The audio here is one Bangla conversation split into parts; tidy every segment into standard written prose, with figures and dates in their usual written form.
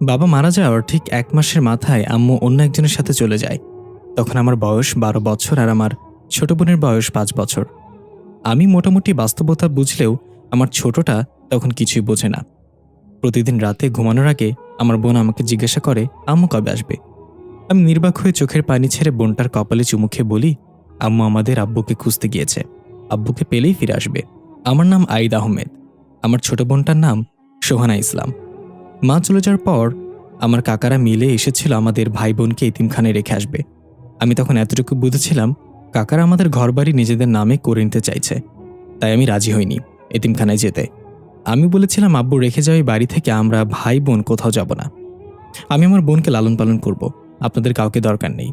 বাবা মারা যাওয়ার ঠিক ১ মাসের মাথায় আম্মু অন্য একজনের সাথে চলে যায়। তখন আমার বয়স ১২ বছর আর আমার ছোট বোনের বয়স ৫ বছর। আমি মোটামুটি বাস্তবতা বুঝলেও আমার ছোটটা তখন কিছুই বোঝে না। প্রতিদিন রাতে ঘুমানোর আগে আমার বোন আমাকে জিজ্ঞাসা করে, আম্মু কবে আসবে? আমি নির্বাক হয়ে চোখের পানি ছেড়ে বোনটার কপালে চুমু খেয়ে বলি, আম্মু আমাদের আব্বুকে খুঁজতে গিয়েছে, আব্বুকে পেলেই ফিরে আসবে। আমার নাম আইদ আহমেদ, আমার ছোট বোনটার নাম সোহানা ইসলাম। মা চলে যাওয়ার পর আমার কাকারা মিলে এসেছিল আমাদের ভাই বোনকে এতিমখানায় রেখে আসবে। আমি তখন এতটুকু বুঝেছিলাম কাকারা আমাদের ঘরবাড়ি নিজেদের নামে করে নিতে চাইছে, তাই আমি রাজি হইনি এতিমখানায় যেতে। আমি বলেছিলাম আব্বু রেখে যাওয়া এই বাড়ি থেকে আমরা ভাই বোন কোথাও যাব না, আমি আমার বোনকে লালন পালন করব, আপনাদের কাউকে দরকার নেই।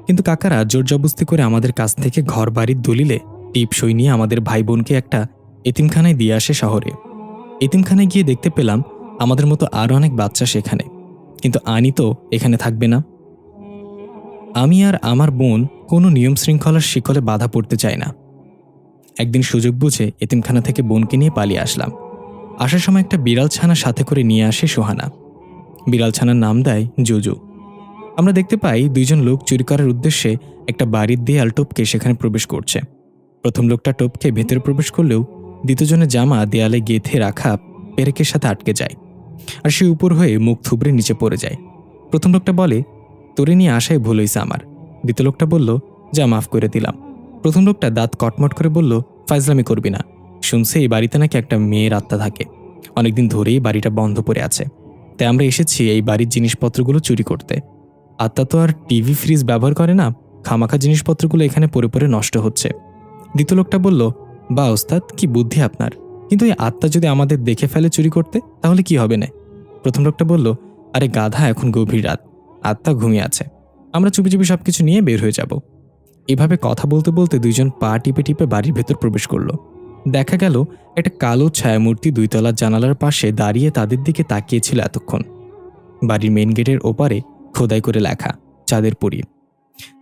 কিন্তু কাকারা জোর জবরদস্তি করে আমাদের কাছ থেকে ঘর বাড়ির দলিলে টিপ সই নিয়ে আমাদের ভাই বোনকে একটা এতিমখানায় দিয়ে আসে শহরে। এতিমখানায় গিয়ে দেখতে পেলাম আমাদের মতো আরও অনেক বাচ্চা সেখানে, কিন্তু আনি তো এখানে থাকবে না। আমি আর আমার বোন কোনো নিয়ম শৃঙ্খলার শিকলে বাধা পড়তে চাই না। একদিন সুযোগ বুঝে এতিমখানা থেকে বোনকে নিয়ে পালিয়ে আসলাম। আসার সময় একটা বিড়াল ছানা সাথে করে নিয়ে আসে সোহানা। বিড়াল ছানার নাম দেয় জুজু। আমরা দেখতে পাই দুইজন লোক চুরি করার উদ্দেশ্যে একটা বাড়ির দেয়াল টপকে সেখানে প্রবেশ করছে। প্রথম লোকটা টপকে ভেতরে প্রবেশ করলেও দ্বিতীয়জনের জামা দেয়ালে গেঁথে রাখা পেরেকের সাথে আটকে যায়, আর সে উপর হয়ে মুখ থুবড়ে নিচে পড়ে যায়। প্রথম লোকটা বলে, তোরে নিয়ে আসায় ভুল হয়েছে আমার। দ্বিতীয় লোকটা বলল, যা মাফ করে দিলাম। প্রথম লোকটা দাঁত কটমট করে বলল, ফাইজলামি করবি না, শুনছে এই বাড়িতে নাকি একটা মেয়ের আত্মা থাকে, অনেকদিন ধরেই বাড়িটা বন্ধ পড়ে আছে, তাই আমরা এসেছি এই বাড়ির জিনিসপত্রগুলো চুরি করতে। আত্মা তো আর টিভি ফ্রিজ ব্যবহার করে না, খামাখা জিনিসপত্রগুলো এখানে পড়ে পড়ে নষ্ট হচ্ছে। দ্বিতীয় লোকটা বলল, বা ওস্তাদ কি বুদ্ধি আপনার, কিন্তু এই আত্মা যদি আমাদের দেখে ফেলে চুরি করতে তাহলে কি হবে না? প্রথম লোকটা বলল, আরে গাধা, এখন গভীর রাত, আত্মা ঘুমিয়ে আছে, আমরা চুপি চুপি সবকিছু নিয়ে বের হয়ে যাব। এভাবে কথা বলতে বলতে দুইজন পা টিপে টিপে বাড়ির ভেতর প্রবেশ করলো। দেখা গেল একটা কালো ছায়ামূর্তি ২ তলার জানালার পাশে দাঁড়িয়ে তাদের দিকে তাকিয়েছিল এতক্ষণ। বাড়ির মেইন গেটের ওপারে খোদাই করে লেখা চাঁদের পরি।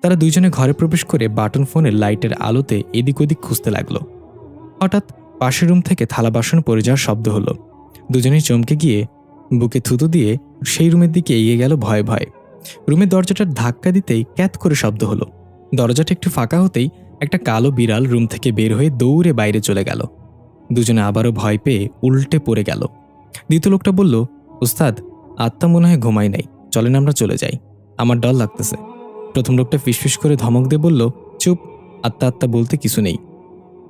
তারা দুইজনে ঘরে প্রবেশ করে বাটন ফোনের লাইটের আলোতে এদিক ওদিক খুঁজতে লাগলো। হঠাৎ পাশের রুম থেকে থালা বাসন পড়ে যাওয়ার শব্দ হলো। দুজনেই চমকে গিয়ে বুকে থুতু দিয়ে সেই রুমের দিকে এগিয়ে গেল ভয়ে ভয়ে। রুমের দরজাটার ধাক্কা দিতেই ক্যাত করে শব্দ হলো। দরজাটা একটু ফাঁকা হতেই একটা কালো বিড়াল রুম থেকে বের হয়ে দৌড়ে বাইরে চলে গেল। দুজনে আবারও ভয় পেয়ে উল্টে পড়ে গেল। দ্বিতীয় লোকটা বলল, উস্তাদ, আত্মা মনে হয় ঘুমাই নাই, চলেন আমরা চলে যাই, আমার ডর লাগতেছে। প্রথম লোকটা ফিসফিস করে ধমক দিয়ে বলল, চুপ, আত্মা আত্মা বলতে কিছু নেই,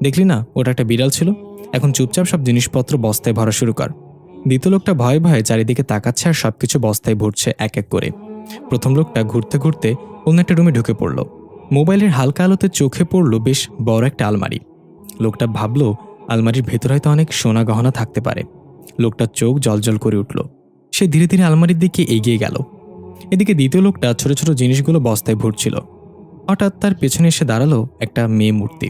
দেখলি না ওটা একটা বিড়াল ছিল, এখন চুপচাপ সব জিনিসপত্র বস্তায় ভরা শুরু কর। দ্বিতীয় লোকটা ভয়ে ভয়ে চারিদিকে তাকাচ্ছে আর সবকিছু বস্তায় ভরছে এক এক করে। প্রথম লোকটা ঘুরতে ঘুরতে অন্য একটা রুমে ঢুকে পড়ল। মোবাইলের হালকা আলোতে চোখে পড়ল বেশ বড় একটা আলমারি। লোকটা ভাবল আলমারির ভেতর হয়তো অনেক সোনা গহনা থাকতে পারে। লোকটার চোখ জলজল করে উঠল। সে ধীরে ধীরে আলমারির দিকে এগিয়ে গেল। এদিকে দ্বিতীয় লোকটা ছোট ছোট জিনিসগুলো বস্তায় ভরছিল। হঠাৎ তার পেছনে এসে দাঁড়ালো একটা মেয়ে মূর্তি।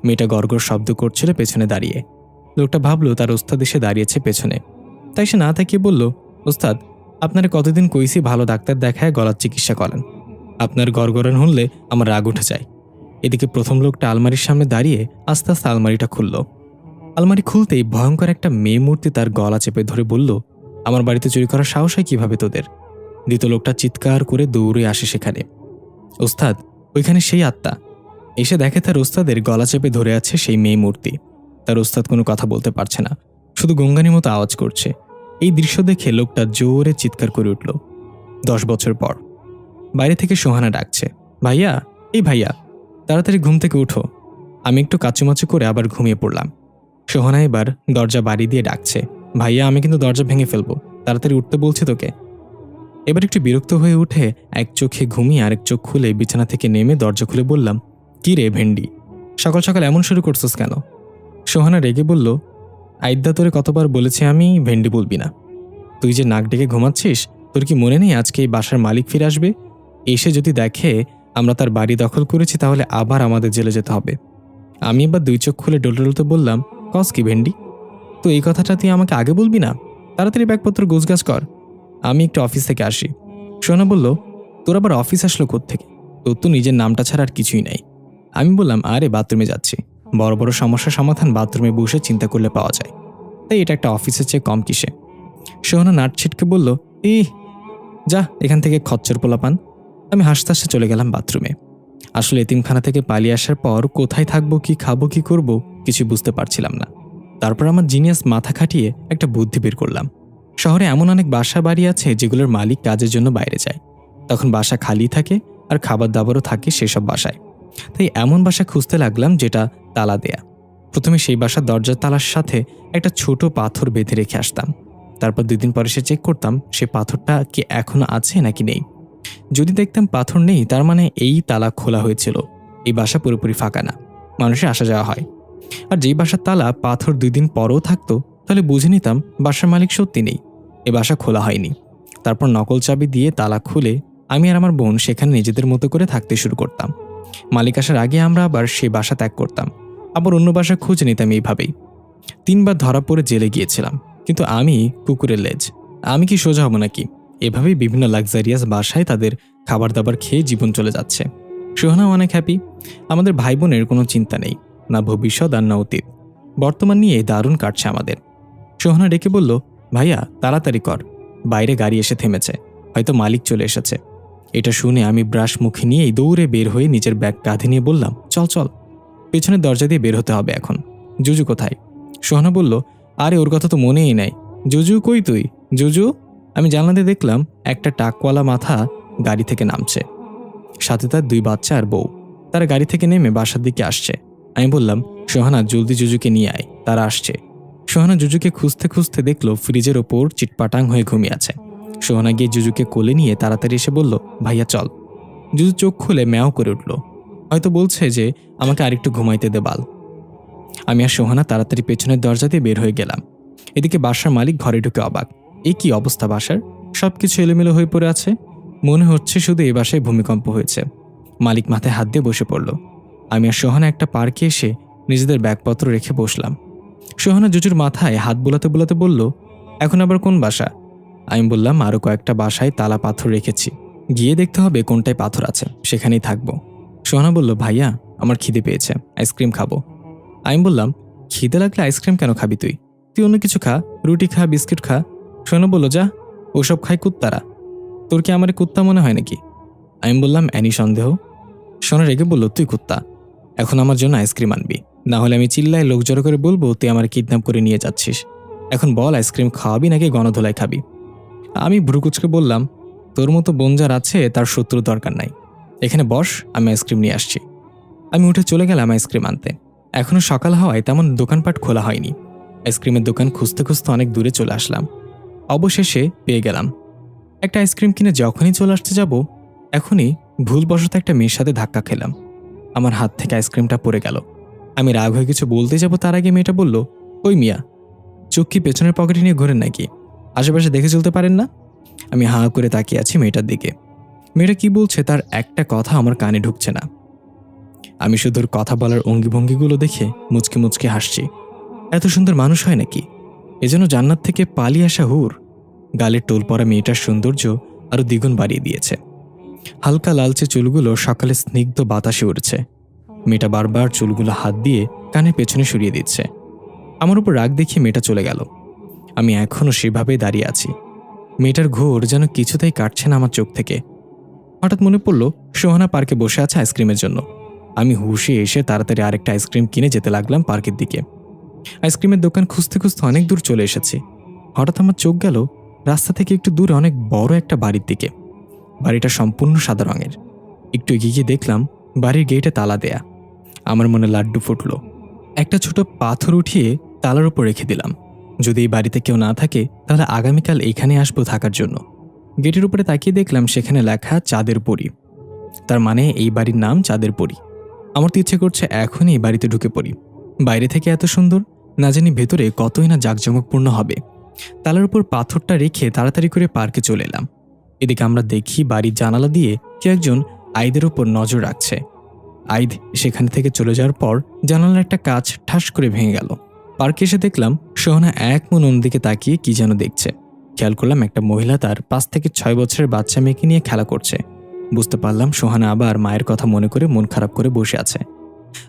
মেয়েটা গড়গড় শব্দ করছিল পেছনে দাঁড়িয়ে। লোকটা ভাবল তার ওস্তাদ এসে দাঁড়িয়েছে পেছনে, তাই সে না তাকিয়ে বলল, ওস্তাদ, আপনারা কতদিন কইছি ভালো ডাক্তার দেখায় গলার চিকিৎসা করেন, আপনার গড়গড়ান হলে আমার রাগ উঠে যায়। এদিকে প্রথম লোকটা আলমারির সামনে দাঁড়িয়ে আস্তে আস্তে আলমারিটা খুলল। আলমারি খুলতেই ভয়ঙ্কর একটা মেয়ে মূর্তি তার গলা চেপে ধরে বলল, আমার বাড়িতে চুরি করার সাহস হয় কিভাবে তোদের? দ্বিতীয় লোকটা চিৎকার করে দৌড়ে আসে সেখানে। ওস্তাদ, ওইখানে সেই আত্মা। এসে দেখে তার ওস্তাদের গলা চেপে ধরে আছে সেই মেয়ে মূর্তি। তার ওস্তাদ কোনো কথা বলতে পারছে না, শুধু গঙ্গানির মতো আওয়াজ করছে। এই দৃশ্য দেখে লোকটা জোরে চিৎকার করে উঠল। 10 বছর পর বাইরে থেকে সোহানা ডাকছে, ভাইয়া, এই ভাইয়া, তাড়াতাড়ি ঘুম থেকে উঠো। আমি একটু কাচুমাচু করে আবার ঘুমিয়ে পড়লাম। সোহানা এবার দরজা বাড়ি দিয়ে ডাকছে, ভাইয়া, আমি কিন্তু দরজা ভেঙে ফেলবো, তাড়াতাড়ি উঠতে বলছি তোকে। এবার একটু বিরক্ত হয়ে উঠে এক চোখে ঘুমিয়ে আরেক চোখ খুলে বিছানা থেকে নেমে দরজা খুলে বললাম, কি রে ভেন্ডি, সকাল সকাল এমন শুরু করছিস কেন? সোহানা রেগে বলল, আইদ্যা তোরে কতবার বলেছি আমি ভেন্ডি বলবি না। তুই যে নাক ডেকে ঘুমাচ্ছিস, তোর কি মনে নেই আজকে এই বাসার মালিক ফিরে আসবে? এসে যদি দেখে আমরা তার বাড়ি দখল করেছি তাহলে আবার আমাদের জেলে যেতে হবে। আমি এবার 2 চোখ খুলে ডলতে ডলতে বললাম, কস কি ভেন্ডি? তো এই কথাটা তুই আমাকে আগে বলবি না? তাড়াতাড়ি ব্যাগপত্র গোছগাছ কর, আমি একটু অফিস থেকে আসি। সোহানা বলল, তোর আবার অফিস আসলো কোত্থেকে? তোর তো নিজের নামটা ছাড়া আর কিছুই নাই। আমি বললাম, আরে বাথরুমে যাচ্ছি, বড় বড় সমস্যার সমাধান বাথরুমে বসে চিন্তা করলে পাওয়া যায়, তাই এটা একটা অফিসের চেয়ে কম কিসে? সোহানা নাট ছিটকে বলল, ইহ, যা এখান থেকে খচ্চর পোলাপান। আমি হাসতে হাসতে চলে গেলাম বাথরুমে। আসলে এতিমখানা থেকে পালিয়ে আসার পর কোথায় থাকবো, কি খাবো, কি করব কিছু বুঝতে পারছিলাম না। তারপর আমার জিনিয়াস মাথা খাটিয়ে একটা বুদ্ধি বের করলাম। শহরে এমন অনেক বাসা বাড়ি আছে যেগুলোর মালিক কাজের জন্য বাইরে যায়, তখন বাসা খালি থাকে আর খাবার দাবারও থাকে সেসব বাসায়। তাই এমন বাসা খুঁজতে লাগলাম যেটা তালা দেয়া। প্রথমে সেই বাসার দরজার তালার সাথে একটা ছোট পাথর বেঁধে রেখে আসতাম। তারপর 2 দিন পরে চেক করতাম সে পাথরটা কি এখনো আছে নাকি নেই। যদি দেখতাম পাথর নেই, তার মানে এই তালা খোলা হয়েছিল, এই বাসা পুরোপুরি ফাঁকা না, মানুষের আসা যাওয়া হয়। আর যেই বাসার তালা পাথর 2 দিন পরও থাকতো, তাহলে বুঝে নিতাম বাসার মালিক সত্যি নেই, এ বাসা খোলা হয়নি। তারপর নকল চাবি দিয়ে তালা খুলে আমি আর আমার বোন সেখানে নিজেদের মতো করে থাকতে শুরু করতাম। মালিক আসার আগে আমরা আবার সেই বাসা ত্যাগ করতাম, আবার অন্য বাসা খুঁজে নিতাম। এইভাবেই 3 বার ধরা পড়ে জেলে গিয়েছিলাম, কিন্তু আমি কুকুরের লেজ, আমি কি সোজা হব নাকি? এভাবেই বিভিন্ন লাক্সারিয়াস বাসায় তাদের খাবার দাবার খেয়ে জীবন চলে যাচ্ছে। সোহানাও অনেক হ্যাপি। আমাদের ভাই বোনের কোনো চিন্তা নেই, না ভবিষ্যৎ আর না অতীত। বর্তমান নিয়ে দারুণ কাটছে আমাদের। সোহানা ডেকে বলল, ভাইয়া তাড়াতাড়ি কর, বাইরে গাড়ি এসে থেমেছে, হয়তো মালিক চলে এসেছে। এটা শুনে আমি ব্রাশ মুখে নিয়েই দৌড়ে বের হয়ে নিজের ব্যাগ কাঁধে নিয়ে বললাম, চল চল, পেছনের দরজা দিয়ে বের হতে হবে এখন। জুজু কোথায়? সোহানা বলল, আরে ওর কথা তো মনেই নাই। জুজু কই তুই? জুজু? আমি জানলা দিয়ে দেখলাম একটা টাকওয়ালা মাথা গাড়ি থেকে নামছে, সাথে তার 2 বাচ্চা আর বউ। তারা গাড়ি থেকে নেমে বাসার দিকে আসছে। আমি বললাম, সোহানা জলদি জুজুকে নিয়ে আয়, তারা আসছে। সোহানা জুজুকে খুঁজতে খুঁজতে দেখলো ফ্রিজের ওপর চিটপাটাং হয়ে ঘুমিয়ে আছে। সোহানা গিয়ে জুজুকে কোলে নিয়ে তাড়াতাড়ি এসে বলল, ভাইয়া চল। জুজু চোখ খুলে ম্যাও করে উঠল, হয়তো বলছে যে আমাকে আরেকটু ঘুমাইতে দে বাল। আমি আর সোহানা তাড়াতাড়ি পেছনের দরজা দিয়ে বের হয়ে গেলাম। এদিকে বাসার মালিক ঘরে ঢুকে অবাক, এ কি অবস্থা বাসার, সবকিছু এলোমেলো হয়ে পড়ে আছে, মনে হচ্ছে শুধু এই বাসায় ভূমিকম্প হয়েছে। মালিক মাথায় হাত দিয়ে বসে পড়ল। আমি আর সোহানা একটা পার্কে এসে নিজেদের ব্যাগপত্র রেখে বসলাম। সোহানা জুজুর মাথায় হাত বোলাতে বোলাতে বলল, এখন আবার কোন বাসা? আমি বললাম, আরও কয়েকটা বাসায় তালা পাথর রেখেছি, গিয়ে দেখতে হবে কোনটায় পাথর আছে, সেখানেই থাকবো। সোহানা বলল, ভাইয়া আমার খিদে পেয়েছে, আইসক্রিম খাবো। আমি বললাম, খিদে লাগলে আইসক্রিম কেন খাবি তুই? তুই অন্য কিছু খা, রুটি খা, বিস্কিট খা। সোহানা বলল, যা, ওসব খাই কুত্তারা, তোর কি আমার কুত্তা মনে হয় নাকি? আমি বললাম, অ্যানি সন্দেহ। সোনা রেগে বলল, তুই কুত্তা, এখন আমার জন্য আইসক্রিম আনবি, না হলে আমি চিল্লায় লোক জড়ো করে বলবো তুই আমার কিডন্যাপ করে নিয়ে যাচ্ছিস। এখন বল, আইসক্রিম খাওয়াবি নাকি গণধোলাই খাবি? আমি ভ্রুকুচকে বললাম, তোর মতো বোন যার আছে তার শত্রু দরকার নাই, এখানে বস, আমি আইসক্রিম নিয়ে আসছি। আমি উঠে চলে গেলাম আইসক্রিম আনতে। এখনও সকাল হওয়ায় তেমন দোকানপাট খোলা হয়নি। আইসক্রিমের দোকান খুঁজতে খুঁজতে অনেক দূরে চলে আসলাম। অবশেষে পেয়ে গেলাম। একটা আইসক্রিম কিনে যখনই চলে আসতে যাব, এখনই ভুলবশত একটা মেয়ের সাথে ধাক্কা খেলাম। আমার হাত থেকে আইসক্রিমটা পড়ে গেল। আমি রাগ হয়ে কিছু বলতে যাব, তার আগে মেয়েটা বলল, ওই মিয়া, চোখ কি পেছনের পকেটে নিয়ে ঘোরেন নাকি? আশেপাশে দেখে চলতে পারেন না? আমি হাঁ করে তাকিয়ে আছি মেয়েটার দিকে। মেয়েটা কি বলছে তার একটা কথা আমার কানে ঢুকছে না। আমি শুধু ওর কথা বলার অঙ্গিভঙ্গিগুলো দেখে মুচকে মুচকে হাসছি। এত সুন্দর মানুষ হয় নাকি? এজন্য জান্নাত থেকে পালিয়ে আসা হুর। গালের টোল পরা মেয়েটার সৌন্দর্য আরো দ্বিগুণ বাড়িয়ে দিয়েছে। হালকা লালচে চুলগুলো সকালে স্নিগ্ধ বাতাসে উড়ছে। মেয়েটা বারবার চুলগুলো হাত দিয়ে কানের পেছনে সরিয়ে দিচ্ছে। আমার উপর রাগ দেখিয়ে মেয়েটা চলে গেল। আমি এখনও সেভাবেই দাঁড়িয়ে আছি। মেয়েটার ঘোর যেন কিছুতেই কাটছে না আমার চোখ থেকে। হঠাৎ মনে পড়ল সোহানা পার্কে বসে আছে আইসক্রিমের জন্য। আমি হুশে এসে তাড়াতাড়ি আরেকটা আইসক্রিম কিনে যেতে লাগলাম পার্কের দিকে। আইসক্রিমের দোকান খুঁজতে খুঁজতে অনেক দূর চলে এসেছি। হঠাৎ আমার চোখ গেল রাস্তা থেকে একটু দূরে অনেক বড় একটা বাড়ির দিকে। বাড়িটা সম্পূর্ণ সাদা রঙের। একটু এগিয়ে গিয়ে দেখলাম বাড়ির গেটে তালা দেয়া। আমার মনে লাড্ডু ফুটল। একটা ছোট পাথর উঠিয়ে তালার উপর রেখে দিলাম। যদি এই বাড়িতে কেউ না থাকে তাহলে আগামীকাল এখানে আসবো থাকার জন্য। গেটের উপরে তাকিয়ে দেখলাম সেখানে লেখা চাঁদের পরী। তার মানে এই বাড়ির নাম চাঁদের পরী। আমার তো ইচ্ছে করছে এখনই এই বাড়িতে ঢুকে পড়ি। বাইরে থেকে এত সুন্দর, না জানি ভেতরে কতই না জাঁকজমকপূর্ণ হবে। তালার উপর পাথরটা রেখে তাড়াতাড়ি করে পার্কে চলে এলাম। এদিকে আমরা দেখি বাড়ির জানালা দিয়ে কেউ একজন আইদের উপর নজর রাখছে। আইদ সেখান থেকে চলে যাওয়ার পর জানালার একটা কাঁচ ঠাস করে ভেঙে গেল। পার্কে এসে দেখলাম সোহানা এক মন অন্যদিকে তাকিয়ে কি যেন দেখছে। খেয়াল করলাম একটা মহিলা তার 5 থেকে 6 বছরের বাচ্চা মেয়েকে নিয়ে খেলা করছে। বুঝতে পারলাম সোহানা আবার মায়ের কথা মনে করে মন খারাপ করে বসে আছে।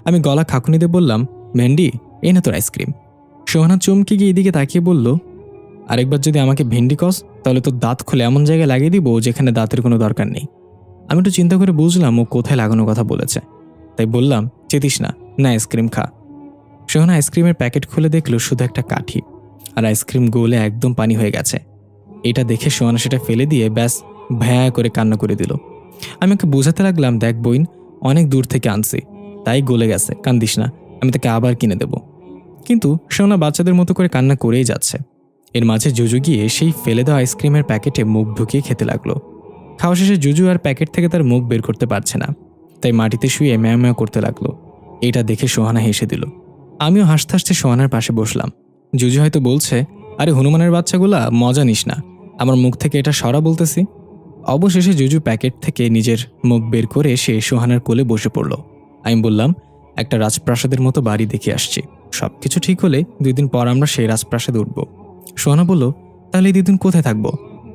আমি গলা খাকুনি দিয়ে বললাম, ভেন্ডি, এই না তোর আইসক্রিম। সোহানা চমকে গিয়ে এদিকে তাকিয়ে বলল, আরেকবার যদি আমাকে ভেন্ডি কস তাহলে তোর দাঁত খুলে এমন জায়গায় লাগিয়ে দিব যেখানে দাঁতের কোনো দরকার নেই। আমি একটু চিন্তা করে বুঝলাম ও কোথায় লাগানোর কথা বলেছে, তাই বললাম, চেতিস না, না আইসক্রিম খা। সোহানা আইসক্রিমের প্যাকেট খুলে দেখলো শুধু একটা কাঠি, আর আইসক্রিম গলে একদম পানি হয়ে গেছে। এটা দেখে সোহানা সেটা ফেলে দিয়ে ব্যাস ভ্যা করে কান্না করে দিল। আমি ওকে বোঝাতে লাগলাম, দেখ বইন, অনেক দূর থেকে আনছি, তাই গলে গেছে, কান্দিস না, আমি তাকে আবার কিনে দেব। কিন্তু সোহানা বাচ্চাদের মতো করে কান্না করেই যাচ্ছে। এর মাঝে জুজু গিয়ে সেই ফেলে দেওয়া আইসক্রিমের প্যাকেটে মুখ ঢুকিয়ে খেতে লাগলো। খাওয়া শেষে জুজু আর প্যাকেট থেকে তার মুখ বের করতে পারছে না, তাই মাটিতে শুয়ে ম্যাও ম্যাও করতে লাগলো। এটা দেখে সোহানা হেসে দিল। আমিও হাসতে হাসতে সোহানার পাশে বসলাম। জুজু হয়তো বলছে, আরে হনুমানের বাচ্চাগুলা, মজা নিস না, আমার মুখ থেকে এটা সরা বলতেছি। অবশেষে জুজু প্যাকেট থেকে নিজের মুখ বের করে সে সোহানার কোলে বসে পড়ল। আমি বললাম, একটা রাজপ্রাসাদের মতো বাড়ি দেখে আসছি, সবকিছু ঠিক হলে 2 দিন পর আমরা সেই রাজপ্রাসাদে উঠব। সোহানা বলল, তাহলে এই 2 দিন কোথায় থাকবো?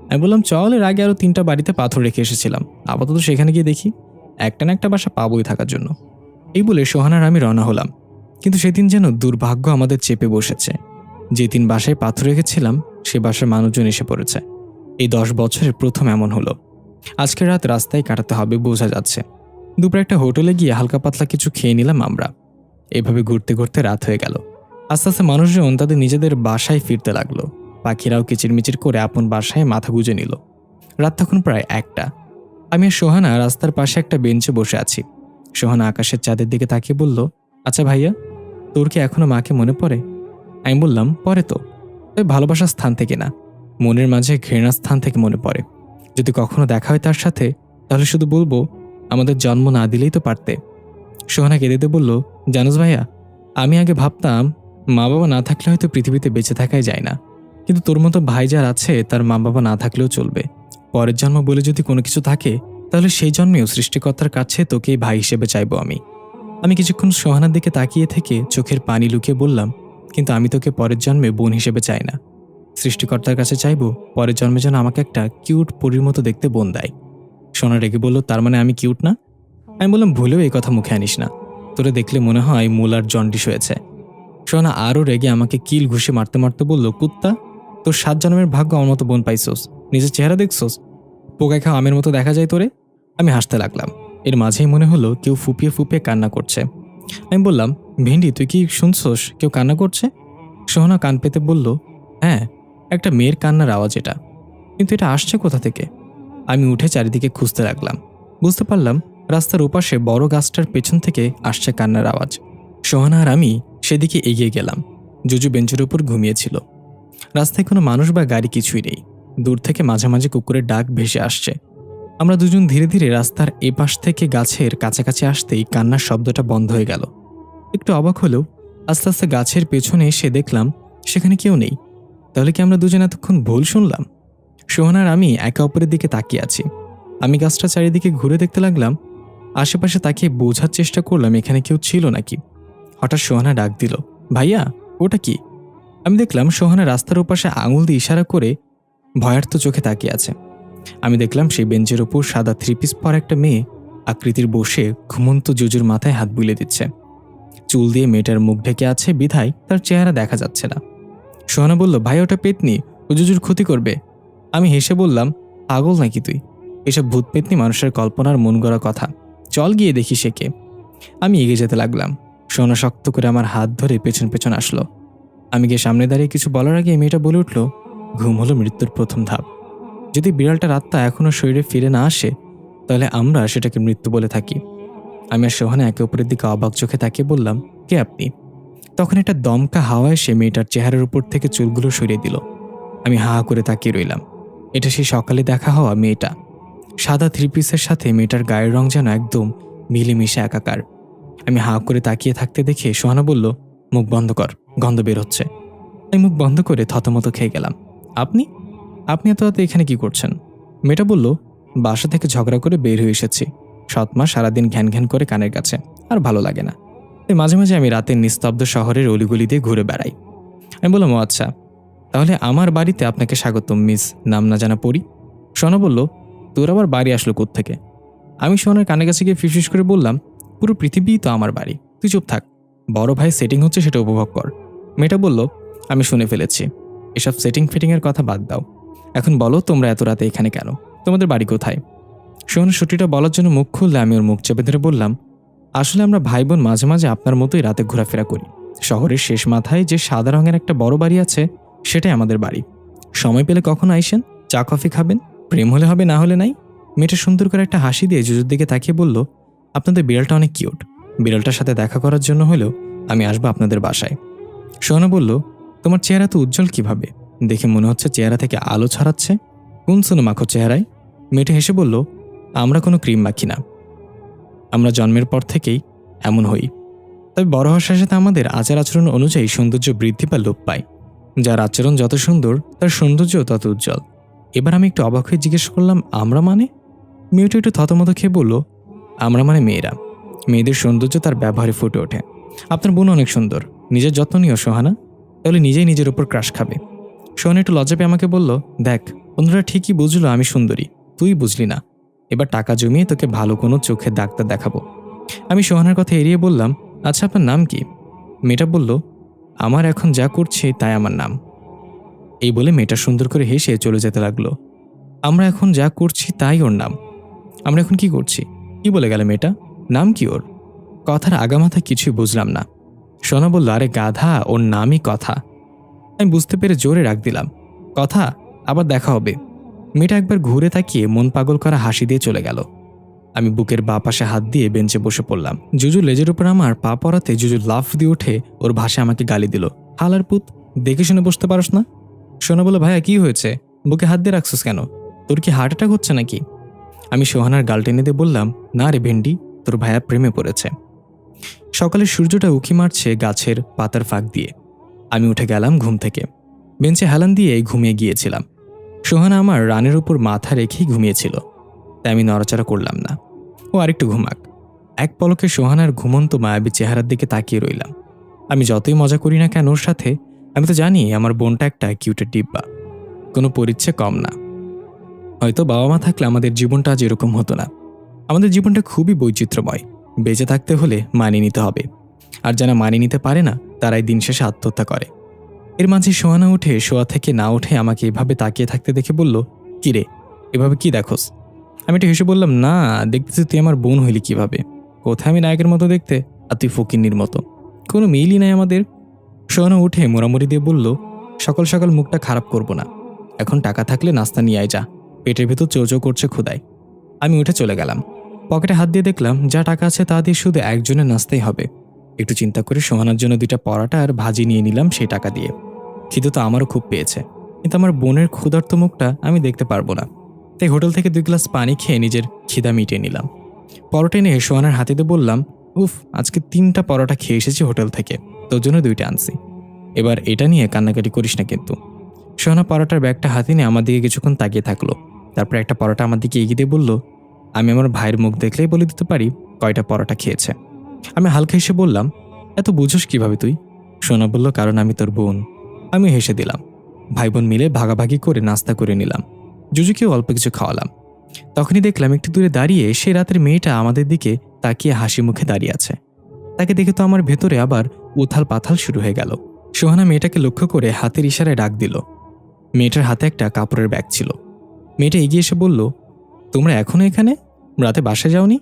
আমি বললাম, চল, এর আগে আরও 3টা বাড়িতে পাথর রেখে এসেছিলাম, আপাতত সেখানে গিয়ে দেখি, একটা না একটা বাসা পাবোই থাকার জন্য। এই বলে সোহানার আমি রওনা হলাম। কিন্তু সেদিন যেন দুর্ভাগ্য আমাদের চেপে বসেছে। যে 3 বাসায় পাথর রেখেছিলাম সে বাসার মানুষজন এসে পড়েছে। এই 10 বছরের প্রথম এমন হলো। আজকে রাত রাস্তায় কাটাতে হবে বোঝা যাচ্ছে। দুপুরে একটা হোটেলে গিয়ে হালকা পাতলা কিছু খেয়ে নিলাম আমরা। এভাবে ঘুরতে ঘুরতে রাত হয়ে গেল। আস্তে আস্তে মানুষজন তাদের নিজেদের বাসায় ফিরতে লাগলো। পাখিরাও কিচিরমিচির করে আপন বাসায় মাথা গুঁজে নিল। রাত তখন প্রায় 1টা। আমি আর সোহানা রাস্তার পাশে একটা বেঞ্চে বসে আছি। সোহানা আকাশের চাঁদের দিকে তাকিয়ে বলল, আচ্ছা ভাইয়া, তোর কি এখনো মাকে মনে পড়ে? আমি বললাম, পরে তো, তবে ভালোবাসার স্থান থেকে না, মনের মাঝে ঘৃণার স্থান থেকে মনে পড়ে। যদি কখনো দেখা হয় তার সাথে, তাহলে শুধু বলবো, আমাদের জন্ম না দিলেই তো পারতে। সোহানা কেঁদেতে বলল, জানোস ভাইয়া, আমি আগে ভাবতাম মা বাবা না থাকলে হয়তো পৃথিবীতে বেঁচে থাকাই যায় না, কিন্তু তোর মতো ভাই যার আছে তার মা বাবা না থাকলেও চলবে। পরের জন্ম বলে যদি কোনো কিছু থাকে, তাহলে সেই জন্মেও সৃষ্টিকর্তার কাছে তোকেই ভাই হিসেবে চাইবো আমি। আমি কিছুক্ষণ সোহানার দিকে তাকিয়ে থেকে চোখের পানি লুকিয়ে বললাম, কিন্তু আমি তোকে পরের জন্মে বোন হিসেবে চাই না। সৃষ্টিকর্তার কাছে চাইবো পরের জন্মে যেন আমাকে একটা কিউট পরীর মতো দেখতে বোন দেয়। সোনা রেগে বলল, তার মানে আমি কিউট না? আমি বললাম, ভুলেও এই কথা মুখে আনিস না, তোরে দেখলে মনে হয় মূলার জন্ডিস হয়েছে। সোনা আরও রেগে আমাকে কিল ঘুষে মারতে মারতে বলল, কুত্তা, তোর 7 জন্মের ভাগ্য আমার মতো বোন পাইছোস, নিজের চেহারা দেখছোস, পোকায় খাওয়া আমের মতো দেখা যায় তোরে। আমি হাসতে লাগলাম। এর মাঝেই মনে হলো কেউ ফুপিয়ে ফুপিয়ে কান্না করছে। আমি বললাম, ভেন্ডি, তুই কি শুনছোস কেউ কান্না করছে? সোহানা কান পেতে বলল, হ্যাঁ, একটা মেয়ের কান্নার আওয়াজ এটা, কিন্তু এটা আসছে কোথা থেকে? আমি উঠে চারিদিকে খুঁজতে লাগলাম। বুঝতে পারলাম রাস্তার ওপাশে বড় গাছটার পেছন থেকে আসছে কান্নার আওয়াজ। সোহানা আর আমি সেদিকে এগিয়ে গেলাম। জুজু বেঞ্চের উপর ঘুমিয়েছিল। রাস্তায় কোনো মানুষ বা গাড়ি কিছুই নেই। দূর থেকে মাঝে মাঝে কুকুরের ডাক ভেসে আসছে। আমরা দুজন ধীরে ধীরে রাস্তার এপাশ থেকে গাছের কাছাকাছি আসতেই কান্নার শব্দটা বন্ধ হয়ে গেল। একটু অবাক হলেও আস্তে আস্তে গাছের পেছনে এসে দেখলাম সেখানে কেউ নেই। তাহলে কি আমরা দুজন এতক্ষণ ভুল শুনলাম? সোহানার আমি একে অপরের দিকে তাকিয়ে আছি। আমি গাছটা চারিদিকে ঘুরে দেখতে লাগলাম, আশেপাশে তাকিয়ে বোঝার চেষ্টা করলাম এখানে কেউ ছিল নাকি। হঠাৎ সোহানা ডাক দিল, ভাইয়া, ওটা কি? আমি দেখলাম সোহানা রাস্তার ওপাশে আঙুল দিয়ে ইশারা করে ভয়ার্থ চোখে তাকিয়ে আছে। আমি দেখলাম সেই বেঞ্চের ওপর সাদা 3 পিস পরা একটা মেয়ে আকৃতির বসে ঘুমন্ত জুজুর মাথায় হাত বুলিয়ে দিচ্ছে। চুল দিয়ে মেয়েটার মুখ ঢেকে আছে বিধায় তার চেহারা দেখা যাচ্ছে না। সোহানা বলল, ভাই, ওটা পেতনি, ও জুজুর ক্ষতি করবে। আমি হেসে বললাম, পাগল নাকি তুই? এসব ভূত পেতনি মানুষের কল্পনার মন গড়া কথা, চল গিয়ে দেখি সে কে। আমি এগিয়ে যেতে লাগলাম। সোহানা শক্ত করে আমার হাত ধরে পেছন পেছন আসলো। আমি গিয়ে সামনে দাঁড়িয়ে কিছু বলার আগে মেয়েটা বলে উঠল, ঘুম হলো মৃত্যুর প্রথম ধাপ। যদি বিড়ালটার আত্মা এখনো শরীরে ফিরে না আসে, তাহলে আমরা সেটাকে মৃত্যু বলে থাকি। আমি আর সোহানা একে অপরের দিকে অবাক চোখে তাকিয়ে বললাম, কে আপনি? তখন একটা দমকা হাওয়া এসে মেয়েটার চেহারার উপর থেকে চুলগুলো সরিয়ে দিল। আমি হা করে তাকিয়ে রইলাম। এটা সেই সকালে দেখা হওয়া মেয়েটা। সাদা 3 পিসের সাথে মেয়েটার গায়ের রং যেন একদম মিলেমিশে একাকার। আমি হা করে তাকিয়ে থাকতে দেখে সোহানা বলল, মুখ বন্ধ কর, গন্ধ বের হচ্ছে। আমি মুখ বন্ধ করে থতমত খেয়ে গেলাম। আপনি আপনি এত রাতে এখানে কি করছেন? মেয়েটা বলল, বাসা থেকে ঝগড়া করে বের হয়ে এসেছি। 7 মাস সারাদিন ঘ্যান ঘ্যান করে কানের কাছে, আর ভালো লাগে না। তাই মাঝে মাঝে আমি রাতের নিস্তব্ধ শহরের অলিগলি দিয়ে ঘুরে বেড়াই। আমি বললাম, ও আচ্ছা, তাহলে আমার বাড়িতে আপনাকে স্বাগতম মিস নাম না জানা পড়ি। সোনা বলল, তোর আবার বাড়ি আসলো কোত্থেকে? আমি সোনার কানে কাছে গিয়ে ফিসফিস করে বললাম, পুরো পৃথিবীই তো আমার বাড়ি, তুই চুপ থাক, বড় ভাই সেটিং হচ্ছে সেটা উপভোগ কর। মেয়েটা বলল, আমি শুনে ফেলেছি, এসব সেটিং ফিটিংয়ের কথা বাদ দাও। এখন বলো তোমরা এত রাতে এখানে কেন? তোমাদের বাড়ি কোথায়? সোহানা সত্যিটা বলার জন্য মুখ খুললে আমি ওর মুখ চেপে ধরে বললাম, আসলে আমরা ভাই বোন মাঝে মাঝে আপনার মতোই রাতে ঘোরাফেরা করি। শহরের শেষ মাথায় যে সাদা রঙের একটা বড় বাড়ি আছে, সেটাই আমাদের বাড়ি। সময় পেলে কখনো আইসেন, চা কফি খাবেন, প্রেম হলে হবে, না হলে নাই। মেয়েটা সুন্দর করে একটা হাসি দিয়ে জুজুর দিকে তাকিয়ে বলল, আপনাদের বিড়ালটা অনেক কিউট। বিড়ালটার সাথে দেখা করার জন্য হলেও আমি আসবো আপনাদের বাসায়। সোহানা বলল, তোমার চেহারা তো উজ্জ্বল কিভাবে? দেখে মনে হচ্ছে চেহারা থেকে আলো ছড়াচ্ছে। কোন সোনো মাখো চেহারায়? মেয়েটা হেসে বলল, আমরা কোনো ক্রিম মাখি না, আমরা জন্মের পর থেকেই এমন হই। তবে বড় হওয়ার সাথে সাথে আমাদের আচার আচরণ অনুযায়ী সৌন্দর্য বৃদ্ধি বা লোপ পায়। যার আচরণ যত সুন্দর, তার সৌন্দর্য তত উজ্জ্বল। এবার আমি একটু অবাক হয়ে জিজ্ঞেস করলাম, আমরা মানে? মেয়েটা একটু থতমত খেয়ে বলল, আমরা মানে মেয়েরা। মেয়েদের সৌন্দর্য তার ব্যবহারে ফুটে ওঠে। আপনার বোন অনেক সুন্দর, নিজের যত্ন নিও সোহানা, তাহলে নিজেই নিজের উপর ক্রাশ খাবে। সোহানা একটু লজ্জা পেয়ে আমাকে বলল, দেখ, অন্যরা ঠিকই বুঝলো আমি সুন্দরী, তুই বুঝলি না। এবার টাকা জমিয়ে তোকে ভালো কোনো চোখের ডাক্তার দেখাবো। আমি সোহানার কথা এড়িয়ে বললাম, আচ্ছা আপনার নাম কি? মেয়েটা বলল, আমার এখন যা করছি তাই আমার নাম। এই বলে মেয়েটা সুন্দর করে হেসে চলে যেতে লাগলো। আমরা এখন যা করছি তাই ওর নাম। আমরা এখন কি করছি? কি বলে গেল মেয়েটা? নাম কি ওর? কথার আগামাথা কিছুই বুঝলাম না। সোনা বলল, আরে গাধা, ওর নামই কথা। আমি বুঝতে পেরে জোরে রাগ দিলাম, কথা? আবার দেখা হবে। মেয়েটা একবার ঘুরে তাকিয়ে মন পাগল করা হাসি দিয়ে চলে গেল। আমি বুকের বাঁ পাশে হাত দিয়ে বেঞ্চে বসে পড়লাম। জুজু লেজের উপর আমার পা পড়াতে জুজু লাফ দিয়ে উঠে ওর ভাষায় আমাকে গালি দিল, হালার পুত, দেখে শুনে বসতে পারস না? সোনা বলল, ভাইয়া কি হয়েছে? বুকে হাত দিয়ে রাখছিস কেন? তোর কি হার্ট অ্যাটাক হচ্ছে নাকি? আমি সোহানার গাল টেনে দিয়ে বললাম, না রে ভেন্ডি, তোর ভাইয়া প্রেমে পড়েছে। সকালে সূর্যটা উঁকি মারছে গাছের পাতার ফাঁক দিয়ে। আমি উঠে গেলাম ঘুম থেকে। বেঞ্চে হেলান দিয়ে ঘুমিয়ে গিয়েছিলাম। সোহানা আমার রানের উপর মাথা রেখেই ঘুমিয়েছিল, তাই আমি নড়াচড়া করলাম না। ও আরেকটু ঘুমাক। এক পলকে সোহানার ঘুমন্ত মায়াবী চেহারার দিকে তাকিয়ে রইলাম। আমি যতই মজা করি না কেন ওর সাথে, আমি তো জানি আমার বোনটা একটা কিউটের ডিব্বা, কোনো পরিচ্ছে কম না। হয়তো বাবা মা থাকলে আমাদের জীবনটা আজ এরকম হতো না। আমাদের জীবনটা খুবই বৈচিত্র্যময়। বেঁচে থাকতে হলে মানিয়ে নিতে হবে, আর যারা মানিয়ে নিতে পারে না তারাই দিন শেষে আত্মহত্যা করে। এর মাঝে সোহানা উঠে শোয়া থেকে না উঠে আমাকে এভাবে তাকিয়ে থাকতে দেখে বলল, কিরে, এভাবে কি দেখোস? আমি একটু হেসে বললাম, না, দেখতেছি তুই আমার বোন হইলি কিভাবে। কোথায় আমি নায়কের মতো দেখতে, আর তুই ফকিন্নির মতো, কোনো মিলই নাই আমাদের। সোহানা উঠে মোড়ামুড়ি দিয়ে বলল, সকাল সকাল মুখটা খারাপ করব না, এখন টাকা থাকলে নাস্তা নিয়ে আয় যা, পেটের ভেতর চৌচৌ করছে ক্ষুধায়। আমি উঠে চলে গেলাম। পকেটে হাত দিয়ে দেখলাম যা টাকা আছে তা দিয়ে শুধু একজনের নাস্তাই হবে। একটু চিন্তা করে সোহানার জন্য 2টা পরাটা আর ভাজি নিয়ে নিলাম সেই টাকা দিয়ে। খিদে তো আমারও খুব পেয়েছে, কিন্তু আমার বোনের ক্ষুধার্ত মুখটা আমি দেখতে পারবো না, তাই হোটেল থেকে 2 গ্লাস পানি খেয়ে নিজের খিদা মিটিয়ে নিলাম। পরোটা এনে সোহানার হাতে দিয়ে বললাম, উফ, আজকে 3টা পরোটা খেয়ে এসেছি হোটেল থেকে, তোর জন্য 2টা আনছি, এবার এটা নিয়ে কান্নাকাটি করিস না কিন্তু। সোহানা পরোটার ব্যাগটা হাতে নিয়ে আমার দিকে কিছুক্ষণ তাকিয়ে থাকলো। তারপর একটা পরোটা আমার দিকে এগিয়ে দিয়ে বলল, আমি আমার ভাইয়ের মুখ দেখলেই বলে দিতে পারি কয়টা পরোটা খেয়েছে। আমি হালকা হেসে বললাম, এত বুঝোস কিভাবে তুই? সোনা বলল, কারণ আমি তোর বোন। আমি হেসে দিলাম। ভাই বোন মিলে ভাগাভাগি করে নাস্তা করে নিলাম। জুজুকেও অল্প কিছু খাওয়ালাম। তখনই দেখলাম একটু দূরে দাঁড়িয়ে সে রাতের মেয়েটা আমাদের দিকে তাকিয়ে হাসি মুখে দাঁড়িয়ে আছে। তাকে দেখে তো আমার ভেতরে আবার উথাল পাথাল শুরু হয়ে গেল। সোহানা মেয়েটাকে লক্ষ্য করে হাতের ইশারায় ডাক দিল। মেয়েটার হাতে একটা কাপড়ের ব্যাগ ছিল। মেয়েটা এগিয়ে এসে বলল, তোমরা এখনো এখানে? রাতে বাসায় যাওনি?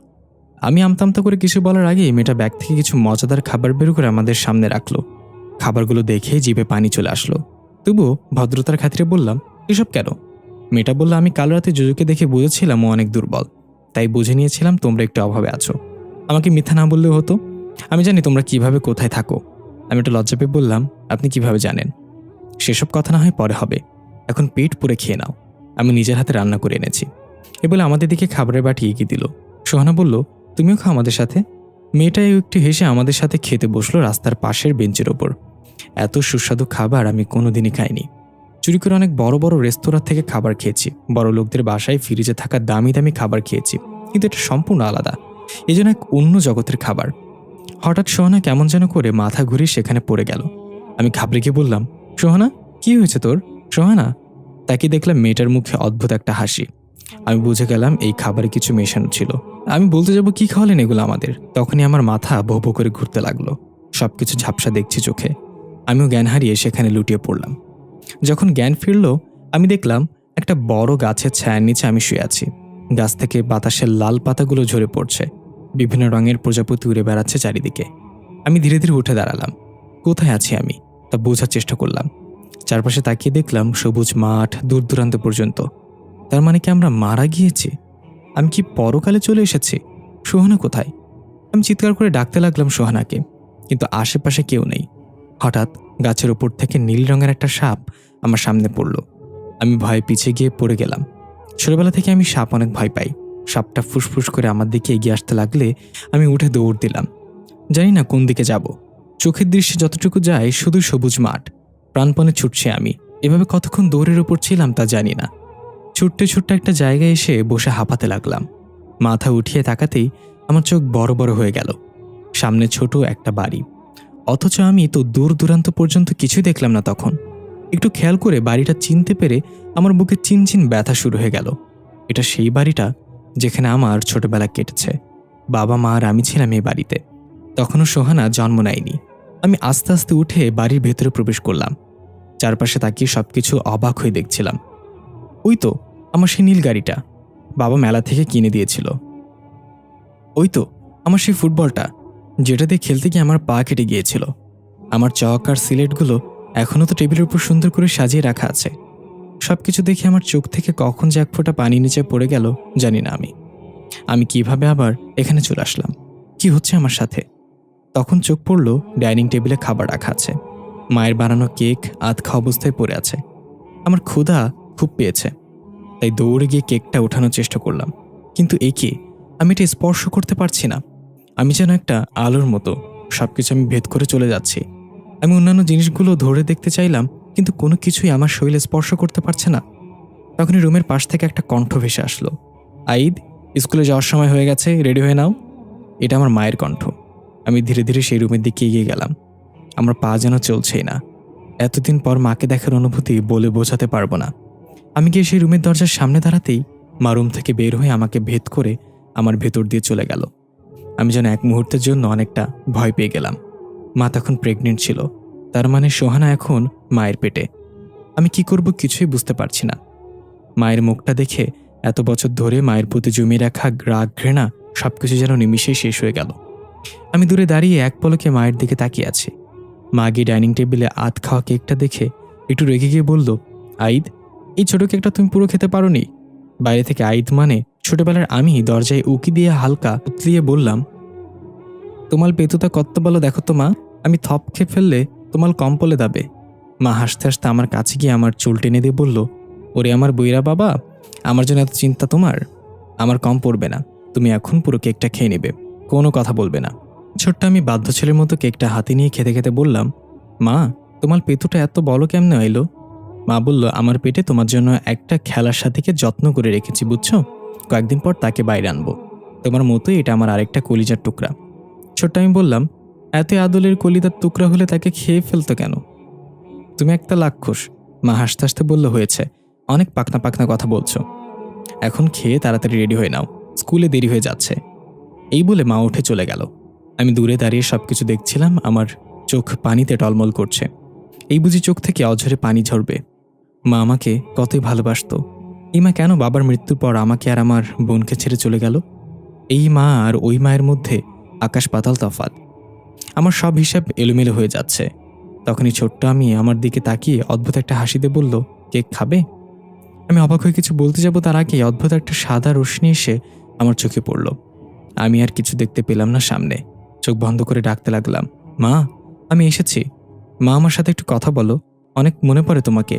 আমি আমতামতা করে কিছু বলার আগেই মেয়েটা ব্যাগ থেকে কিছু মজাদার খাবার বের করে আমাদের সামনে রাখলো। খাবারগুলো দেখে জিভে পানি চলে আসলো। তবুও ভদ্রতার খাতিরে বললাম, এসব কেন? মেয়েটা বলল, আমি কাল রাতে জুজুকে দেখে বুঝেছিলাম ও অনেক দুর্বল, তাই বুঝে নিয়েছিলাম তোমরা একটু অভাবে আছো। আমাকে মিথ্যা না বললেও হতো, আমি জানি তোমরা কিভাবে কোথায় থাকো। আমি একটু লজ্জা পেয়ে বললাম, আপনি কিভাবে জানেন? সেসব কথা না হয় পরে হবে, এখন পেট পুরে খেয়ে নাও, আমি নিজের হাতে রান্না করে এনেছি। এ বলে আমাদের দিকে খাবারের বাটি এগিয়ে দিল। সোহানা বলল, তুমিও খাও আমাদের সাথে। মেয়েটাই একটু হেসে আমাদের সাথে খেতে বসলো রাস্তার পাশের বেঞ্চের ওপর। এত সুস্বাদু খাবার আমি কোনোদিনই খাইনি। চুরি করে অনেক বড় বড় রেস্তোরাঁ থেকে খাবার খেয়েছি, বড় লোকদের বাসায় ফ্রিজে থাকা দামি দামি খাবার খেয়েছি, কিন্তু এটা সম্পূর্ণ আলাদা, এই জন্য এক অন্য জগতের খাবার। হঠাৎ সোহানা কেমন যেন করে মাথা ঘুরিয়ে সেখানে পড়ে গেল। আমি ঘাবড়ে গিয়ে বললাম, সোহানা, কি হয়েছে তোর? সোহানা। তাকে দেখলাম মেয়েটার মুখে অদ্ভুত একটা হাসি। আমি বুঝে গেলাম এই খাবারে কিছু মেশানো ছিল। আমি বলতে যাব, কি খাওয়ালেন এগুলো আমাদের? তখনই আমার মাথা ভো ভো করে ঘুরতে লাগলো। সবকিছু ঝাপসা দেখছি চোখে। আমিও জ্ঞান হারিয়ে সেখানে লুটিয়ে পড়লাম। যখন জ্ঞান ফিরল, আমি দেখলাম একটা বড় গাছের ছায়ার নিচে আমি শুয়ে আছি। গাছ থেকে বাতাসের লাল পাতাগুলো ঝরে পড়ছে, বিভিন্ন রঙের প্রজাপতি উড়ে বেড়াচ্ছে চারিদিকে। আমি ধীরে ধীরে উঠে দাঁড়ালাম। কোথায় আছি আমি তা বোঝার চেষ্টা করলাম। চারপাশে তাকিয়ে দেখলাম সবুজ মাঠ দূর দূরান্ত পর্যন্ত। তার মানে কি আমরা মারা গিয়েছি? আমি কি পরকালে চলে এসেছি? সোহানা কোথায়? আমি চিৎকার করে ডাকতে লাগলাম সোহানাকে, কিন্তু আশেপাশে কেউ নেই। হঠাৎ গাছের ওপর থেকে নীল রঙের একটা সাপ আমার সামনে পড়ল। আমি ভয়ে পিছিয়ে গিয়ে পড়ে গেলাম। ছোটবেলা থেকে আমি সাপ অনেক ভয় পাই। সাপটা ফুসফুস করে আমার দিকে এগিয়ে আসতে লাগলে আমি উঠে দৌড় দিলাম। জানি না কোন দিকে যাব। চোখের দৃশ্যে যতটুকু যায় শুধু সবুজ মাঠ। প্রাণপণে ছুটছে আমি। এভাবে কতক্ষণ দৌড়ের ওপর ছিলাম তা জানি না। ছুটতে ছুটতে একটা জায়গায় এসে বসে হাঁপাতে লাগলাম। মাথা উঠিয়ে তাকাতেই আমার চোখ বড় বড় হয়ে গেল। সামনে ছোট একটা বাড়ি, অথচ আমি তো দূর দূরান্ত পর্যন্ত কিছুই দেখলাম না। তখন একটু খেয়াল করে বাড়িটা চিনতে পেরে আমার বুকে চিনচিন ব্যথা শুরু হয়ে গেল। এটা সেই বাড়িটা যেখানে আমার ছোটবেলা কেটেছে। বাবা মা আর আমি ছিলাম এই বাড়িতে। তখনও সোহানা জন্ম নেয়নি। আমি আস্তে আস্তে উঠে বাড়ির ভেতরে প্রবেশ করলাম। চারপাশে তাকিয়ে সবকিছু অবাক হয়ে দেখছিলাম। ওই তো আমার সেই নীল গাড়িটা বাবা মেলা থেকে কিনে দিয়েছিল। ওই তো আমার সেই ফুটবলটা যেটাতে খেলতে গিয়ে আমার পা কেটে গিয়েছিল। আমার চক আর সিলেটগুলো এখনও তো টেবিলের উপর সুন্দর করে সাজিয়ে রাখা আছে। সবকিছু দেখে আমার চোখ থেকে কখন যে এক ফোঁটা পানি নিচে পড়ে গেল জানি না। আমি কিভাবে আবার এখানে চলে আসলাম? কি হচ্ছে আমার সাথে? তখন চোখ পড়ল ডাইনিং টেবিলে খাবার রাখা আছে। মায়ের বানানো কেক আধ খাওয়া অবস্থায় পড়ে আছে। আমার ক্ষুধা খুব পেয়েছে, তাই দৌড়ে গিয়ে কেকটা ওঠানোর চেষ্টা করলাম। কিন্তু একে আমি এটা স্পর্শ করতে পারছি না। আমি যেন একটা আলোর মতো সবকিছু আমি ভেদ করে চলে যাচ্ছি। আমি অন্যান্য জিনিসগুলো ধরে দেখতে চাইলাম, কিন্তু কোনো কিছুই আমার শরীরে স্পর্শ করতে পারছে না। তখনই রুমের পাশ থেকে একটা কণ্ঠ ভেসে আসলো। আইদ, স্কুলে যাওয়ার সময় হয়ে গেছে, রেডি হয়ে নাও। এটা আমার মায়ের কণ্ঠ। আমি ধীরে ধীরে সেই রুমের দিকে এগিয়ে গেলাম। আমার পা যেন চলছেই না। এতদিন পর মাকে দেখার অনুভূতি বলে বোঝাতে পারবো না। আমি গিয়ে সেই রুমের দরজার সামনে দাঁড়াতেই মা রুম থেকে বের হয়ে আমাকে ভেদ করে আমার ভেতর দিয়ে চলে গেল। আমি যেন এক মুহূর্তের জন্য অনেকটা ভয় পেয়ে গেলাম। মা তখন প্রেগনেন্ট ছিল, তার মানে সোহানা এখন মায়ের পেটে। আমি কি করব কিছুই বুঝতে পারছি না। মায়ের মুখটা দেখে এত বছর ধরে মায়ের প্রতি জমিয়ে রাখা রাগ ঘৃণা সবকিছু যেন নিমিষেই শেষ হয়ে গেল। আমি দূরে দাঁড়িয়ে এক পলকে মায়ের দিকে তাকিয়ে আছি। মা গিয়ে ডাইনিং টেবিলে আধ খাওয়া কেকটা দেখে একটু রেগে গিয়ে বলল, আইদ, এই ছোট কেকটা তুমি পুরো খেতে পারোনি। বাইরে থেকে আইদ মানে ছোটবেলার আমি দরজায় উকি দিয়ে হালকা উতলিয়ে বললাম, তোমার পেতুতা কত বলো দেখো তো মা, আমি থপ খেয়ে ফেললে তোমার কম পলে দাবে। মা হাসতে হাসতে আমার কাছে গিয়ে আমার চুল টেনে দিয়ে বলল, ওরে আমার বইরা বাবা, আমার জন্য এত চিন্তা তোমার? আমার কম পড়বে না, তুমি এখন পুরো কেকটা খেয়ে নেবে, কোনো কথা বলবে না। ছোট্ট আমি বাধ্য ছেলের মতো কেকটা হাতে নিয়ে খেতে খেতে বললাম, মা, তোমার পেতুটা এত বড় কেমনে এলো? মা বলল, আমার পেটে তোমার জন্য একটা খেলার সাথীকে যত্ন করে রেখেছি, বুঝছো? কয়েকদিন পর তাকে বাইরে আনবো। তোমার মতোই এটা আমার আরেকটা কলিজার টুকরা। ছোট্ট আমি বললাম, এত আদলের কলিজার টুকরা হলে তাকে খেয়ে ফেলতো কেন? তুমি একটা লাক্ষুস। মা হাসতে হাসতে বলল, হয়েছে, অনেক পাকনা পাকনা কথা বলছো। এখন খেয়ে তাড়াতাড়ি রেডি হয়ে নাও, স্কুলে দেরি হয়ে যাচ্ছে। এই বলে মা উঠে চলে গেল। আমি দূরে দাঁড়িয়ে সবকিছু দেখছিলাম। আমার চোখ পানিতে টলমল করছে। এই বুঝি চোখ থেকে অঝরে পানি ঝরবে। মা আমাকে কতই ভালোবাসতো। এই মা কেন বাবার মৃত্যুর পর আমাকে আর আমার বোনকে ছেড়ে চলে গেল? এই মা আর ওই মায়ের মধ্যে আকাশ পাতাল তফাৎ। আমার সব হিসাব এলোমেলো হয়ে যাচ্ছে। তখনই ছোট্ট আমি আমার দিকে তাকিয়ে অদ্ভুত একটা হাসিতে বলল, কেক খাবে? আমি অবাক হয়ে কিছু বলতে যাব, তার আগে অদ্ভুত একটা সাদা রশ্মি এসে আমার চোখে পড়ল। আমি আর কিছু দেখতে পেলাম না সামনে। চোখ বন্ধ করে ডাকতে লাগলাম, মা, আমি এসেছি। মা, আমার সাথে একটু কথা বলো, অনেক মনে পড়ে তোমাকে।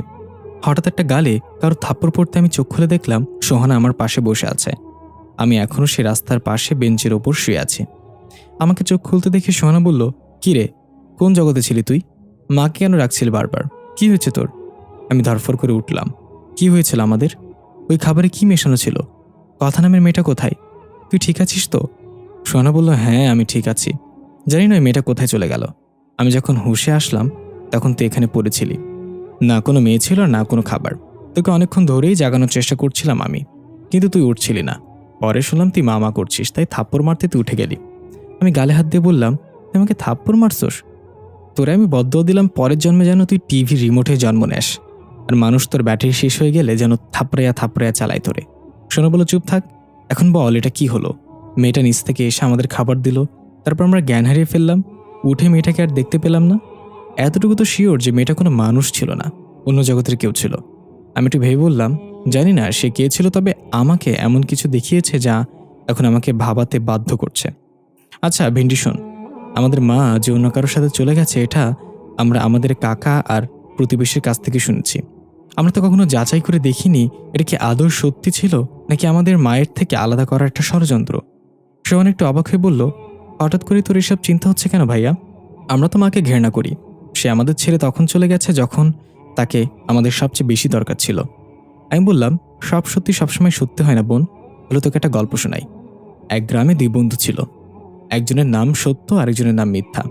হঠাৎ একটা গালে কারো থাপ্পড় পড়তে আমি চোখ খুলে দেখলাম সোহানা আমার পাশে বসে আছে। আমি এখনও সে রাস্তার পাশে বেঞ্চের ওপর শুয়ে আছি। আমাকে চোখ খুলতে দেখে সোহানা বলল, কি রে, কোন জগতে ছিলি তুই? মাকে কেন রাখছিলি বারবার? কি হয়েছে তোর? আমি ধরফর করে উঠলাম। কি হয়েছিল আমাদের? ওই খাবারে কি মেশানো ছিল? কথা নামের মেয়েটা কোথায়? তুই ঠিক আছিস তো? সোহানা বলল, হ্যাঁ, আমি ঠিক আছি। জানি না ওই মেয়েটা কোথায় চলে গেল। আমি যখন হুঁশে আসলাম তখন তুই এখানে পড়েছিলি। না কোনো মেয়ে ছিল না কোনো খাবার। তোকে অনেকক্ষণ ধরেই জাগানোর চেষ্টা করছিলাম আমি, কিন্তু তুই উঠছিলি না। পরে শুনলাম তুই মা করছিস, তাই থাপ্পড় মারতে তুই উঠে গেলি। আমি গালে হাত দিয়ে বললাম, তুই আমাকে থাপ্পড় মারছোস? তোরে আমি বদ্দুয়া দিলাম পরের জন্মে যেন তুই টিভি রিমোটে জন্ম নেস। আর মানুষ তোর ব্যাটারি শেষ হয়ে গেলে যেন থাপড়াইয়া থাপড়াইয়া চালায় তোরে। সোনা বলল, চুপ থাক, এখন বল এটা কি হলো? মেয়েটা নিচ থেকে এসে আমাদের খাবার দিল, তারপর আমরা জ্ঞান হারিয়ে ফেললাম। উঠে মেয়েটাকে আর দেখতে পেলাম না। এতটুকু তো শিওর যে মেয়েটা কোনো মানুষ ছিল না, অন্য জগতের কেউ ছিল। আমি একটু ভেবে বললাম, জানি না সে কে ছিল, তবে আমাকে এমন কিছু দেখিয়েছে যা এখন আমাকে ভাবাতে বাধ্য করছে। আচ্ছা ভিন্ডি শোন, আমাদের মা যে অন্য কারোর সাথে চলে গেছে এটা আমরা আমাদের কাকা আর প্রতিবেশীর কাছ থেকে শুনেছি। আমরা তো কখনো যাচাই করে দেখিনি এটা কি আদৌ সত্যি ছিল নাকি আমাদের মায়ের থেকে আলাদা করার একটা ষড়যন্ত্র। সোহান একটু অবাক হয়ে বলল, হঠাৎ করে তোর এসব চিন্তা হচ্ছে কেন ভাইয়া? আমরা তো মাকে ঘৃণা করি। সে আমাদের ছেড়ে তখন চলে গেছে যখন তাকে আমাদের সবচেয়ে বেশি দরকার ছিল। আমি বললাম, সব সত্যি সবসময় সত্যি হয় না বোন। হলো তোকে একটা গল্প শোনাই। এক গ্রামে দুই বন্ধু ছিল। একজনের নাম সত্য, আরেকজনের নাম মিথ্যা।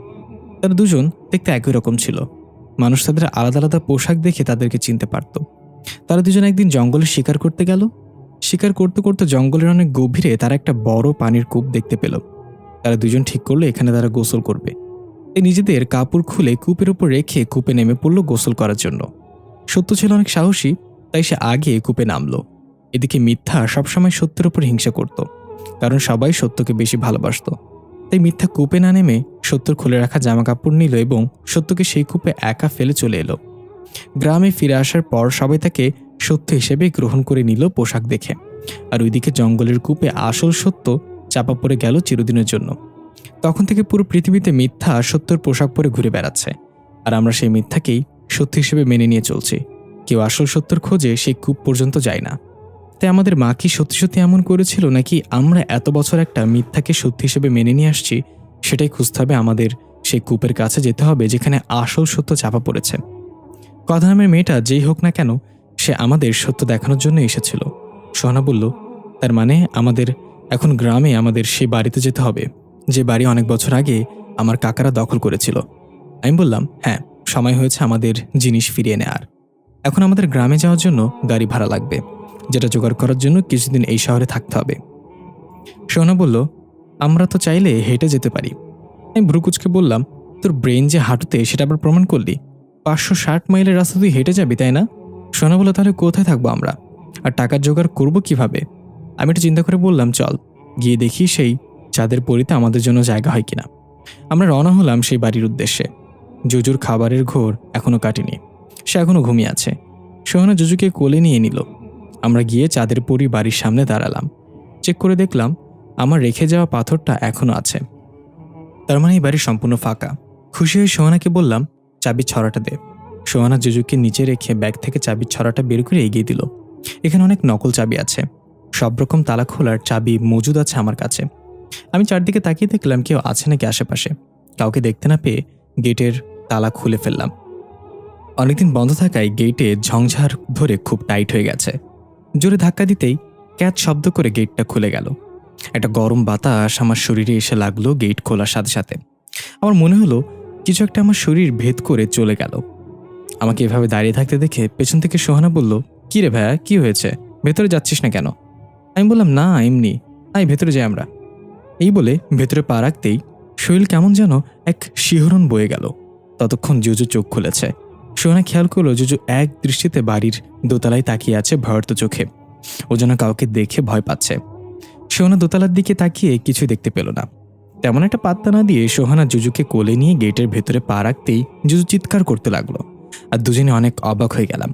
তারা দুজন দেখতে একই রকম ছিল। মানুষ তাদের আলাদা আলাদা পোশাক দেখে তাদেরকে চিনতে পারত। তারা দুজন একদিন জঙ্গলে শিকার করতে গেল। শিকার করতে করতে জঙ্গলের অনেক গভীরে তারা একটা বড় পানির কূপ দেখতে পেল। তারা দুজন ঠিক করলো এখানে তারা গোসল করবে। তাই নিজেদের কাপড় খুলে কূপের উপর রেখে কূপে নেমে পড়লো গোসল করার জন্য। সত্য ছিল অনেক সাহসী, তাই সে আগে কূপে নামলো। এদিকে মিথ্যা সবসময় সত্যের উপর হিংসা করত, কারণ সবাই সত্যকে বেশি ভালোবাসত। তাই মিথ্যা কূপে না নেমে সত্যর খুলে রাখা জামা কাপড় নিল এবং সত্যকে সেই কূপে একা ফেলে চলে এলো। গ্রামে ফিরে আসার পর সবাই তাকে সত্য হিসেবে গ্রহণ করে নিল পোশাক দেখে। আর ওইদিকে জঙ্গলের কূপে আসল সত্য চাপা পড়ে গেল চিরদিনের জন্য। তখন থেকে পুরো পৃথিবীতে মিথ্যা সত্যর পোশাক পরে ঘুরে বেড়াচ্ছে, আর আমরা সেই মিথ্যাকেই সত্য হিসেবে মেনে নিয়ে চলছি। কেউ আসল সত্যর খোঁজে সেই কূপ পর্যন্ত যায় না। তাই আমাদের মা কি সত্যি সত্যি এমন করেছিল, নাকি আমরা এত বছর একটা মিথ্যাকে সত্যি হিসেবে মেনে নিয়ে আসছি? সেটাই খুঁজতে হবে। আমাদের সেই কূপের কাছে যেতে হবে যেখানে আসল সত্য চাপা পড়েছে। কথা নামের মেয়েটা যেই হোক না কেন, সে আমাদের সত্য দেখানোর জন্য এসেছিল। সোহানা বলল, তার মানে আমাদের এখন গ্রামে আমাদের সেই বাড়িতে যেতে হবে, যে বাড়ি অনেক বছর আগে আমার কাকারা দখল করেছিল। আমি বললাম, হ্যাঁ, সময় হয়েছে আমাদের জিনিস ফিরিয়ে নেওয়ার। এখন আমাদের গ্রামে যাওয়ার জন্য গাড়ি ভাড়া লাগবে, যেটা জোগাড় করার জন্য কিছুদিন এই শহরে থাকতে হবে। সোহানা বলল, আমরা তো চাইলে হেঁটে যেতে পারি। আমি ভ্রুকুচকে বললাম, তোর ব্রেন যে হাঁটুতে সেটা আবার প্রমাণ করলি? 560 মাইলের রাস্তা তুই হেঁটে যাবি, তাই না? সোহানা বলল, তাহলে কোথায় থাকবো আমরা, আর টাকার জোগাড় করবো কিভাবে? আমি একটু চিন্তা করে বললাম, চল গিয়ে দেখি সেই চাঁদের পরিতে আমাদের জন্য জায়গা হয় কিনা। আমরা রওনা হলাম সেই বাড়ির উদ্দেশ্যে। জুজুর খাবারের ঘোর এখনো কাটেনি, সে এখনো ঘুমিয়ে আছে। সোহানা জুজুকে কোলে নিয়ে নিল। আমরা গিয়ে চাঁদের পরি বাড়ির সামনে দাঁড়ালাম। চেক করে দেখলাম আমার রেখে যাওয়া পাথরটা এখনো আছে। তার মানে এই বাড়ি সম্পূর্ণ ফাঁকা। খুশি হয়ে সোহানাকে বললাম, চাবির ছড়াটা দে। সোহানা জুজুকে নিচে রেখে ব্যাগ থেকে চাবির ছড়াটা বের করে এগিয়ে দিল। এখানে অনেক নকল চাবি আছে, সব রকম তালা খোলার চাবি মজুদ আছে আমার কাছে। আমি চারদিকে তাকিয়ে দেখলাম কেউ আছে নাকি আশেপাশে। কাউকে দেখতে না পেয়ে গেটের তালা খুলে ফেললাম। অনেকদিন বন্ধ থাকায় গেটে ঝংঝার ধরে খুব টাইট হয়ে গেছে। জোরে ধাক্কা দিতেই ক্যাচ শব্দ করে গেটটা খুলে গেল। একটা গরম বাতাস আমার শরীরে এসে লাগলো গেট খোলার সাথে সাথে। আমার মনে হলো কিছু একটা আমার শরীর ভেদ করে চলে গেল। আমাকে এভাবে দাঁড়িয়ে থাকতে দেখে পেছন থেকে সোহানা বলল, কি রে ভাইয়া, কি হয়েছে? ভেতরে যাচ্ছিস না কেন? আমি বললাম, না এমনি, আই ভেতরে যাই আমরা। এই বলে ভেতরে পা রাখতেই শরীর কেমন যেন এক শিহরণ বয়ে গেল। ততক্ষণ জুজু চোখ খুলেছে। সোহানা খেয়াল করলো জুজু এক দৃষ্টিতে বাড়ির দোতলায় তাকিয়ে আছে ভয়ার্ত চোখে। ও যেন কাউকে দেখে ভয় পাচ্ছে। সোহানা দোতলার দিকে তাকিয়ে কিছু দেখতে পেল না। তেমন একটা পাত্তা না দিয়ে সোহানা জুজুকে কোলে নিয়ে গেটের ভেতরে পা রাখতেই জুজু চিৎকার করতে লাগলো। আর দুজনে অনেক অবাক হয়ে গেলাম।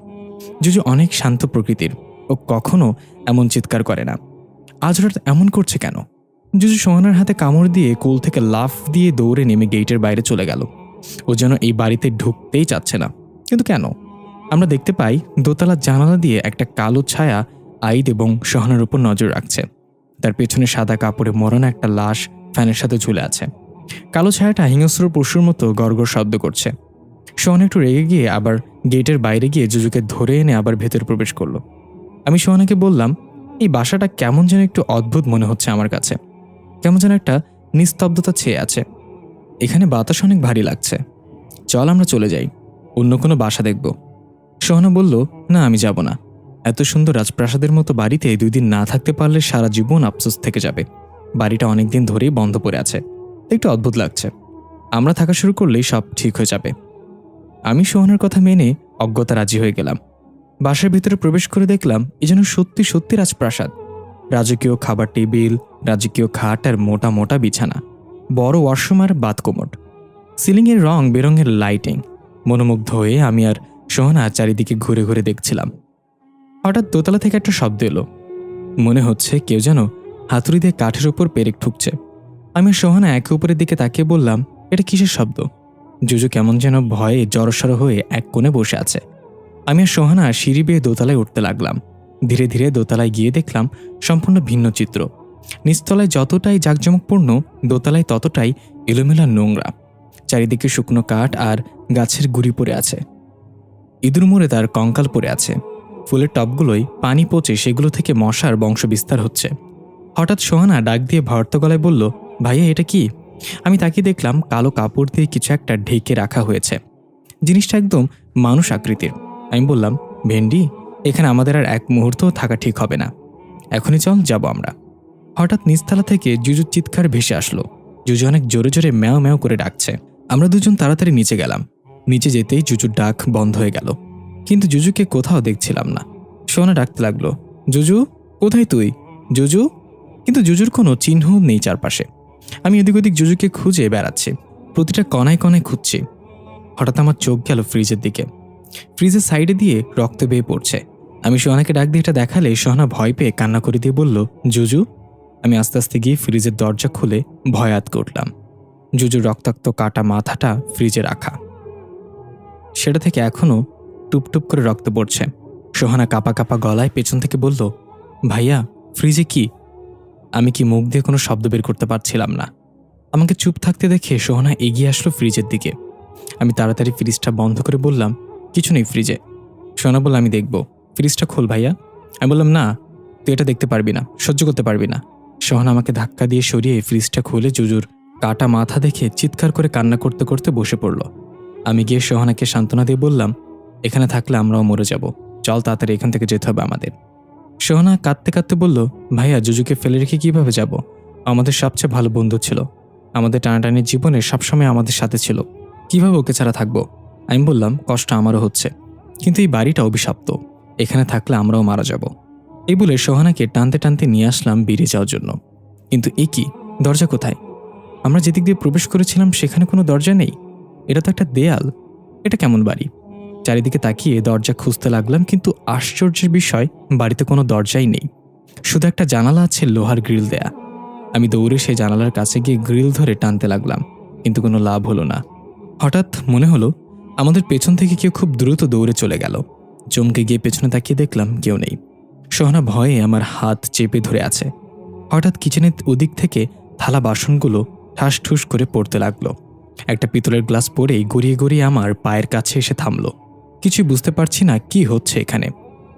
জুজু অনেক শান্ত প্রকৃতির, ও কখনো এমন চিৎকার করে না। আজ হঠাৎ এমন করছে কেন? জুজু সোহানার হাতে কামড় দিয়ে কোল থেকে লাফ দিয়ে দৌড়ে নেমে গেটের বাইরে চলে গেল। ও যেন এই বাড়িতে ঢুকতেই চাচ্ছে না। কিন্তু কেন? আমরা দেখতে পাই দোতলার জানালা দিয়ে একটা কালো ছায়া আইদ এবং সোহানার উপর নজর রাখছে। তার পেছনে সাদা কাপড়ে মোড়ানো একটা লাশ ফ্যানের সাথে ঝুলে আছে। কালো ছায়াটা হিংস্র পশুর মতো গড়গড় শব্দ করছে। সোহানা একটু রেগে গিয়ে আবার গেটের বাইরে গিয়ে জুজুকে ধরে এনে আবার ভেতরে প্রবেশ করলো। আমি সোহানাকে বললাম, এই বাসাটা কেমন যেন একটু অদ্ভুত মনে হচ্ছে আমার কাছে। কেমন যেন একটা নিস্তব্ধতা ছেয়ে আছে। এখানে বাতাস অনেক ভারী লাগছে। চল আমরা চলে যাই, অন্য কোনো বাসা দেখব। সোহানা বলল, না আমি যাব না। এত সুন্দর রাজপ্রাসাদের মতো বাড়িতে 2 দিন না থাকতে পারলে সারা জীবন আফসোস থেকে যাবে। বাড়িটা অনেকদিন ধরেই বন্ধ পড়ে আছে, একটু অদ্ভুত লাগছে। আমরা থাকা শুরু করলেই সব ঠিক হয়ে যাবে। আমি সোহানার কথা মেনে অজ্ঞতা রাজি হয়ে গেলাম। বাসার ভিতরে প্রবেশ করে দেখলাম এ যেন সত্যি সত্যি রাজপ্রাসাদ। রাজকীয় খাবার টেবিল, রাজকীয় খাট আর মোটা মোটা বিছানা, বড় ওয়াশরুম আর বাথকোমোড, সিলিংয়ের রং বেরঙের লাইটিং। মনোমুগ্ধ হয়ে আমি আর সোহানা চারিদিকে ঘুরে ঘুরে দেখছিলাম। হঠাৎ দোতলা থেকে একটা শব্দ এলো। মনে হচ্ছে কেউ যেন হাতুড়ি দিয়ে কাঠের উপর পেরেক ঠুকছে। আমি আর সোহানা একে অপরের দিকে তাকিয়ে বললাম, এটা কিসের শব্দ? জুজু কেমন যেন ভয়ে জড়সড় হয়ে এক কোণে বসে আছে। আমি আর সোহানা সিঁড়ি বেয়ে দোতলায় উঠতে লাগলাম। ধীরে ধীরে দোতলায় গিয়ে দেখলাম সম্পূর্ণ ভিন্ন চিত্র। নিচতলায় যতটাই জাঁকজমকপূর্ণ, দোতলায় ততটাই এলোমেলা নোংরা। চারিদিকে শুকনো কাঠ আর গাছের গুঁড়ি পড়ে আছে। ইঁদুর মরে তার কঙ্কাল পড়ে আছে। ফুলের টবগুলোয় পানি পচে সেগুলো থেকে মশার বংশ বিস্তার হচ্ছে। হঠাৎ সোহানা ডাক দিয়ে ভর্ত গলায় বলল, ভাইয়া এটা কি? আমি তাকিয়ে দেখলাম কালো কাপড় দিয়ে কিছু একটা ঢেকে রাখা হয়েছে। জিনিসটা একদম মানুষ আকৃতির। আমি বললাম, ভেন্ডি, এখানে আমাদের আর এক মুহূর্তও থাকা ঠিক হবে না, এখনই চল যাব আমরা। হঠাৎ নিচতলা থেকে জুজুর চিৎকার ভেসে আসলো। জুজু অনেক জোরে জোরে ম্যাও ম্যাও করে ডাকছে। আমরা দুজন তাড়াতাড়ি নিচে গেলাম। নিচে যেতেই জুজুর ডাক বন্ধ হয়ে গেল, কিন্তু জুজুকে কোথাও দেখছিলাম না। সোনা ডাকতে লাগলো, জুজু কোথায় তুই? জুজু, কিন্তু জুজুর কোনো চিহ্ন নেই চারপাশে। আমি এদিক ওদিক জুজুকে খুঁজে বেড়াচ্ছি, প্রতিটা কণায় কণায় খুঁজছি। হঠাৎ আমার চোখ গেল ফ্রিজের দিকে। ফ্রিজের সাইডে দিয়ে রক্ত বেয়ে পড়ছে। আমি সোহানাকে ডাক দিয়ে এটা দেখালে সোহানা ভয় পেয়ে কান্না করে দিয়ে বলল, জুজু। আমি আস্তে আস্তে গিয়ে ফ্রিজের দরজা খুলে ভয় আঁতকে উঠলাম। জুজুর রক্তাক্ত কাটা মাথাটা ফ্রিজে রাখা, সেটা থেকে এখনও টুপটুপ করে রক্ত পড়ছে। সোহানা কাঁপা কাঁপা গলায় পেছন থেকে বলল, ভাইয়া ফ্রিজে কি? আমি কি মুখ দিয়ে কোনো শব্দ বের করতে পারছিলাম না। আমাকে চুপ থাকতে দেখে সোহানা এগিয়ে আসলো ফ্রিজের দিকে। আমি তাড়াতাড়ি ফ্রিজটা বন্ধ করে বললাম, কিছু নেই ফ্রিজে। সোহানা বলল, আমি দেখব। ফ্রিজটা খোল ভাইয়া। আমি বললাম, না, তুই এটা দেখতে পারবি না, সহ্য করতে পারবি না। সোহানা আমাকে ধাক্কা দিয়ে সরিয়ে ফ্রিজটা খুলে জুজুর কাটা মাথা দেখে চিৎকার করে কান্না করতে করতে বসে পড়ল। আমি গিয়ে সোহানাকে সান্ত্বনা দিয়ে বললাম, এখানে থাকলে আমরাও মরে যাব, চল তাড়াতাড়ি এখান থেকে যেতে হবে আমাদের। সোহানা কাঁদতে কাঁদতে বলল, ভাইয়া জুজুকে ফেলে রেখে কিভাবে যাব? আমাদের সবচেয়ে ভালো বন্ধু ছিল, আমাদের টানাটানির জীবনে সবসময় আমাদের সাথে ছিল, কিভাবে ওকে ছাড়া থাকবো? আমি বললাম, কষ্ট আমারও হচ্ছে, কিন্তু এই বাড়িটা অভিশপ্ত, এখানে থাকলে আমরাও মারা যাব। এই বলে সোহানাকে টানতে টানতে নিয়ে আসলাম বেরিয়ে যাওয়ার জন্য। কিন্তু এ কি, দরজা কোথায়? আমরা যেদিক দিয়ে প্রবেশ করেছিলাম সেখানে কোনো দরজা নেই। এটা তো একটা দেয়াল, এটা কেমন বাড়ি? চারিদিকে তাকিয়ে দরজা খুঁজতে লাগলাম, কিন্তু আশ্চর্যের বিষয়, বাড়িতে কোনো দরজাই নেই, শুধু একটা জানালা আছে লোহার গ্রিল দেয়া। আমি দৌড়ে সেই জানালার কাছে গিয়ে গ্রিল ধরে টানতে লাগলাম, কিন্তু কোনো লাভ হলো না। হঠাৎ মনে হলো আমাদের পেছন থেকে কেউ খুব দ্রুত দৌড়ে চলে গেল। চমকে গিয়ে পেছনে তাকিয়ে দেখলাম কেউ নেই। সোহানা ভয়ে আমার হাত চেপে ধরে আছে। হঠাৎ কিচেনের ওদিক থেকে থালা বাসনগুলো ঠাস ঠুস করে পড়তে লাগলো। একটা পিতলের গ্লাস পড়েই গড়িয়ে গড়িয়ে আমার পায়ের কাছে এসে থামলো। কিছুই বুঝতে পারছি না কি হচ্ছে এখানে।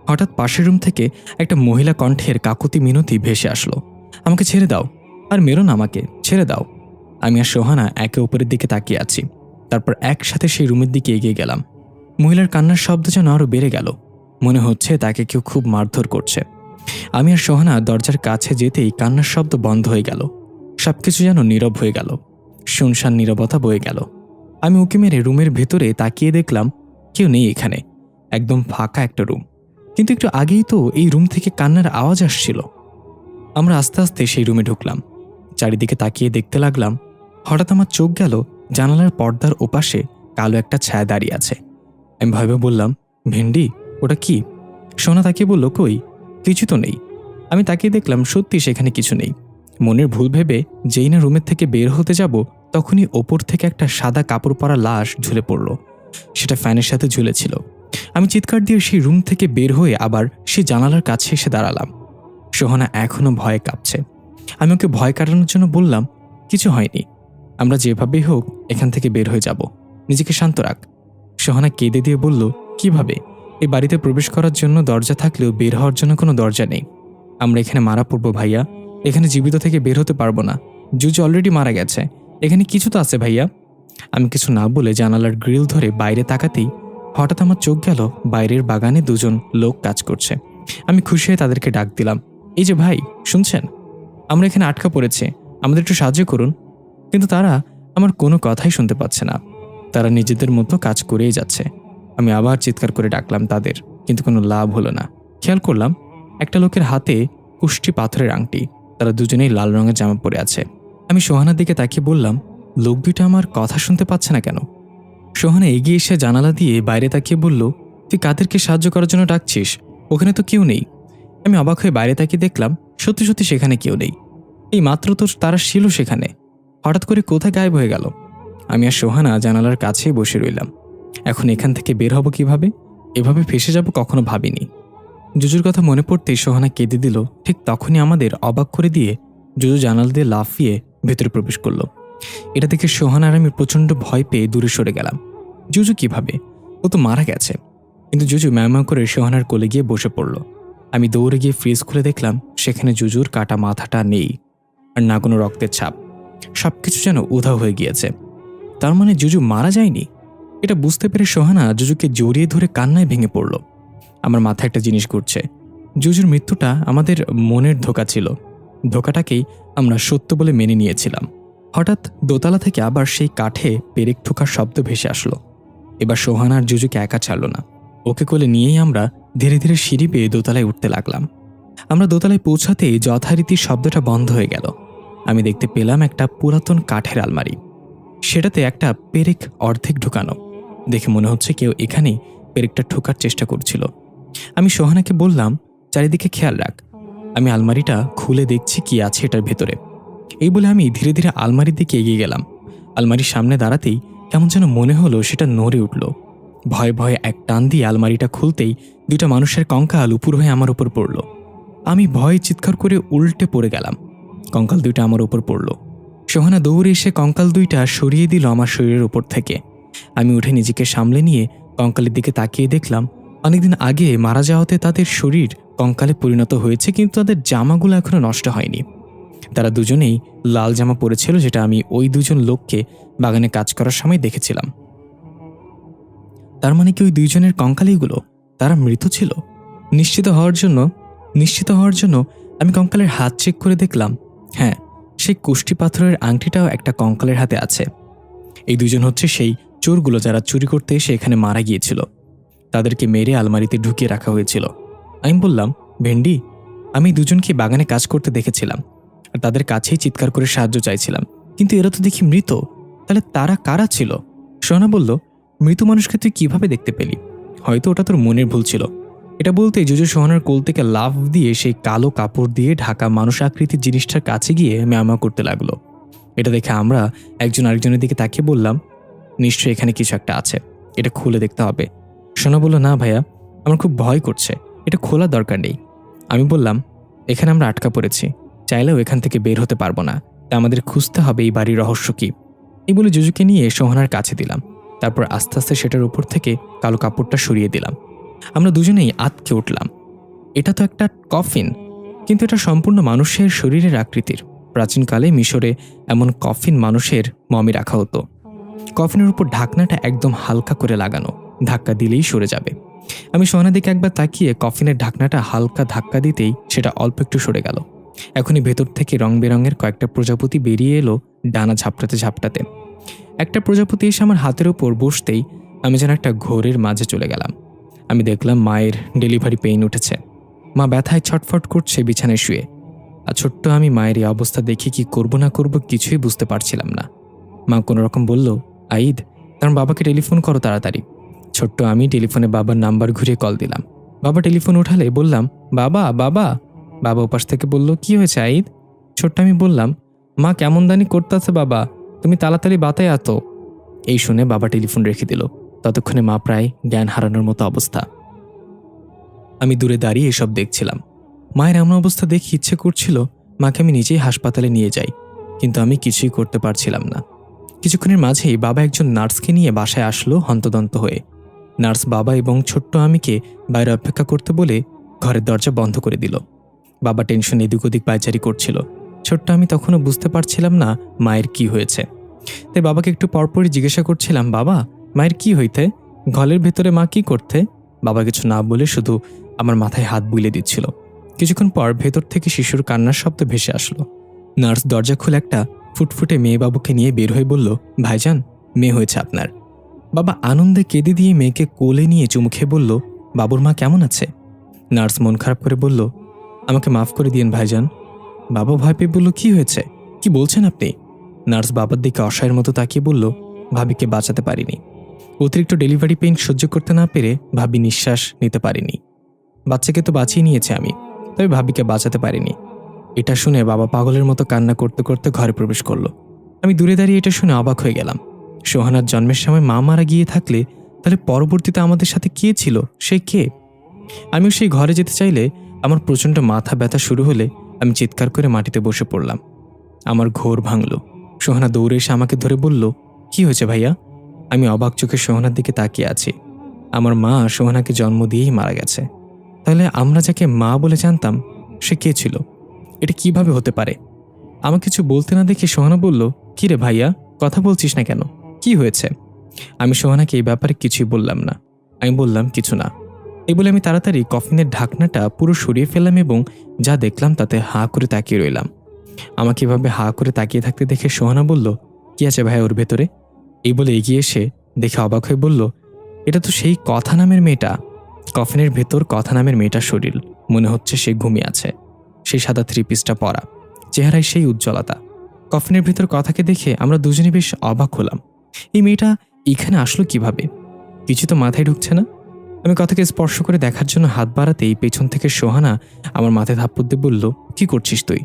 হঠাৎ পাশের রুম থেকে একটা মহিলা কণ্ঠের কাকুতি মিনতি ভেসে আসলো, আমাকে ছেড়ে দাও, আর মেরো না, আমাকে ছেড়ে দাও। আমি আর সোহানা একে অপরের দিকে তাকিয়ে আছি। তারপর একসাথে সেই রুমের দিকে এগিয়ে গেলাম। মহিলার কান্নার শব্দ যেন আরও বেড়ে গেল, মনে হচ্ছে তাকে কেউ খুব মারধর করছে। আমি আর সোহানা দরজার কাছে যেতেই কান্নার শব্দ বন্ধ হয়ে গেল। সবকিছু যেন নীরব হয়ে গেল, শুনশান নীরবতা বয়ে গেল। আমি উঁকি মেরে রুমের ভেতরে তাকিয়ে দেখলাম কেউ নেই এখানে, একদম ফাঁকা একটা রুম। কিন্তু একটু আগেই তো এই রুম থেকে কান্নার আওয়াজ আসছিল। আমরা আস্তে আস্তে সেই রুমে ঢুকলাম, চারিদিকে তাকিয়ে দেখতে লাগলাম। হঠাৎ আমার চোখ গেল জানালার পর্দার ওপাশে কালো একটা ছায়া দাঁড়িয়ে আছে। আমি ভেবে বললাম, ভেন্ডি, ওটা কি? সোনা তাকিয়ে বলল, কই, কিছু তো নেই। আমি তাকিয়ে দেখলাম সত্যি সেখানে কিছু নেই। মনের ভুল ভেবে যেই না রুমের থেকে বের হতে যাব, তখনই ওপর থেকে একটা সাদা কাপড় পরা লাশ ঝুলে পড়ল। সেটা ফ্যানের সাথে ঝুলেছিল। আমি চিৎকার দিয়ে সেই রুম থেকে বের হয়ে আবার সেই জানালার কাছে এসে দাঁড়ালাম। সোহানা এখনো ভয়ে কাঁপছে। আমি ওকে ভয় কাটানোর জন্য বললাম, কিছু হয়নি, আমরা যেভাবেই হোক এখান থেকে বের হয়ে যাব, নিজেকে শান্ত রাখ। সোহানা কেঁদে দিয়ে বলল, কিভাবে? এই বাড়িতে প্রবেশ করার জন্য দরজা থাকলেও বের হওয়ার জন্য কোনো দরজা নেই। আমরা এখানে মারা পড়বো ভাইয়া, এখানে জীবিত থেকে বের হতে পারবো না। জুজু অলরেডি মারা গেছে, এখানে কিছু তো আছে ভাইয়া। আমি কিছু না বলে জানালার গ্রিল ধরে বাইরে তাকাতেই হঠাৎ আমার চোখ গেল বাইরের বাগানে দুজন লোক কাজ করছে। আমি খুশি হয়ে তাদেরকে ডাক দিলাম, এই যে ভাই, শুনছেন? আমরা এখানে আটকা পড়েছি, আমাদের একটু সাহায্য করুন। কিন্তু তারা আমার কোনো কথাই শুনতে পাচ্ছে না, তারা নিজেদের মতো কাজ করেই যাচ্ছে। আমি আবার চিৎকার করে ডাকলাম তাদের, কিন্তু কোনো লাভ হলো না। খেয়াল করলাম একটা লোকের হাতে কুষ্টি পাথরের আংটি। তারা দুজনেই লাল রঙের জামা পরে আছে। আমি সোহানার দিকে তাকিয়ে বললাম, লোক দুইটা আমার কথা শুনতে পাচ্ছে না কেন? সোহানা এগিয়ে এসে জানালা দিয়ে বাইরে তাকিয়ে বলল, তুই কাদেরকে সাহায্য করার জন্য ডাকছিস? ওখানে তো কেউ নেই। আমি অবাক হয়ে বাইরে তাকিয়ে দেখলাম সত্যি সত্যি সেখানে কেউ নেই। এই মাত্র তো তারা ছিল সেখানে, হঠাৎ করে কোথায় গায়েব হয়ে গেল? আমি আর সোহানা জানালার কাছেই বসে রইলাম। এখন এখান থেকে বের হব কিভাবে? এভাবে ফেসে যাব কখনো ভাবিনি। জুজুর কথা মনে পড়তেই সোহানা কেঁদে দিল। ঠিক তখনই আমাদের অবাক করে দিয়ে জুজু জানালা দিয়ে লাফিয়ে ভেতরে প্রবেশ করলো। এটা দেখে সোহানা আর আমি প্রচণ্ড ভয় পেয়ে দূরে সরে গেলাম। জুজু কিভাবে? ও তো মারা গেছে। কিন্তু জুজু ম্যাও করে সোহানার কোলে গিয়ে বসে পড়ল। আমি দৌড়ে গিয়ে ফ্রিজ খুলে দেখলাম সেখানে জুজুর কাটা মাথাটা নেই, আর না কোনো রক্তের ছাপ। সবকিছু যেন উধাও হয়ে গিয়েছে। তার মানে জুজু মারা যায়নি। এটা বুঝতে পেরে সোহানা জুজুকে জড়িয়ে ধরে কান্নায় ভেঙে পড়ল। আমার মাথায় একটা জিনিস ঘুরছে, জুজুর মৃত্যুটা আমাদের মনের ধোঁকা ছিল। ধোঁকাটাকেই আমরা সত্য বলে মেনে নিয়েছিলাম। হঠাৎ দোতলা থেকে আবার সেই কাঠে পেরেক ঠোকার শব্দ ভেসে আসলো। এবার সোহানা আর জুজুকে একা ছাড়ল না। ওকে কোলে নিয়েই আমরা ধীরে ধীরে সিঁড়ি বেয়ে দোতলায় উঠতে লাগলাম। আমরা দোতলায় পৌঁছাতেই যথারীতি শব্দটা বন্ধ হয়ে গেল। আমি দেখতে পেলাম একটা পুরাতন কাঠের আলমারি। সেটাতে একটা পেরেক অর্ধেক ঢুকানো। দেখে মনে হচ্ছে কেউ এখানেই পেরেকটা ঠোকার চেষ্টা করছিল। আমি সোহানাকে বললাম, চারিদিকে খেয়াল রাখ। আমি আলমারিটা খুলে দেখছি কি আছে এটার ভেতরে। এই বলে আমি ধীরে ধীরে আলমারির দিকে এগিয়ে গেলাম। আলমারির সামনে দাঁড়াতেই কেমন যেন মনে হলো সেটা নড়ে উঠল। ভয়ে ভয়ে এক টান দিয়ে আলমারিটা খুলতেই দুইটা মানুষের কঙ্কাল উপর হয়ে আমার উপর পড়ল। আমি ভয়ে চিৎকার করে উল্টে পড়ে গেলাম। কঙ্কাল দুইটা আমার উপর পড়ল। সোহানা দৌড়ে এসে কঙ্কাল দুইটা সরিয়ে দিল আমার শরীরের উপর থেকে। আমি উঠে নিজেকে সামলে নিয়ে কঙ্কালের দিকে তাকিয়ে দেখলাম অনেকদিন আগে মারা যাওয়াতে তাদের শরীর কঙ্কালে পরিণত হয়েছে, কিন্তু তাদের জামাগুলো এখনো নষ্ট হয়নি। তারা দুজনেই লাল জামা পরেছিল, যেটা আমি ওই দুজন লোককে বাগানে কাজ করার সময় দেখেছিলাম। তার মানে কি ওই দুইজনের কঙ্কালইগুলো? তারা মৃত ছিল? নিশ্চিত হওয়ার জন্য আমি কঙ্কালের হাত চেক করে দেখলাম, হ্যাঁ, সেই কুষ্টি পাথরের আংটিটাও একটা কঙ্কালের হাতে আছে। এই দুজন হচ্ছে সেই চোরগুলো যারা চুরি করতে এসে এখানে মারা গিয়েছিল। তাদেরকে মেরে আলমারিতে ঢুকিয়ে রাখা হয়েছিল। আমি বললাম, ভেন্ডি, আমি দুজনকে বাগানে কাজ করতে দেখেছিলাম আর তাদের কাছেই চিৎকার করে সাহায্য চাইছিলাম, কিন্তু এরা তো দেখি মৃত। তাহলে তারা কারা ছিল? সোনা বলল, মৃত মানুষকে তুই কিভাবে দেখতে পেলি? হয়তো ওটা তোর মনের ভুল ছিল। এটা বলতে জুজু সোহানার কোল থেকে লাফ দিয়ে সেই কালো কাপড় দিয়ে ঢাকা মানুষ আকৃতির জিনিসটার কাছে গিয়ে ম্যামা করতে লাগলো। এটা দেখে আমরা একজন আরেকজনের দিকে তাকিয়ে বললাম, নিশ্চয়ই এখানে কিছু একটা আছে, এটা খুলে দেখতে হবে। সোনা বলল, না ভাইয়া, আমার খুব ভয় করছে, এটা খোলার দরকার নেই। আমি বললাম, এখানে আমরা আটকা পড়েছি, চাইলেও এখান থেকে বের হতে পারবো না, তা আমাদের খুঁজতে হবে এই বাড়ির রহস্য কি। এই বলে জুজুকে নিয়ে সোহানার কাছে দিলাম। তারপর আস্তে আস্তে সেটার উপর থেকে কালো কাপড়টা সরিয়ে দিলাম। আমরা দুজনেই আতকে উঠলাম। এটা তো একটা কফিন, কিন্তু এটা সম্পূর্ণ মানুষের শরীরের আকৃতির। প্রাচীনকালে মিশরে এমন কফিন মানুষের মমি রাখা হতো। কফিনের উপর ঢাকনাটা একদম হালকা করে লাগানো, ধাক্কা দিলেই সরে যাবে। আমি সোহানার দিকে একবার তাকিয়ে কফিনের ঢাকনাটা হালকা ধাক্কা দিতেই সেটা অল্প একটু সরে গেল। এখনই ভেতর থেকে রং বেরঙের কয়েকটা প্রজাপতি বেরিয়ে এলো ডানা ঝাপটাতে ঝাপটাতে। একটা প্রজাপতি এসে আমার হাতের ওপর বসতেই আমি যেন একটা ঘোরের মাঝে চলে গেলাম। আমি দেখলাম মায়ের ডেলিভারি পেইন উঠেছে। মা ব্যথায় ছটফট করছে বিছানায় শুয়ে। আর ছোট্ট আমি মায়ের এই অবস্থা দেখে কি করব না করব কিছুই বুঝতে পারছিলাম না। মা কোনো রকম বলল, আইদ, তার বাবাকে টেলিফোন করো তাড়াতাড়ি। ছোট্ট আমি টেলিফোনে বাবার নাম্বার ঘুরিয়ে কল দিলাম। বাবা টেলিফোন উঠালে বললাম, বাবা বাবা। বাবা ওপাশ থেকে বলল, কি হয়েছে আইদ? ছোট্ট আমি বললাম, মা কেমন দানি করতেছে বাবা, তুমি তাড়াতাড়ি বাতায় আতো। এই শুনে বাবা টেলিফোন রেখে দিল। ততক্ষণে মা প্রায় জ্ঞান হারানোর মতো অবস্থা। আমি দূরে দাঁড়িয়ে এসব দেখছিলাম। মায়ের এমন অবস্থা দেখে ইচ্ছে করছিল মাকে আমি নিজেই হাসপাতালে নিয়ে যাই, কিন্তু আমি কিছুই করতে পারছিলাম না। কিছুক্ষণের মাঝেই বাবা একজন নার্সকে নিয়ে বাসায় আসলো হন্তদন্ত হয়ে। নার্স বাবা এবং ছোট্ট আমিকে বাইরে অপেক্ষা করতে বলে ঘরের দরজা বন্ধ করে দিল। বাবা টেনশন এদিক ওদিক পায়চারি করছিল। ছোট্ট আমি তখনও বুঝতে পারছিলাম না মায়ের কি হয়েছে। তাই বাবাকে একটু পরপরই জিজ্ঞাসা করছিলাম, বাবা, মায়ের কি হইতে? ঘরের ভেতরে মা কি করতে? বাবা কিছু না বলে শুধু আমার মাথায় হাত বুলিয়ে দিচ্ছিল। কিছুক্ষণ পর ভেতর থেকে শিশুর কান্নার শব্দ ভেসে আসলো। নার্স দরজা খুলে একটা ফুটফুটে মেয়ে বাবুকে নিয়ে বের হয়ে বলল, ভাইজান, মেয়ে হয়েছে আপনার। বাবা আনন্দে কেঁদে দিয়ে মেয়েকে কোলে নিয়ে চুমু খেয়ে বলল, বাবুর মা কেমন আছে? নার্স মন খারাপ করে বলল, আমাকে মাফ করে দিন ভাইজান। বাবা ভয় পেয়ে বলল, কি হয়েছে, কি বলছেন আপনি? নার্স বাবার দিকে অসহায়ের মতো তাকিয়ে বলল, ভাবিকে বাঁচাতে পারিনি। অতিরিক্ত ডেলিভারি পেইন সহ্য করতে না পেরে ভাবি নিঃশ্বাস নিতে পারিনি। বাচ্চাকে তো বাঁচিয়ে নিয়েছে আমি, তবে ভাবিকে বাঁচাতে পারিনি। এটা শুনে বাবা পাগলের মতো কান্না করতে করতে ঘরে প্রবেশ করলো। আমি দূরে দাঁড়িয়ে এটা শুনে অবাক হয়ে গেলাম। সোহানার জন্মের সময় মা মারা গিয়ে থাকলে তাহলে পরবর্তীতে আমাদের সাথে কে ছিল, সে কে? আমিও সেই ঘরে যেতে চাইলে আমার প্রচণ্ড মাথা ব্যথা শুরু হলে আমি চিৎকার করে মাটিতে বসে পড়লাম। আমার ঘোর ভাঙল। সোহানা দৌড়ে এসে আমাকে ধরে বলল, কি হয়েছে ভাইয়া? আমি অবাক চোখে সোহানার দিকে তাকিয়ে আছি। আমার মা সোহানাকে জন্ম দিয়েই মারা গেছে। তাহলে আমরা যাকে মা বলে জানতাম সে কে ছিল? এটা কিভাবে হতে পারে? আমাকে কিছু বলতে না দেখে সোহানা বলল, কি রে ভাইয়া, কথা বলছিস না কেন, কি হয়েছে? আমি সোহানাকে এই ব্যাপারে কিছুই বললাম না। আমি বললাম, কিছু না। এই বলে আমি তাড়াতাড়ি কফিনের ঢাকনাটা পুরো সরিয়ে ফেললাম এবং যা দেখলাম তাতে হাঁ করে তাকিয়ে রইলাম। আমাকে এভাবে হাঁ করে তাকিয়ে থাকতে দেখে সোহানা বলল, কি আছে ভাইয়া ওর ভেতরে? এই বলে এগিয়ে এসে দেখে অবাক হয়ে বলল, এটা তো সেই কথা নামের মেয়েটা। কফিনের ভেতর কথা নামের মেয়েটার শরীর, মনে হচ্ছে সে ঘুমিয়ে আছে। সেই সাদা থ্রি পিসটা পরা, চেহারায় সেই উজ্জ্বলতা। কফিনের ভেতর কথাকে দেখে আমরা দুজনে বেশ অবাক হলাম। এই মেয়েটা এখানে আসলো কিভাবে? কিছু তো মাথায় ঢুকছে না। আমি কথাকে স্পর্শ করে দেখার জন্য হাত বাড়াতেই পেছন থেকে সোহানা আমার মাথায় থাপ্পড় দিয়ে বলল, কি করছিস তুই?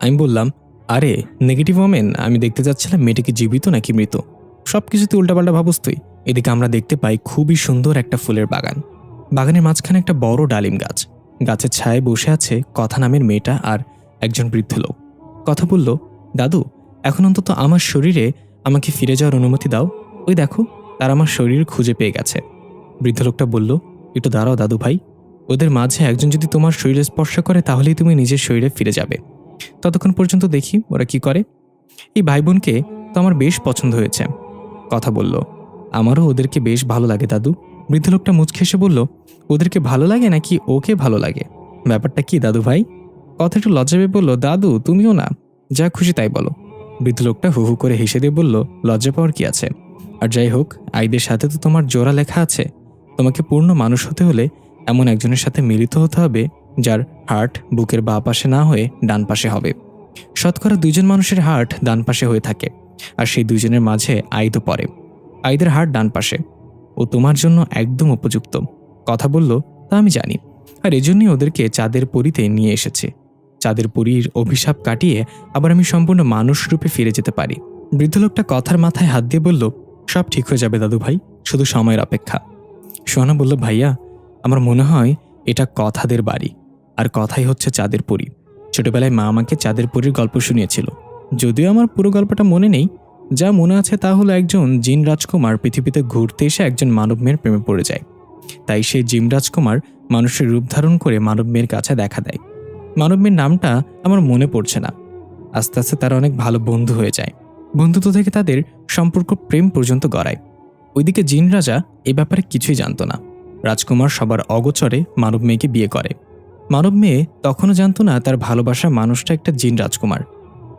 আমি বললাম, আরে নেগেটিভ ওমেন, আমি দেখতে যাচ্ছিলাম মেয়েটা কি জীবিত নাকি মৃত। সব কিছুতে উল্টাপাল্টা ভাবস তুই। এদিকে আমরা দেখতে পাই খুবই সুন্দর একটা ফুলের বাগান। বাগানের মাঝখানে একটা বড় ডালিম গাছ। গাছের ছায়ায় বসে আছে কথা নামের মেয়েটা আর একজন বৃদ্ধ লোক। কথা বলল, দাদু, এখন অন্তত আমার শরীরে আমাকে ফিরে যাওয়ার অনুমতি দাও। ওই দেখো, তার আমার শরীর খুঁজে পেয়ে গেছে। বৃদ্ধ লোকটা বলল, একটু দাঁড়াও দাদু ভাই, ওদের মাঝে একজন যদি তোমার শরীরে স্পর্শ করে তাহলেই তুমি নিজের শরীরে ফিরে যাবে। ততক্ষণ পর্যন্ত দেখি ওরা কি করে। এই ভাই বোনকে তো আমার বেশ পছন্দ হয়েছে। কথা বলল, আমারও ওদেরকে বেশ ভালো লাগে দাদু। বৃদ্ধ লোকটা মুচকে এসে বলল, ওদেরকে ভালো লাগে নাকি ওকে ভালো লাগে? ব্যাপারটা কি দাদু ভাই? কথা একটু লজ্জা পেয়ে বলল, দাদু তুমিও না, যা খুশি তাই বলো। বৃদ্ধ লোকটা হু হু করে হেসে দিয়ে বলল, লজ্জা পাওয়ার কি আছে? আর যাই হোক, আইদের সাথে তো তোমার জোড়া লেখা আছে। তোমাকে পূর্ণ মানুষ হতে হলে এমন একজনের সাথে মিলিত হতে হবে যার হার্ট বুকের বাঁ পাশে না হয়ে ডান পাশে হবে। শতকরা 2 জন মানুষের হার্ট ডান পাশে হয়ে থাকে, আর সেই 2 জনের মাঝে আইদও পড়ে। আইদের হার্ট ডান পাশে। ও তোমার জন্য একদম উপযুক্ত। কথা বলল, তা আমি জানি, আর এজন্যই ওদেরকে চাঁদের পরীতে নিয়ে এসেছে। চাঁদের পরীর অভিশাপ কাটিয়ে আবার আমি সম্পূর্ণ মানুষ রূপে ফিরে যেতে পারি। বৃদ্ধ লোকটা কথার মাথায় হাত দিয়ে বলল, সব ঠিক হয়ে যাবে দাদু ভাই, শুধু সময়ের অপেক্ষা। সোহানা বলল, ভাইয়া, আমার মনে হয় এটা কথাদের বাড়ি, আর কথাই হচ্ছে চাঁদের পরী। ছোটবেলায় মা আমাকে চাঁদের পরীর গল্প শুনিয়েছিল। যদিও আমার পুরো গল্পটা মনে নেই, যা মনে আছে তা হলো একজন জিন রাজকুমার পৃথিবীতে ঘুরতে এসে একজন মানব মেয়ের প্রেমে পড়ে যায়। তাই সেই জিন রাজকুমার মানুষের রূপ ধারণ করে মানব মেয়ের কাছে দেখা দেয়। মানব মেয়ের নামটা আমার মনে পড়ছে না। আস্তে আস্তে তারা অনেক ভালো বন্ধু হয়ে যায়। বন্ধুত্ব থেকে তাদের সম্পর্ক প্রেম পর্যন্ত গড়ায়। ওইদিকে জিন রাজা এ ব্যাপারে কিছুই জানত না। রাজকুমার সবার অগোচরে মানব মেয়েকে বিয়ে করে। মানব মেয়ে তখনও জানত না তার ভালোবাসার মানুষটা একটা জিন রাজকুমার।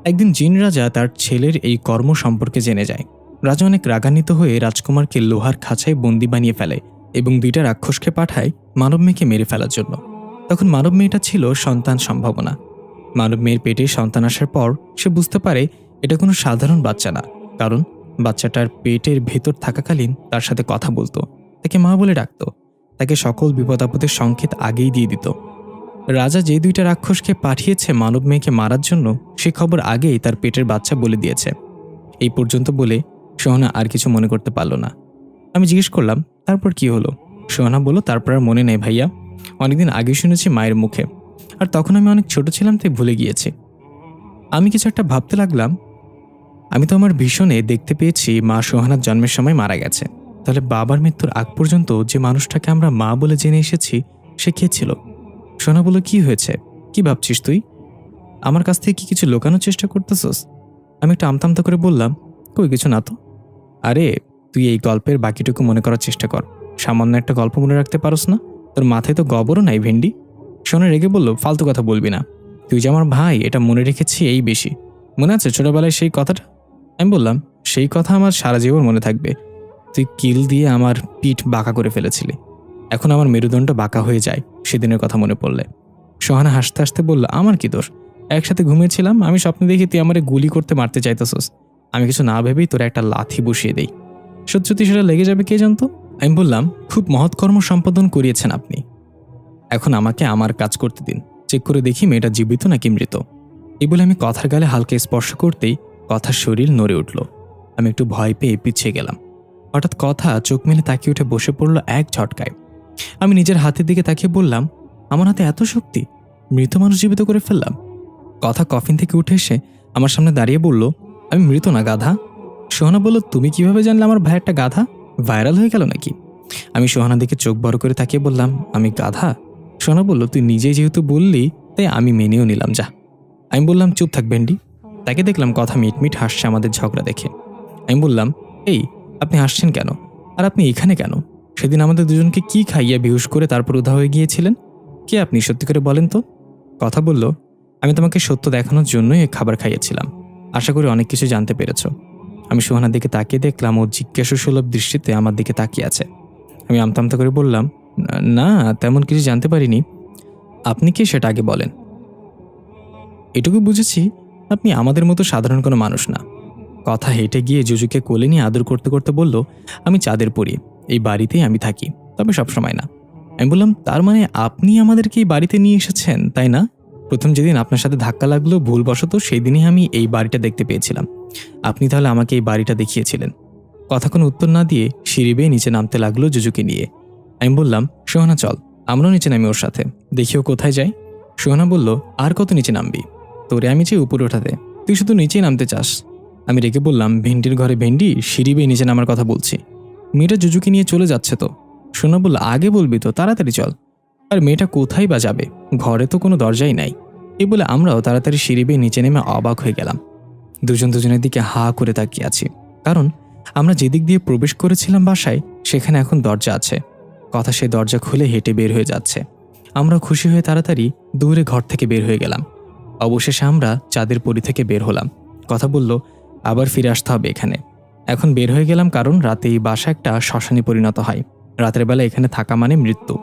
একদিন জিন রাজা তার ছেলের এই কর্ম সম্পর্কে জেনে যায়। রাজা অনেক রাগান্বিত হয়ে রাজকুমারকে লোহার খাঁচায় বন্দি বানিয়ে ফেলে এবং 2টা রাক্ষসকে পাঠায় মানব মেয়েকে মেরে ফেলার জন্য। তখন মানব মেয়েটা ছিল সন্তান সম্ভাবনা। মানব মেয়ের পেটে সন্তান আসার পর সে বুঝতে পারে এটা কোনো সাধারণ বাচ্চা না, কারণ বাচ্চাটার পেটের ভেতর থাকাকালীন তার সাথে কথা বলতো, তাকে মা বলে ডাকতো, তাকে সকল বিপদ আপদের সংকেত আগেই দিয়ে দিত। রাজা যে 2টা রাক্ষসকে পাঠিয়েছে মানব মেয়েকে মারার জন্য সে খবর আগেই তার পেটের বাচ্চা বলে দিয়েছে। এই পর্যন্ত বলে সোহানা আর কিছু মনে করতে পারল না। আমি জিজ্ঞেস করলাম, তারপর কি হলো? সোহানা বলল, তারপর আর মনে নেই ভাইয়া, অনেকদিন আগে শুনেছি মায়ের মুখে, আর তখন আমি অনেক ছোট ছিলাম তাই ভুলে গিয়েছি। আমি কিছু একটা ভাবতে লাগলাম, আমি তো আমার ভীষণে দেখতে পেয়েছি মা সোহানার জন্মের সময় মারা গেছে। তাহলে বাবার মৃত্যুর আগ পর্যন্ত যে মানুষটাকে আমরা মা বলে জেনে এসেছি সে কে ছিল? সোহানা বলল, কি হয়েছে, কি ভাবছিস তুই? আমার কাছ থেকে কি কিছু লুকানোর চেষ্টা করতেছস? আমি একটু আমতামতা করে বললাম, কই কিছু না তো। আরে তুই এই গল্পের বাকিটুকু মনে করার চেষ্টা কর। সামান্য একটা গল্প মনে রাখতে পারস না? তোর মাথায় তো গবরও নাই ভেন্ডি। সোনা রেগে বলল, ফালতু কথা বলবি না। তুই যে আমার ভাই এটা মনে রেখেছি এই বেশি। মনে আছে ছোটবেলায় সেই কথাটা? আমি বললাম, সেই কথা আমার সারা জীবন মনে থাকবে। তুই কিল দিয়ে আমার পিঠ বাঁকা করে ফেলেছিলি। এখন আমার মেরুদণ্ড বাঁকা হয়ে যায় সেদিনের কথা মনে পড়লে। সোহানা হাসতে হাসতে বলল, আমার কি দোষ? একসাথে ঘুমিয়েছিলাম, আমি স্বপ্নে দেখি তুই আমারে গুলি করতে মারতে চাইতেছস। আমি কিছু না ভেবেই তোরা একটা লাথি বসিয়ে দেই। সত্যি সেটা লেগে যাবে কে জানতো? আমি বললাম, খুব মহৎ কর্ম সম্পাদন করিয়েছেন আপনি। এখন আমাকে আমার কাজ করতে দিন, চেক করে দেখি মেয়েটা জীবিত নাকি মৃত। এই বলে আমি কথার গালে হালকা স্পর্শ করতেই কথার শরীর নড়ে উঠল। আমি একটু ভয় পেয়ে পিছিয়ে গেলাম। হঠাৎ কথা চোখ মেলে তাকিয়ে উঠে বসে পড়ল এক ঝটকায়। আমি নিজের হাতের দিকে তাকিয়ে বললাম, আমার হাতে এত শক্তি, মৃত মানুষ জীবিত করে ফেললাম। কথা কফিন থেকে উঠে এসে আমার সামনে দাঁড়িয়ে বলল, আমি মৃত না, গাধা। সোহানা বলল, তুমি কিভাবে জানলে আমার ভাই একটা গাধা? ভাইরাল হয়ে গেল নাকি? আমি সোহানার দিকে চোখ বড় করে তাকিয়ে বললাম, আমি গাধা? সোহানা বলল, তুই নিজেই যেহেতু বললি তাই আমি মেনেও নিলাম, যা। আমি বললাম, চুপ থাক ভেন্ডি। তাকে দেখলাম কথা মিটমিট হাসছে আমাদের ঝগড়া দেখে। আমি বললাম, এই আপনি হাসছেন কেন? আর আপনি এখানে কেন? সেদিন আমাদের দুজনকে কি খাইয়ে বেহুশ করে তারপর উধা হয়ে গিয়েছিলেন? কে আপনি, সত্যি করে বলেন তো? কথা বলল, আমি তোমাকে সত্য দেখানোর জন্যই এই খাবার খাইয়েছিলাম। আশা করি অনেক কিছু জানতে পেরেছ। আমি সোহানার দিকে তাকিয়ে দেখলাম ও জিজ্ঞাসাসুলভ দৃষ্টিতে আমার দিকে তাকিয়ে আছে। আমি আমতা আমতা করে বললাম, না, তেমন কিছু জানতে পারিনি। আপনি কি সেটা আগে বলেন। এটুকু বুঝেছি আপনি আমাদের মতো সাধারণ কোনো মানুষ না। কথা হেঁটে গিয়ে জুজুকে কোলে নিয়ে আদর করতে করতে বলল, আমি চাঁদের পরি, এই বাড়িতেই আমি থাকি, তবে সবসময় না। আমি বললাম, তার মানে আপনি আমাদেরকে এই বাড়িতে নিয়ে এসেছেন, তাই না? প্রথম যেদিন আপনার সাথে ধাক্কা লাগলো ভুলবশত, সেই দিনই আমি এই বাড়িটা দেখতে পেয়েছিলাম। আপনি তাহলে আমাকে এই বাড়িটা দেখিয়েছিলেন। কথা কোনো উত্তর না দিয়ে সিঁড়ি বেয়ে নিচে নামতে লাগলো জুজুকে নিয়ে। আমি বললাম, সোহানা চল, আমরাও নিচে নামি ওর সাথে, দেখিও কোথায় যাই। সোহানা বলল, আর কত নিচে নামবি? তোরে আমি চাই উপরে ওঠাতে, তুই শুধু নিচেই নামতে চাস। আমি রেগে বললাম, ভেন্ডির ঘরে ভেন্ডি, সিঁড়ি বেয়ে নিচে নামার কথা বলছি। মেয়েটা জুজুকে নিয়ে চলে যাচ্ছে তো। সোনা বলল, আগে বলবি তো, তাড়াতাড়ি চল। আর মেয়েটা কোথায় বা যাবে? ঘরে তো কোনো দরজাই নাই। এই বলে আমরাও তাড়াতাড়ি সিঁড়ি বেয়ে নিচে নেমে অবাক হয়ে গেলাম। দুজন দুজনের দিকে হা করে তাকিয়ে আছি, কারণ আমরা যেদিক দিয়ে প্রবেশ করেছিলাম বাসায়, সেখানে এখন দরজা আছে। কথা সে দরজা খুলে হেঁটে বের হয়ে যাচ্ছে। আমরা খুশি হয়ে তাড়াতাড়ি দূরে ঘর থেকে বের হয়ে গেলাম। অবশেষে আমরা চাঁদের পরি থেকে বের হলাম। কথা বলল, আবার ফিরে আসতে হবে এখানে। এখন বের হয়ে গেলাম, কারণ রাতে এই বাসা একটা শ্মশানে পরিণত হয়। রাতের বেলা এখানে থাকা মানে মৃত্যু।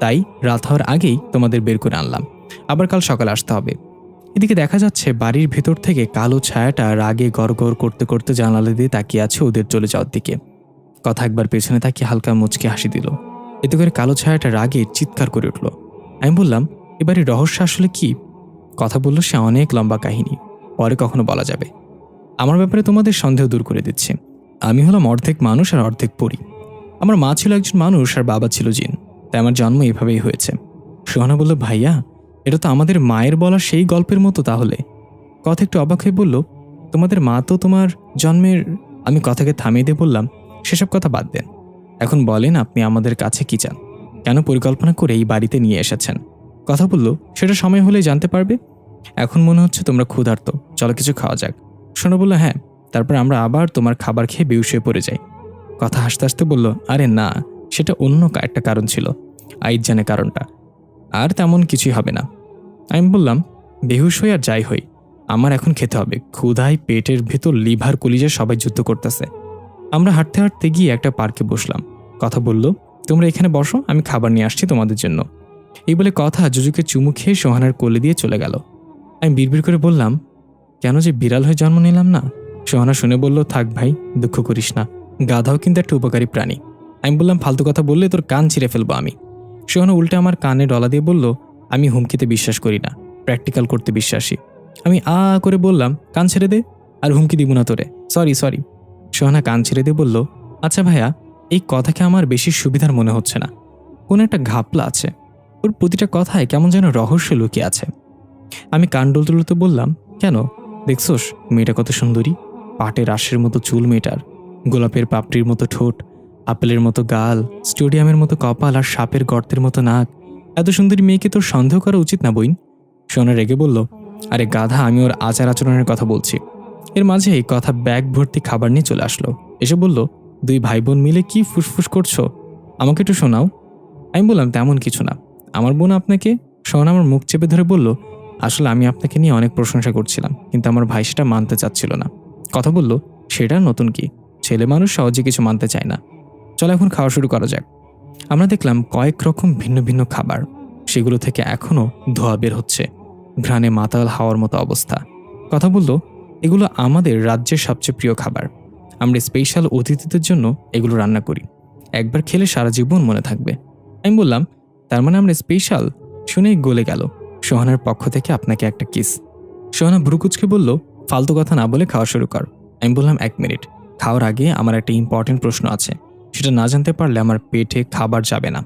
তাই রাত হওয়ার আগেই তোমাদের বের করে আনলাম। আবার কাল সকালে আসতে হবে। এদিকে দেখা যাচ্ছে বাড়ির ভেতর থেকে কালো ছায়াটা রাগে গড়গড় করতে করতে জানালা দিয়ে তাকিয়ে আছে ওদের চলে যাওয়ার দিকে। কথা একবার পেছনে তাকিয়ে হালকা মুচকে হাসি দিল। এতে করে কালো ছায়াটা রাগে চিৎকার করে উঠল। আমি বললাম, এবারে রহস্য আসলে কি? কথা বলল, সে অনেক লম্বা কাহিনী, পরে কখনো বলা যাবে। আমার ব্যাপারে তোমাদের সন্দেহ দূর করে দিচ্ছে। আমি হলাম অর্ধেক মানুষ আর অর্ধেক পরী। আমার মা ছিল একজন মানুষ আর বাবা ছিল জিন, তাই আমার জন্ম এভাবেই হয়েছে। সোহানা বলল, ভাইয়া, এটা তো আমাদের মায়ের বলা সেই গল্পের মতো তাহলে। কথা একটু অবাক হয়ে বলল, তোমাদের মা তো তোমার জন্মের। আমি কথাকে থামিয়ে দিয়ে বললাম, সেসব কথা বাদ দেন। এখন বলেন আপনি আমাদের কাছে কি চান, কেন পরিকল্পনা করে এই বাড়িতে নিয়ে এসেছেন? কথা বলল, সেটা সময় হলেই জানতে পারবে। এখন মনে হচ্ছে তোমরা ক্ষুধার্ত, চলো কিছু খাওয়া যাক। সোনা বলল, হ্যাঁ। তারপর আমরা আবার তোমার খাবার খেয়ে বেহুশ হয়ে পড়ে যাই। কথা হাসতে হাসতে বলল, আরে না, সেটা অন্য একটা কারণ ছিল, আইজ জানে কারণটা। আর তেমন কিছুই হবে না। আমি বললাম, বেহুশ হই আর যাই হই, আমার এখন খেতে হবে। ক্ষুধায় পেটের ভেতর লিভার কলিজা সবাই যুদ্ধ করতেছে। আমরা হাঁটতে হাঁটতে গিয়ে একটা পার্কে বসলাম। কথা বলল, তোমরা এখানে বসো, আমি খাবার নিয়ে আসছি তোমাদের জন্য। এই বলে কথা জুজুকে চুমু খেয়ে সোহানার কোলে দিয়ে চলে গেল। আমি বিড়বিড় করে বললাম, কেন যে বিড়াল হয়ে জন্ম নিলাম না? সোহানা শুনে বলল, থাক ভাই, দুঃখ করিস না, গাধাও কিন্তু একটা উপকারী প্রাণী। আমি বললাম, ফালতু কথা বললে তোর কান ছিঁড়ে ফেলবো আমি। সোহানা উল্টে আমার কানে ডলা দিয়ে বলল, আমি হুমকিতে বিশ্বাস করি না, প্র্যাকটিক্যাল করতে বিশ্বাসী। আমি করে বললাম, কান ছেড়ে দে, আর হুমকি দিব না তোরে, সরি সরি। সোহানা কান ছেড়ে দিয়ে বলল, আচ্ছা ভাইয়া, এই কথাকে আমার বেশি সুবিধার মনে হচ্ছে না, কোনো একটা ঘাপলা আছে, ওর প্রতিটা কথায় কেমন যেন রহস্য লুকিয়ে আছে। আমি কান ডলতে ডলতে বললাম, কেন, দেখছোস মেয়েটা কত সুন্দরী, পাটের আঁশের মতো চুল মেয়েটার, গোলাপের পাপড়ির মতো ঠোঁট, আপেলের মতো গাল, স্টেডিয়ামের মতো কপাল, আর সাপের গর্তের মতো নাক। এত সুন্দরী মেয়েকে তোর সন্দেহ করা উচিত না বইন। সোনা রেগে বলল, আরে গাধা, আমি ওর আচার আচরণের কথা বলছি। এর মাঝে এই কথা ব্যাগ ভর্তি খাবার নিয়ে চলে আসলো। এসে বলল, দুই ভাই বোন মিলে কি ফুসফুস করছো, আমাকে একটু শোনাও। আমি বললাম, তেমন কিছু না, আমার বোন আপনাকে। সোনা আমার মুখ চেপে ধরে বলল, আসলে আমি আপনাকে নিয়ে অনেক প্রশংসা করছিলাম, কিন্তু আমার ভাই সেটা মানতে চাচ্ছিল না। কথা বলল, সেটা নতুন কি, ছেলে মানুষ সহজে কিছু মানতে চায় না। চল এখন খাওয়া শুরু করা যাক। আমরা দেখলাম কয়েক রকম ভিন্ন ভিন্ন খাবার, সেগুলো থেকে এখনও ধোঁয়া বের হচ্ছে, ঘ্রাণে মাতাল হাওয়ার মতো অবস্থা। কথা বলল, এগুলো আমাদের রাজ্যের সবচেয়ে প্রিয় খাবার। আমরা স্পেশাল অতিথিদের জন্য এগুলো রান্না করি, একবার খেলে সারা জীবন মনে থাকবে। আমি বললাম, তার মানে আমরা স্পেশাল? শুনেই গলে গেল। সোহানার পক্ষ থেকে আপনাকে একটা কিস। সোহানা ভ্রুকুচকে বলল, ফালতু কথা না বলে খাওয়া শুরু কর। আমি বললাম, 1 মিনিট, খাওয়ার আগে আমার একটা ইম্পর্টেন্ট প্রশ্ন আছে, সেটা না জানতে পারলে আমার পেটে খাবার যাবে না।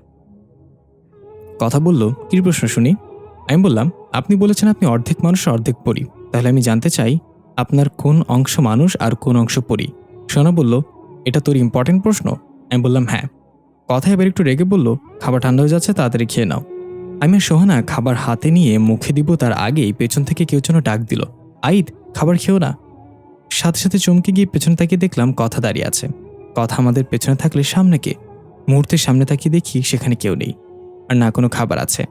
কথা বলল, কি প্রশ্ন শুনি? আমি বললাম, আপনি বলেছেন আপনি অর্ধেক মানুষ অর্ধেক পরী, তাহলে আমি জানতে চাই আপনার কোন অংশ মানুষ আর কোন অংশ পরী? সোহানা বলল, এটা তোর ইম্পর্টেন্ট প্রশ্ন? আমি বললাম, হ্যাঁ। কথা এবার একটু রেগে বলল, খাবার ঠান্ডা হয়ে যাচ্ছে, তাড়াতাড়ি খেয়ে নাও। আমি আর সোহানা খাবার হাতে নিয়ে মুখে দিব তার আগেই পেছন থেকে কেউ যেন ডাক দিল, আইদ, খাবার খেও না। সাথে সাথে চমকে গিয়ে পেছনে তাকিয়ে দেখলাম কথা দাঁড়িয়ে আছে। কথা আমাদের পেছনে থাকলে সামনে কে? মুহূর্তের সামনে তাকিয়ে দেখি সেখানে কেউ নেই, আর না কোনো খাবার আছে।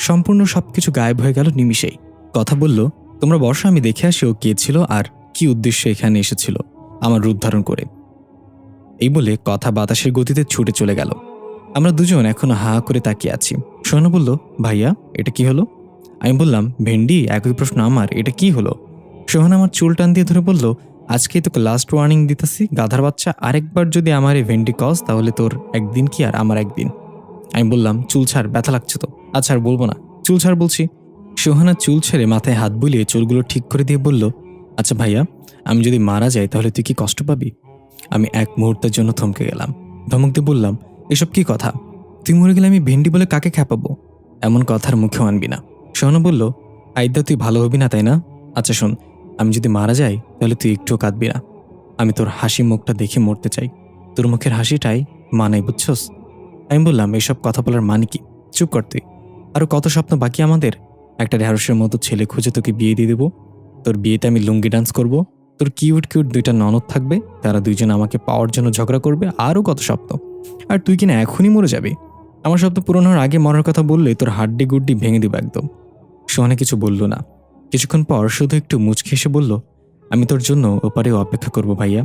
সম্পূর্ণ সবকিছু গায়েব হয়ে গেল নিমিষেই। কথা বলল, তোমরা বর্ষা, আমি দেখে আসি ও কে ছিল আর কি উদ্দেশ্যে এখানে এসেছিল আমার রূপ ধারণ করে। এই বলে কথা বাতাসের গতিতে ছুটে চলে গেল। আমরা দুজন এখনো হা করে তাকিয়ে আছি। সোহানা বলল, ভাইয়া, এটা কি হলো? আমি বললাম, ভেন্ডি, একই প্রশ্ন আমার, এটা কি হলো? সোহানা আমার চুল টান দিয়ে ধরে বলল, আজকেই তোকে লাস্ট ওয়ার্নিং দিতেছি, গাধার বাচ্চা, আরেকবার যদি আমার এই ভেন্ডি কস তাহলে তোর একদিন কি আর আমার একদিন। আমি বললাম, চুল ছাড়, ব্যথা লাগছে তো। আচ্ছা, আর বলবো না, চুল ছাড় বলছি। সোহানা চুল ছেড়ে মাথায় হাত বুলিয়ে চুলগুলো ঠিক করে দিয়ে বলল, আচ্ছা ভাইয়া, আমি যদি মারা যাই তাহলে তুই কি কষ্ট পাবি? আমি এক মুহূর্তের জন্য থমকে গেলাম। ধমক দিয়ে বললাম, এসব কি কথা? তুই মরে গেলে আমি ভেন্ডি বলে কাকে খেপাবো? এমন কথার মুখেও আনবি না। সোহানা বলল, আইদা, তুই ভালো হবি না তাই না? আচ্ছা শোন, আমি যদি মারা যাই তাহলে তুই একটুও কাঁদবি না। আমি তোর হাসি মুখটা দেখে মরতে চাই। তোর মুখের হাসিটাই মানাই, বুঝছস? আমি বললাম, এসব কথা বলার মানে কি? চুপ কর তুই। আরও কত স্বপ্ন বাকি আমাদের। একটা ঢেঁড়সের মতো ছেলে খুঁজে তোকে বিয়ে দিয়ে দেবো। তোর বিয়েতে আমি লুঙ্গি ডান্স করব। তোর কিউট কিউট 2টা ননদ থাকবে, তারা 2জন আমাকে পাওয়ার জন্য ঝগড়া করবে। আরও কত স্বপ্ন। আর তুই কিনা এখনই মরে যাবি? আমার স্বপ্ন পূরণ হওয়ার আগে মরার কথা বললে তোর হাড্ডি গুড্ডি ভেঙে দিব একদম। সোহানা কিছু বলল না। কিছুক্ষণ পর শুধু একটু মুচকি এসে বলল, আমি তোর জন্য ওপারে অপেক্ষা করব ভাইয়া।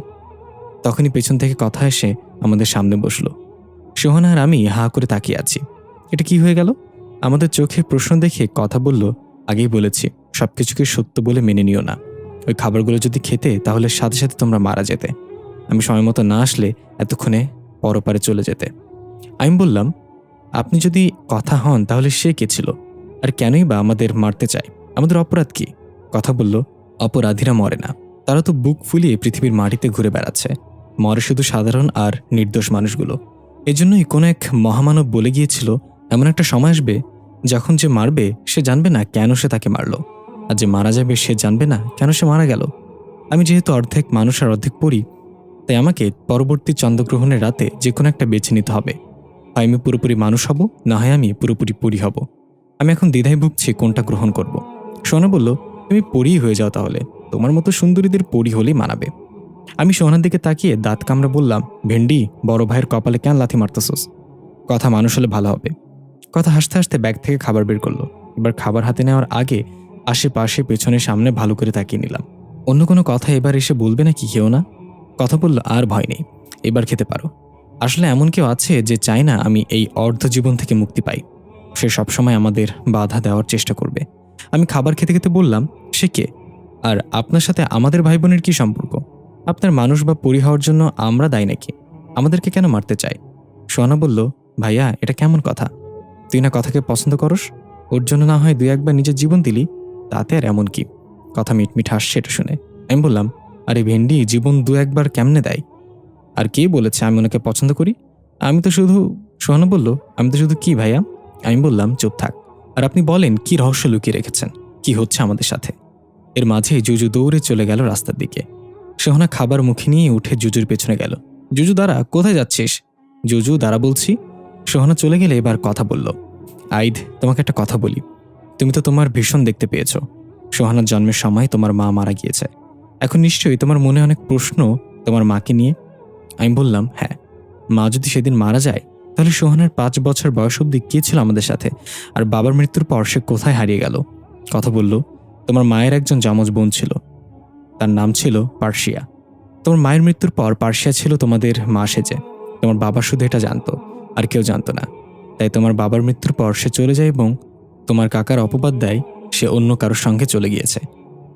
তখনই পেছন থেকে কথা এসে আমাদের সামনে বসলো। সোহানা আর আমি হা করে তাকিয়ে আছি। এটা কি হয়ে গেল? আমাদের চোখে প্রশ্ন দেখে কথা বলল, আগেই বলেছি সবকিছুকে সত্য বলে মেনে নিও না। ওই খাবারগুলো যদি খেতে তাহলে সাথে সাথে তোমরা মারা যেতে। আমি সময় মতো না আসলে এতক্ষণে পরপারে চলে যেতে। আমি বললাম, আপনি যদি কথা হন তাহলে সে কে ছিল, আর কেনই বা আমাদের মারতে চায়? আমাদের অপরাধ কি? কথা বলল, অপরাধীরা মরে না, তারা তো বুক ফুলিয়ে পৃথিবীর মাটিতে ঘুরে বেড়াচ্ছে। মরে শুধু সাধারণ আর নির্দোষ মানুষগুলো। এজন্যই কোনো এক মহামানব বলে গিয়েছিল, এমন একটা সময় আসবে যখন যে মারবে সে জানবে না কেন সে তাকে মারল, আর যে মারা যাবে সে জানবে না কেন সে মারা গেল। আমি যেহেতু অর্ধেক মানুষ আর অর্ধেক পড়ি, তাই আমাকে পরবর্তী চন্দ্রগ্রহণের রাতে যে কোনো একটা বেছে নিতে হবে। হয় আমি পুরোপুরি মানুষ হব, না হয় আমি পুরোপুরি পরী হব। আমি এখন দ্বিধায় ভুগছি কোনটা গ্রহণ করব। সোহানা বলল, তুমি পরী হয়ে যাও তাহলে, তোমার মতো সুন্দরীদের পরী হলেই মানাবে। আমি সোহানার দিকে তাকিয়ে দাঁত কামড়ে বললাম, ভেন্ডি, বড় ভাইয়ের কপালে কেন লাথি মারতেছস? কথা মানুষ হলে ভালো হবে। কথা হাসতে হাসতে ব্যাগ থেকে খাবার বের করলো। এবার খাবার হাতে নেওয়ার আগে আশেপাশে পেছনে সামনে ভালো করে তাকিয়ে নিলাম। অন্য কোনো কথা এবার এসে বলবে না কি খেও না? কথা বলল, আর ভয় নেই, এবার খেতে পারো। আসলে এমন কেউ আছে যে চায় না আমি এই অর্ধ জীবন থেকে মুক্তি পাই। সে সবসময় আমাদের বাধা দেওয়ার চেষ্টা করবে। আমি খাবার খেতে খেতে বললাম, সে কে? আর আপনার সাথে আমাদের ভাই বোনের কি সম্পর্ক? আপনার মানুষ বা পরী হওয়ার জন্য আমরা দায়ী নাকি? আমাদেরকে কেন মারতে চায়? সোহানা বলল, ভাইয়া, এটা কেমন কথা? তুই না কথাকে পছন্দ করস, ওর জন্য না হয় 2-1বার নিজের জীবন দিলি, তাতে আর এমন কি? কথা মিটমিট হাসছে এটা শুনে। আমি বললাম, আরে ভেন্ডি, জীবন 2-1বার কেমনে দেয়? আর কে বলেছে আমি ওনাকে পছন্দ করি? আমি তো শুধু। সোহানা বলল, আমি তো শুধু কি ভাইয়া? আমি বললাম, চুপ থাক, আর আপনি বলেন কি রহস্য লুকিয়ে রেখেছেন, কি হচ্ছে আমাদের সাথে? এর মাঝে জুজু দৌড়ে চলে গেল রাস্তার দিকে। সোহানা খাবার মুখে নিয়ে উঠে জুজুর পেছনে গেল। জুজু দাঁড়া, কোথায় যাচ্ছিস? জুজু দাঁড়া বলছি। সোহানা চলে গেলে এবার কথা বলল, আইদ, তোমাকে একটা কথা বলি। তুমি তো তোমার ভীষণ দেখতে পেয়েছ। সোহানার জন্মের সময় তোমার মা মারা গিয়েছে। এখন নিশ্চয়ই তোমার মনে অনেক প্রশ্ন তোমার মাকে নিয়ে। আমি বললাম, হ্যাঁ। মা যদি সেদিন মারা যায় তাহলে সোহানার 5 বছর বয়স অবধি কে ছিল আমাদের সাথে, আর বাবার মৃত্যুর পর সে কোথায় হারিয়ে গেল? কথা বলল, তোমার মায়ের একজন যমজ বোন ছিল, তার নাম ছিল পার্সিয়া। তোমার মায়ের মৃত্যুর পর পার্সিয়া ছিল তোমাদের মা সেজে। তোমার বাবা শুধু এটা জানতো আর কেউ জানতো না। তাই তোমার বাবার মৃত্যুর পর সে চলে যায় এবং তোমার কাকার অপবাদ দেয় সে অন্য কারোর সঙ্গে চলে গিয়েছে।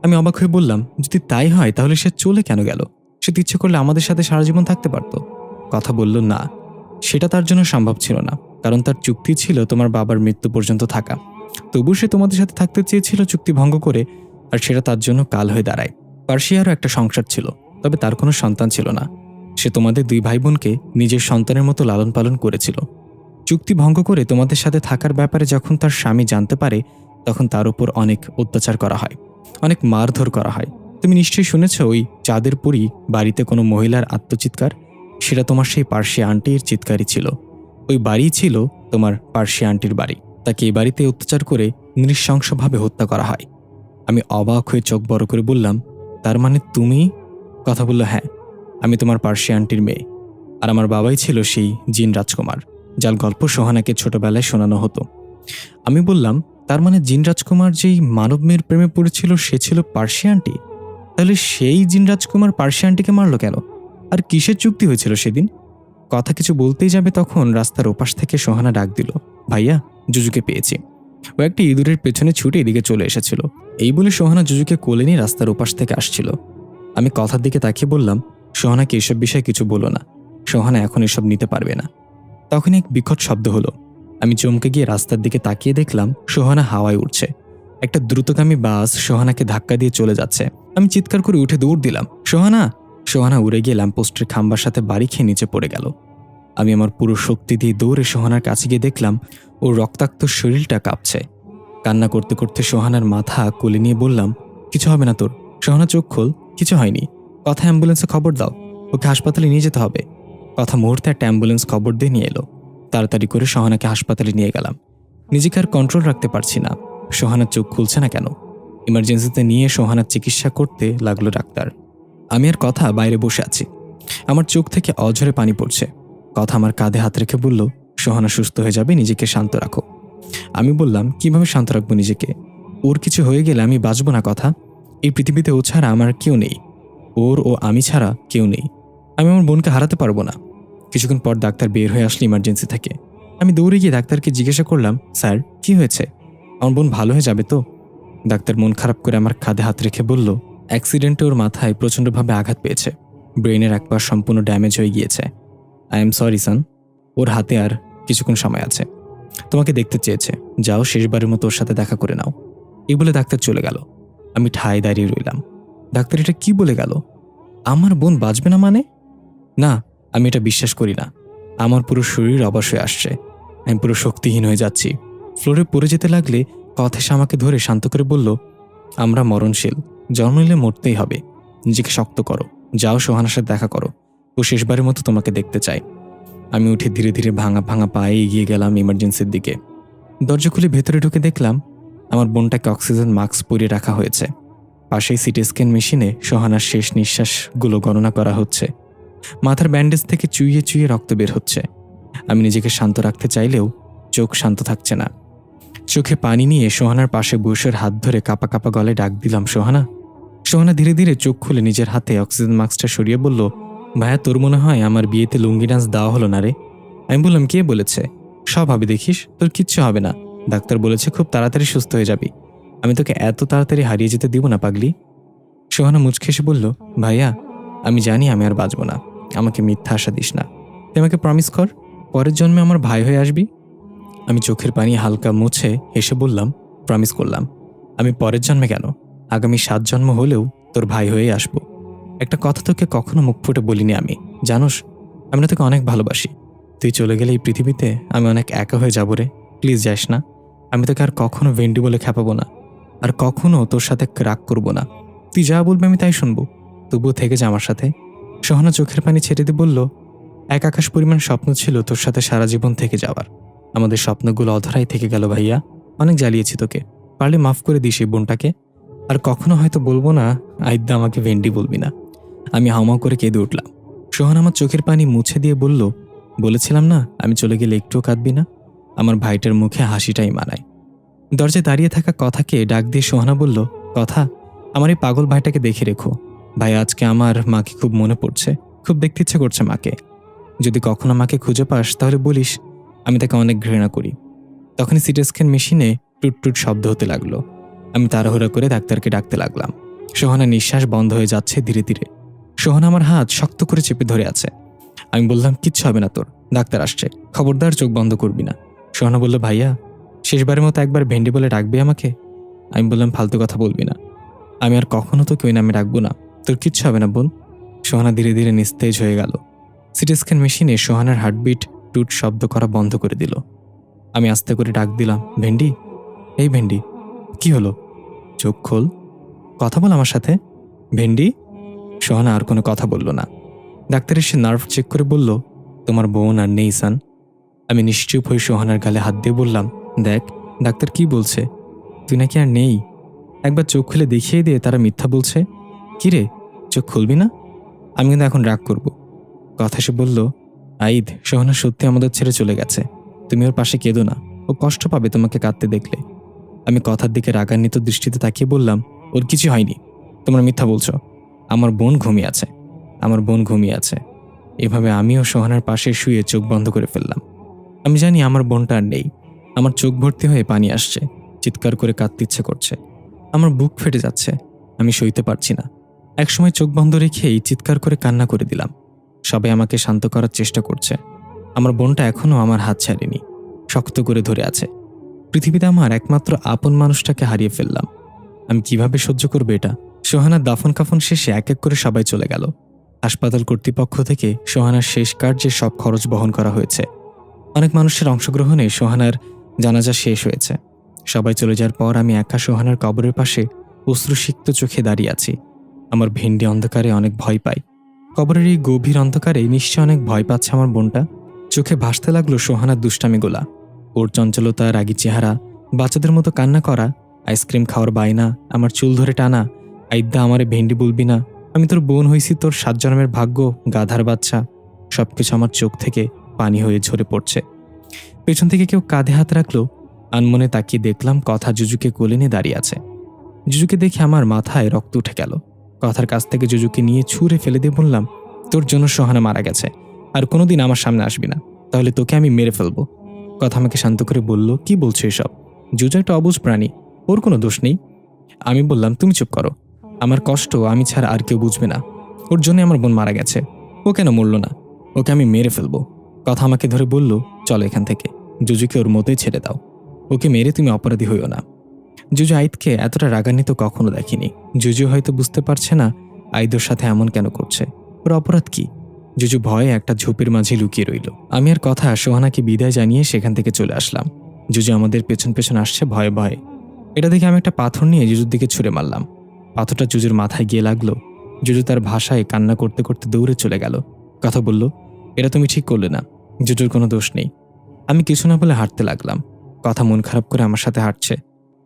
আমি অবাক হয়ে বললাম, যদি তাই হয় তাহলে সে চলে কেন গেল? সে তো ইচ্ছে করলে আমাদের সাথে সারা জীবন থাকতে পারত। কথা বলল, না, সেটা তার জন্য সম্ভব ছিল না, কারণ তার চুক্তি ছিল তোমার বাবার মৃত্যু পর্যন্ত থাকা। তবু সে তোমাদের সাথে থাকতে চেয়েছিল চুক্তি ভঙ্গ করে, আর সেটা তার জন্য কাল হয়ে দাঁড়ায়। পার্সিয়ারও একটা সংসার ছিল, তবে তার কোনো সন্তান ছিল না। সে তোমাদের 2 ভাই বোনকে নিজের সন্তানের মতো লালন পালন করেছিল। চুক্তি ভঙ্গ করে তোমাদের সাথে থাকার ব্যাপারে যখন তার স্বামী জানতে পারে, তখন তার উপর অনেক অত্যাচার করা হয়, অনেক মারধর করা হয়। তুমি নিশ্চয়ই শুনেছ ওই চাঁদের পরী বাড়িতে কোনো মহিলার আত্মচিৎকার, সেটা তোমার সেই পার্সিয়া আন্টির চিৎকারই ছিল। ওই বাড়িই ছিল তোমার পার্সিয়া আন্টির বাড়ি। তাকে এই বাড়িতে অত্যাচার করে নৃশংসভাবে হত্যা করা হয়। আমি অবাক হয়ে চোখ বড় করে বললাম, তার মানে তুমি? কথা বলল, হ্যাঁ, আমি তোমার পার্সিয়া আন্টির মেয়ে, আর আমার বাবাই ছিল সেই জিন রাজকুমার যার গল্প সোহানাকে ছোটবেলায় শোনানো হতো। আমি বললাম, তার মানে জিন রাজকুমার যেই মানব মেয়ের প্রেমে পড়েছিল সে ছিল পার্সিয়া আন্টি? তাহলে সেই জিন রাজকুমার পার্সিয়া আন্টিকে মারলো কেন? আর কিসের চুক্তি হয়েছিল সেদিন? কথা কিছু বলতেই যাবে তখন রাস্তার ওপাশ থেকে সোহানা ডাক দিল, ভাইয়া, জুজুকে পেয়েছি। ও একটি ইঁদুরের পেছনে ছুটে এদিকে চলে এসেছিল। এই বলে সোহানা জুজুকে কোলে নিয়ে রাস্তার ওপাশ থেকে আসছিল। আমি কথার দিকে তাকিয়ে বললাম, সোহানাকে এসব বিষয়ে কিছু বলো না, সোহানা এখন এসব নিতে পারবে না। তখন এক বিকট শব্দ হলো। আমি চমকে গিয়ে রাস্তার দিকে তাকিয়ে দেখলাম সোহানা হাওয়ায় উঠছে। একটা দ্রুতগামী বাস সোহানাকে ধাক্কা দিয়ে চলে যাচ্ছে। আমি চিৎকার করে উঠে দৌড় দিলাম, সোহানা! সোহানা উড়ে গিয়ে ল্যাম্পপোস্টের খাম্বার সাথে বাড়ি খেয়ে নিচে পড়ে গেল। আমি আমার পুরো শক্তি দিয়ে দৌড়ে সোহানার কাছে গিয়ে দেখলাম ওর রক্তাক্ত শরীরটা কাঁপছে। কান্না করতে করতে সোহানার মাথা কোলে নিয়ে বললাম, কিছু হবে না তোর, সোহানা চোখ খোল, কিছু হয়নি। কথা অ্যাম্বুলেন্সে খবর দাও, ওকে হাসপাতালে নিয়ে যেতে হবে। কথা মুহূর্তে একটা অ্যাম্বুলেন্স খবর দিয়ে নিয়ে এলো। তাড়াতাড়ি করে সোহানাকে হাসপাতালে নিয়ে গেলাম। নিজেকে আর কন্ট্রোল রাখতে পারছি না। সোহানার চোখ খুলছে না কেন? ইমার্জেন্সিতে নিয়ে সোহানার চিকিৎসা করতে লাগলো ডাক্তার। আমি আর কথা বাইরে বসে আছি। আমার চোখ থেকে অঝরে পানি পড়ছে। কথা আমার কাঁধে হাত রেখে বলল, সোহানা সুস্থ হয়ে যাবে, নিজেকে শান্ত রাখো। আমি বললাম, কিভাবে শান্ত রাখবো নিজেকে? ওর কিছু হয়ে গেলে আমি বাঁচব না। কথা, এই পৃথিবীতে ও ছাড়া আমার কেউ নেই, ওর ও আমি ছাড়া কেউ নেই। আমি আমার বোনকে হারাতে পারবো না। কিছুক্ষণ পর ডাক্তার বের হয়ে আসলে ইমার্জেন্সি থেকে। আমি দৌড়ে গিয়ে ডাক্তারকে জিজ্ঞাসা করলাম, স্যার, কি হয়েছে? আমার বোন ভালো হয়ে যাবে তো? ডাক্তার মন খারাপ করে আমার কাঁধে হাত রেখে বলল, অ্যাক্সিডেন্টে ওর মাথায় প্রচণ্ডভাবে আঘাত পেয়েছে, ব্রেনের এক পাশ সম্পূর্ণ ড্যামেজ হয়ে গিয়েছে। আই এম সরি সান, ওর হাতে আর কিছুক্ষণ সময় আছে। তোমাকে দেখতে চেয়েছে, যাও শেষবারের মতো ওর সাথে দেখা করে নাও। এই বলে ডাক্তার চলে গেল। আমি ঠায় দাঁড়িয়ে রইলাম। ডাক্তার এটা কি বলে গেল? আমার বোন বাঁচবে না মানে? না, আমি এটা বিশ্বাস করি না। আমার পুরো শরীর অবশ হয়ে আসছে, আমি পুরো শক্তিহীন হয়ে যাচ্ছি। ফ্লোরে পড়ে যেতে লাগলে কথা এসে আমাকে ধরে শান্ত করে বলল, আমরা মরণশীল, জন্ম নিলে মরতেই হবে। নিজেকে শক্ত করো, যাও সোহানার সাথে দেখা করো, ও শেষবারের মতো তোমাকে দেখতে চাই। আমি উঠে ধীরে ধীরে ভাঙা ভাঙা পায়ে এগিয়ে গেলাম ইমার্জেন্সির দিকে। দরজা খুলে ভেতরে ঢুকে দেখলাম আমার বোনটাকে অক্সিজেন মাস্ক পরিয়ে রাখা হয়েছে। পাশেই সিটি স্ক্যান মেশিনে সোহানার শেষ নিঃশ্বাসগুলো গণনা করা হচ্ছে। মাথার ব্যান্ডেজ থেকে চুইয়ে চুইয়ে রক্ত বের হচ্ছে। আমি নিজেকে শান্ত রাখতে চাইলেও চোখ শান্ত থাকছে না। চোখে পানি নিয়ে সোহানার পাশে বসের হাত ধরে কাঁপা কাঁপা গলায় ডাক দিলাম, সোহানা। সোহানা ধীরে ধীরে চোখ খুলে নিজের হাতে অক্সিজেন মাস্কটা সরিয়ে বলল, ভাইয়া, তোর মনে হয় আমার বিয়েতে লুঙ্গি ডান্স দেওয়া হলো না রে? আমি বললাম, কে বলেছে? সব হবে, দেখিস, তোর কিচ্ছু হবে না। ডাক্তার বলেছে খুব তাড়াতাড়ি সুস্থ হয়ে যাবি। আমি তোকে এত তাড়াতাড়ি হারিয়ে যেতে দিব না, পাগলি। সোহানা মুচকে এসে বলল, ভাইয়া, আমি জানি আমি আর বাঁচব না, আমাকে মিথ্যা আশা দিস না। তুই আমাকে প্রমিস কর, পরের জন্মে আমার ভাই হয়ে আসবি। আমি চোখের পানি হালকা মুছে হেসে বললাম, প্রমিস করলাম। আমি পরের জন্মে কেন, আগামী 7 জন্ম হলেও তোর ভাই হয়ে আসবো। একটা কথা তোকে কখনো মুখ ফুটে বলিনি আমি, জানোস, আমি তোকে অনেক ভালোবাসি। তুই চলে গেলে এই পৃথিবীতে আমি অনেক একা হয়ে যাবো রে। প্লিজ যাস না। আমি তোকে আর কখনো ভেন্ডি বলে খেপাবো না, আর কখনো তোর সাথে রাগ করবো না। তুই যা বলবি আমি তাই শুনবো, তবুও থেকে যা আমার সাথে। সোহানা চোখের পানি ছেড়ে দিয়ে বলল, এক আকাশ পরিমাণ স্বপ্ন ছিল তোর সাথে সারা জীবন থেকে যাওয়ার। আমাদের স্বপ্নগুলো অধরাই থেকে গেল ভাইয়া, অনেক জ্বালিয়েছি তোকে, পারলে মাফ করে দিস এই বোনটাকে। আর কখনো হয়তো বলবো না আইদ্যা আমাকে ভেন্ডি বলবি না। আমি হাওমাও করে কেঁদে উঠলাম। সোহান আমার চোখের পানি মুছে দিয়ে বলল, বলেছিলাম না আমি চলে গেলে একটুও কাঁদবি না? আমার ভাইটার মুখে হাসিটাই মানায়। দরজায় দাঁড়িয়ে থাকা কথাকে ডাক দিয়ে সোহানা বলল, কথা, আমার এই পাগল ভাইটাকে দেখে রেখো। ভাই, আজকে আমার মাকে খুব মনে পড়ছে, খুব দেখতে ইচ্ছে করছে মাকে। যদি কখনো মাকে খুঁজে পাস তাহলে বলিস আমি তাকে অনেক ঘৃণা করি। তখনই সিটি স্ক্যান মেশিনে টুট টুট শব্দ হতে লাগলো। আমি তাড়াহুড়া করে ডাক্তারকে ডাকতে লাগলাম। সোহানা নিঃশ্বাস বন্ধ হয়ে যাচ্ছে ধীরে ধীরে। সোহানা আমার হাত শক্ত করে চেপে ধরে আছে। আমি বললাম, কিচ্ছু হবে না তোর, ডাক্তার আসছে, খবরদার চোখ বন্ধ করবি না। সোহানা বলল, ভাইয়া শেষবারের মতো একবার ভেন্ডি বলে ডাকবি আমাকে? আমি বললাম, ফালতু কথা বলবি না, আমি আর কখনো তোকে ওই নামে ডাকবো না, তোর কিচ্ছু হবে না বোন। সোহানা ধীরে ধীরে নিস্তেজ হয়ে গেল। সিটি স্ক্যান মেশিনে সোহানার হার্টবিট টুট শব্দ করা বন্ধ করে দিল। আমি আস্তে করে ডাক দিলাম, ভেন্ডি, এই ভেন্ডি, কি হলো? চোখ খোল, কথা বল আমার সাথে, ভেন্ডি। সোহানা আর কোনো কথা বলল না। ডাক্তার এসে নার্ভ চেক করে বলল, তোমার বোন আর নেই সান। আমি নিশ্চুপ হয়ে সোহানার গালে হাত দিয়ে বললাম, দেখ ডাক্তার কি বলছে, তুই নাকি আর নেই। একবার চোখ খুলে দেখিয়ে দিয়ে তারা মিথ্যা বলছে। কি রে, চোখ খুলবি না? আমি কিন্তু এখন রাগ করব। কথা সে বলল, আইদ, সোহানা সত্যি আমাদের ছেড়ে চলে গেছে, তুমি ওর পাশে কেঁদো না, ও কষ্ট পাবে তোমাকে কাঁদতে দেখলে। আমি কথার দিকে রাগান্বিত দৃষ্টিতে তাকিয়ে বললাম, ওর কিছু হয়নি, তোমরা মিথ্যা বলছো, আমার বোন ঘুমিয়ে আছে, আমার বোন ঘুমিয়ে আছে। এভাবে আমিও সোহানার পাশে শুয়ে চোখ বন্ধ করে ফেললাম। আমি জানি আমার বোনটা আর নেই। আমার চোখ ভর্তি হয়ে পানি আসছে, চিৎকার করে কাঁদতে ইচ্ছে করছে, আমার বুক ফেটে যাচ্ছে, আমি সইতে পারছি না। একসময় চোখ বন্ধ রেখেই চিৎকার করে কান্না করে দিলাম। সবাই আমাকে শান্ত করার চেষ্টা করছে। আমার বোনটা এখনও আমার হাত ছাড়েনি, শক্ত করে ধরে আছে। পৃথিবীতে আমার একমাত্র আপন মানুষটাকে হারিয়ে ফেললাম। আমি কিভাবে সহ্য করবো এটা? সোহানার দাফন কাফন শেষে এক এক করে সবাই চলে গেল। হাসপাতাল কর্তৃপক্ষ থেকে সোহানার শেষ কার্যের সব খরচ বহন করা হয়েছে। অনেক মানুষের অংশগ্রহণে সোহানার জানাজা শেষ হয়েছে। সবাই চলে যাওয়ার পর আমি একা সোহানার কবরের পাশে অশ্রুসিক্ত চোখে দাঁড়িয়ে আছি। আমার ভেন্ডি অন্ধকারে অনেক ভয় পায়। কবরের এই গভীর অন্ধকারে নিশ্চয় অনেক ভয় পাচ্ছে আমার বোনটা। চোখে ভাসতে লাগলো সোহানার দুষ্টামিগুলা, ওর চঞ্চলতা, রাগী চেহারা, বাচ্চাদের মতো কান্না করা, আইসক্রিম খাওয়ার বায়না, আমার চুল ধরে টানা, আইদ্যা আমারে ভেন্ডি বলবি না, আমি তোর বোন হইছি, তোর 7 জন্মের ভাগ্য, গাধার বাচ্চা। সবকিছু আমার চোখ থেকে পানি হয়ে ঝরে পড়ছে। পেছন থেকে কেউ কাঁধে হাত রাখলো। আনমনে তাকিয়ে দেখলাম কথা জুজুকে কোলে নিয়ে দাঁড়িয়ে আছে। জুজুকে দেখে আমার মাথায় রক্ত উঠে গেল। কথার কাছ থেকে জুজুকে নিয়ে ছুঁড়ে ফেলে দিয়ে বললাম, তোর জন্য সোহানা মারা গেছে, আর কোনোদিন আমার সামনে আসবি না, তাহলে তোকে আমি মেরে ফেলবো। কথা আমাকে শান্ত করে বলল, কি বলছো এসব? জুজু একটা অবুঝ প্রাণী, ওর কোনো দোষ নেই। আমি বললাম, তুমি চুপ করো, আমার কষ্ট আমি ছাড়া আর কেউ বুঝবে না, ওর জন্য আমার বোন মারা গেছে, ও কেন মরল না, ওকে আমি মেরে ফেলবো। কথা আমাকে ধরে বলল, চলো এখান থেকে, জুজুকে ওর মতোই ছেড়ে দাও, ওকে মেরে তুমি অপরাধী হইও না। জুজু আইদকে এতটা রাগান্বিত কখনো দেখিনি। জুজু হয়তো বুঝতে পারছে না আইদর সাথে এমন কেন করছে, ওর অপরাধ কি। জুজু ভয়ে একটা ঝোপের মাঝে লুকিয়ে রইল। আমি আর কথা সোহানাকে বিদায় জানিয়ে সেখান থেকে চলে আসলাম। জুজু আমাদের পেছন পেছন আসছে ভয়ে ভয়ে। এটা দেখে আমি একটা পাথর নিয়ে জুজুর দিকে ছুঁড়ে মারলাম। পাথরটা জুজুর মাথায় গিয়ে লাগলো। জুজু তার ভাষায় কান্না করতে করতে দৌড়ে চলে গেল। কথা বলল, এটা তুমি ঠিক করলে না, জুজুর কোনো দোষ নেই। আমি কিছু না বলে হাঁটতে লাগলাম। কথা মন খারাপ করে আমার সাথে হাঁটছে।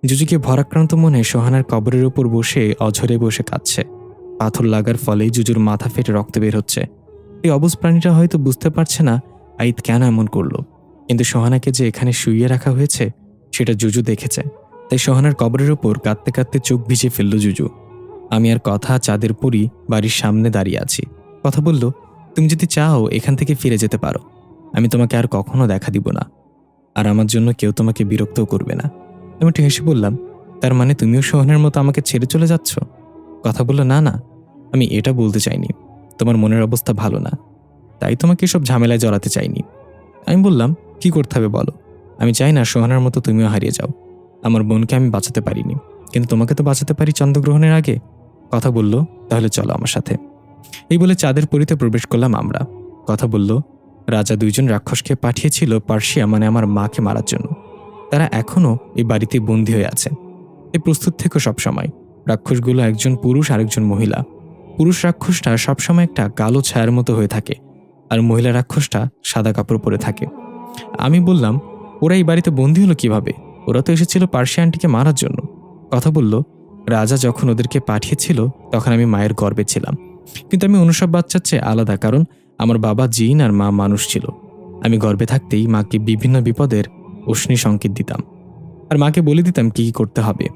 জুজুকে ভরাক্রান্ত মনে সোহানার কবরের ওপর বসে অঝরে বসে কাঁদছে। পাথর লাগার ফলে জুজুর মাথা ফেটে রক্ত বের হচ্ছে। এই অবুঝ প্রাণীটা হয়তো বুঝতে পারছে না আইদ কেন এমন করলো, কিন্তু সোহানাকে যে এখানে শুইয়ে রাখা হয়েছে সেটা জুজু দেখেছে। তাই সোহানার কবরের ওপর কাঁদতে কাঁদতে চোখ ভিজে ফেলল জুজু। আমি আর কথা চাঁদের পরই বাড়ির সামনে দাঁড়িয়ে আছি। কথা বলল, তুমি যদি চাও এখান থেকে ফিরে যেতে পারো, আমি তোমাকে আর কখনো দেখা দিব না, আর আমার জন্য কেউ তোমাকে বিরক্তও করবে না। আমি একটু হেসে বললাম, তার মানে তুমিও সোহানের মতো আমাকে ছেড়ে চলে যাচ্ছ? কথা বলল, না না, আমি এটা বলতে চাইনি, তোমার মনের অবস্থা ভালো না, তাই তোমাকে সব ঝামেলায় জড়াতে চাইনি। আমি বললাম, কি করতে হবে বলো, আমি চাই না সোহানার মতো তুমিও হারিয়ে যাও। আমার বোনকে আমি বাঁচাতে পারিনি, কিন্তু তোমাকে তো বাঁচাতে পারি চন্দ্রগ্রহণের আগে। কথা বলল, তাহলে চলো আমার সাথে। এই বলে চাঁদের পরীতে প্রবেশ করলাম আমরা। কথা বলল, রাজা 2 জন রাক্ষসকে পাঠিয়েছিল পার্সিয়া মানে আমার মাকে মারার জন্য। তারা এখনও এই বাড়িতে বন্দী হয়ে আছে। এই প্রস্তুত থেকো সবসময়। রাক্ষসগুলো একজন পুরুষ আর একজন মহিলা। পুরুষ রাক্ষসটা সবসময় একটা কালো ছায়ার মতো হয়ে থাকে, আর মহিলা রাক্ষসটা সাদা কাপড় পরে থাকে। আমি বললাম, ওরা এই বাড়িতে বন্দী হলো কিভাবে? ওরা তো এসেছিল পার্সিয়া আন্টিকে মারার জন্য। কথা বলল, রাজা যখন ওদেরকে পাঠিয়েছিল তখন আমি মায়ের গর্ভে ছিলাম, কিন্তু আমি অন্য সব বাচ্চার চেয়ে আলাদা, কারণ আমার বাবা জিন আর মা মানুষ ছিল। আমি গর্ভে থাকতেই মাকে বিভিন্ন বিপদের অশ্নি সংকেত দিতাম, আর মাকে বলে দিতাম কি কি করতে হবে।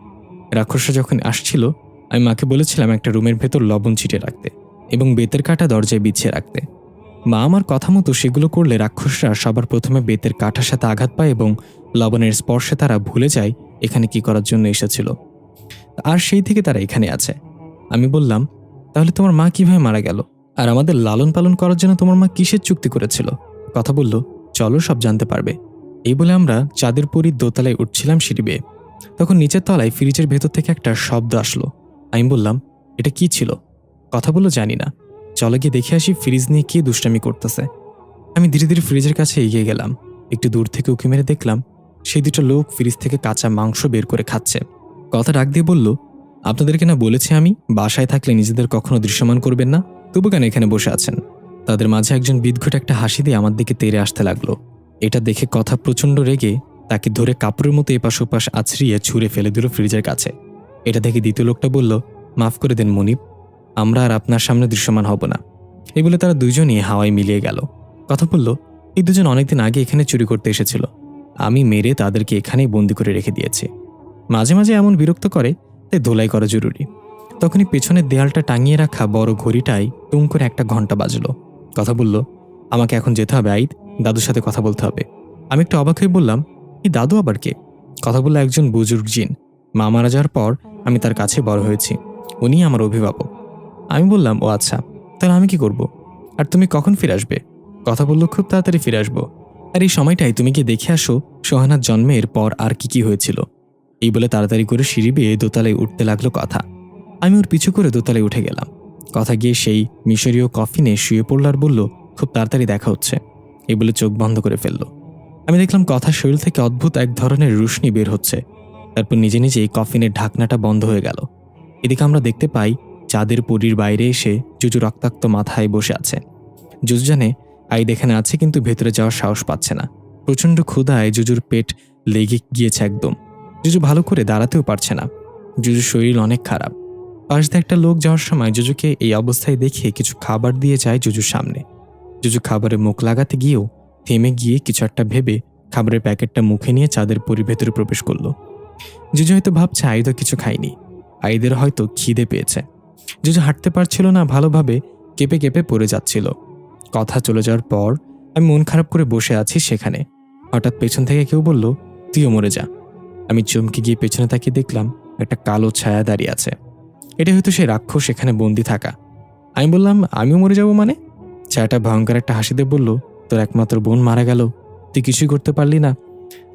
রাক্ষসরা যখন আসছিল আমি মাকে বলেছিলাম একটা রুমের ভেতর লবণ ছিটিয়ে রাখতে এবং বেতের কাঁটা দরজায় বিছিয়ে রাখতে। মা আমার কথা মতো সেগুলো করলে রাক্ষসরা সবার প্রথমে বেতের কাঠার সাথে আঘাত পায় এবং লবণের স্পর্শে তারা ভুলে যায় এখানে কি করার জন্য এসেছিল। আর সেই থেকে তারা এখানে আছে। আমি বললাম, তাহলে তোমার মা কিভাবে মারা গেল? আর আমাদের লালন পালন করার জন্য তোমার মা কিসের চুক্তি করেছিল? কথা বলল, চলো সব জানতে পারবে। এই বলে আমরা চাঁদের পরীর দোতলায় উঠছিলাম সিঁড়ি বেয়ে। তখন নিচের তলায় ফ্রিজের ভেতর থেকে একটা শব্দ আসলো। আমি বললাম, এটা কি ছিল? কথা বলল, জানি না, চলো গিয়ে দেখে আসি ফ্রিজ নিয়ে কে দুষ্টামি করতেছে। আমি ধীরে ধীরে ফ্রিজের কাছে এগিয়ে গেলাম। একটু দূর থেকে উঁকি মেরে দেখলাম সেই দুটো লোক ফ্রিজ থেকে কাঁচা মাংস বের করে খাচ্ছে। কথা ডাক দিয়ে বলল, আপনাদেরকে না বলেছি আমি বাসায় থাকলে নিজেদের কখনো দৃশ্যমান করবেন না, তবু কেন এখানে বসে আছেন? তাদের মাঝে একজন বিদঘুট একটা হাসি দিয়ে আমার দিকে তেড়ে আসতে লাগলো। এটা দেখে কথা প্রচণ্ড রেগে তাকে ধরে কাপড়ের মতো এপাশ ওপাশ আছড়িয়ে ছুঁড়ে ফেলে দিল ফ্রিজের কাছে। এটা দেখে দ্বিতীয় লোকটা বলল, মাফ করে দেন মনিব, আমরা আর আপনার সামনে দৃশ্যমান হব না। এই বলে তারা দুজনই হাওয়ায় মিলিয়ে গেল। কথা বলল, এই দুজন অনেকদিন আগে এখানে চুরি করতে এসেছিল। আমি মেরে তাদেরকে এখানেই বন্দি করে রেখে দিয়েছি। মাঝে মাঝে এমন বিরক্ত করে, তাই ধোলাই করা জরুরি। তখনই পেছনের দেয়ালটা টাঙিয়ে রাখা বড় ঘড়িটায় টুং করে একটা ঘন্টা বাজলো। কথা বলল, আমাকে এখন যেতে হবে আইদ, দাদুর সাথে কথা বলতে হবে। আমি একটু অবাক হয়ে বললাম, এই দাদু আবার কে? কথা বলল, একজন বুজুর্গ জিন। মা মারা যাওয়ার পর আমি তার কাছে বড় হয়েছি, উনি আমার অভিভাবক। আমি বললাম, ও আচ্ছা, তাহলে আমি কি করব? আর তুমি কখন ফিরে আসবে? কথা বলল, খুব তাড়াতাড়ি ফিরে আসবো। আর এই সময়টাই তুমি গিয়ে দেখে আসো সোহানার জন্মের পর আর কি কি হয়েছিল। এই বলে তাড়াতাড়ি করে সিঁড়ি বেয়ে দোতলায় উঠতে লাগলো কথা। আমি ওর পিছু করে দোতলায় উঠে গেলাম। কথা গিয়ে সেই মিশরীয় কফিনে শুয়ে পড়ল আর বলল, খুব তাড়াতাড়ি দেখা হচ্ছে। এই বলে চোখ বন্ধ করে ফেলল। আমি দেখলাম কথার শরীর থেকে অদ্ভুত এক ধরনের রুশনি বের হচ্ছে। তারপর নিজে নিজেই কফিনের ঢাকনাটা বন্ধ হয়ে গেল। এদিকে আমরা দেখতে পাই চাঁদের পরীর বাইরে এসে জুজু রক্তাক্ত মাথায় বসে আছে। জুজু জানে আইদ এখানে আছে, কিন্তু ভেতরে যাওয়ার সাহস পাচ্ছে না। প্রচণ্ড ক্ষুধায় জুজুর পেট লেগে গিয়েছে একদম। জুজু ভালো করে দাঁড়াতেও পারছে না। জুজুর শরীর অনেক খারাপ। পাশ দিয়ে একটা লোক যাওয়ার সময় জুজুকে এই অবস্থায় দেখে কিছু খাবার দিয়ে যায় জুজুর সামনে। জুজু খাবারে মুখ লাগাতে গিয়েও থেমে গিয়ে কিছু একটা ভেবে খাবারের প্যাকেটটা মুখে নিয়ে চাঁদের পরীর ভেতরে প্রবেশ করলো। জুজু হয়তো ভাবছে আইদও কিছু খায়নি, আইদের হয়তো খিদে পেয়েছে। জুজু হাঁটতে পারছিল না, ভালোভাবে কেঁপে কেঁপে পড়ে যাচ্ছিল। কথা চলে যাওয়ার পর আমি মন খারাপ করে বসে আছি সেখানে। হঠাৎ পেছন থেকে কেউ বলল, তুইও মরে যা। আমি চমকে গিয়ে পেছনে তাকিয়ে দেখলাম একটা কালো ছায়া দাঁড়িয়ে আছে। এটা হয়তো সেই রাক্ষস এখানে বন্দি থাকা। আমি বললাম, আমিও মরে যাব মানে? ছায়াটা ভয়ঙ্কর একটা হাসি দিয়ে বলল, তোর একমাত্র বোন মারা গেল, তুই কিছুই করতে পারলি না।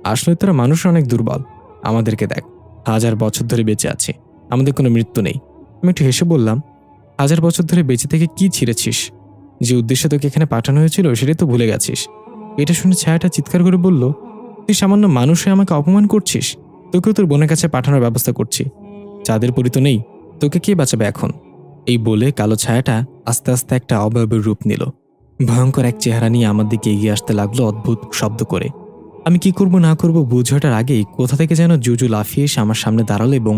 আসলে তোরা মানুষ অনেক দুর্বল। আমাদেরকে দেখ, 1000 বছর ধরে বেঁচে আছি, আমাদের কোনো মৃত্যু নেই। আমি একটু হেসে বললাম, 1000 বছর ধরে বেঁচে থেকে কি ছিঁড়েছিস? যে উদ্দেশ্যে তোকে এখানে পাঠানো হয়েছিল সেটাই তো ভুলে গেছিস। এটা শুনে ছায়াটা চিৎকার করে বলল, তুই সামান্য মানুষ হয়ে আমাকে অপমান করছিস? তোকেও তোর বোনের কাছে পাঠানোর ব্যবস্থা করছি। চাঁদের পরী তো নেই, তোকে কে বাঁচাবে এখন? এই বলে কালো ছায়াটা আস্তে আস্তে একটা অবয়বের রূপ নিল। ভয়ঙ্কর এক চেহারা নিয়ে আমার দিকে এগিয়ে আসতে লাগলো অদ্ভুত শব্দ করে। আমি কি করব না করব বুঝে ওঠার আগেই কোথা থেকে যেন জুজু লাফিয়ে এসে আমার সামনে দাঁড়ালো এবং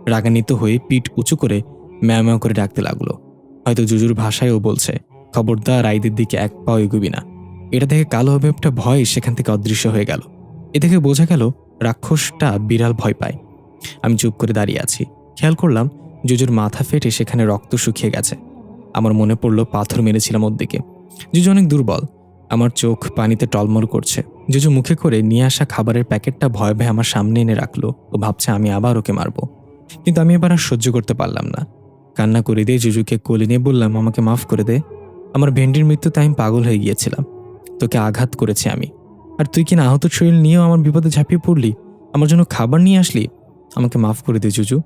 রাগান্বিত হয়ে পিঠ উঁচু করে ম্যাও ম্যাও করে ডাকতে লাগলো। হয়তো জুজুর ভাষায়ও বলছে, খবরদার আইদের দিকে এক পাও এগুবি না। এটা দেখে কালো অবয়বটা ভয়ে সেখান থেকে অদৃশ্য হয়ে গেল। এ থেকে বোঝা গেল রাক্ষসটা বিড়াল ভয় পায়। আমি চুপ করে দাঁড়িয়ে আছি। খেয়াল করলাম জুজুর মাথা ফেটে সেখানে রক্ত শুকিয়ে গেছে। আমার মনে পড়লো পাথর মেরেছিলাম ওর দিকে। জুজু অনেক দুর্বল। আমার চোখ পানিতে টলমল করছে। জুজু মুখে করে নিয়ে আসা খাবারের প্যাকেটটা ভয়ে ভয়ে আমার সামনে এনে রাখলো। ও ভাবছে আমি আবার ওকে মারবো, কিন্তু আমি এবার আর সহ্য করতে পারলাম না। কান্না করে দিয়ে জুজুকে কোলে নিয়ে বললাম, আমাকে মাফ করে দে। আমার ভেন্ডির মৃত্যুতে আমি পাগল হয়ে গিয়েছিলাম। তোকে আঘাত করেছি আমি, আর তুই কিনা আহত শরীর নিয়েও আমার বিপদে ঝাঁপিয়ে পড়লি, আমার জন্য খাবার নিয়ে আসলি। আমাকে মাফ করে দে জুজু।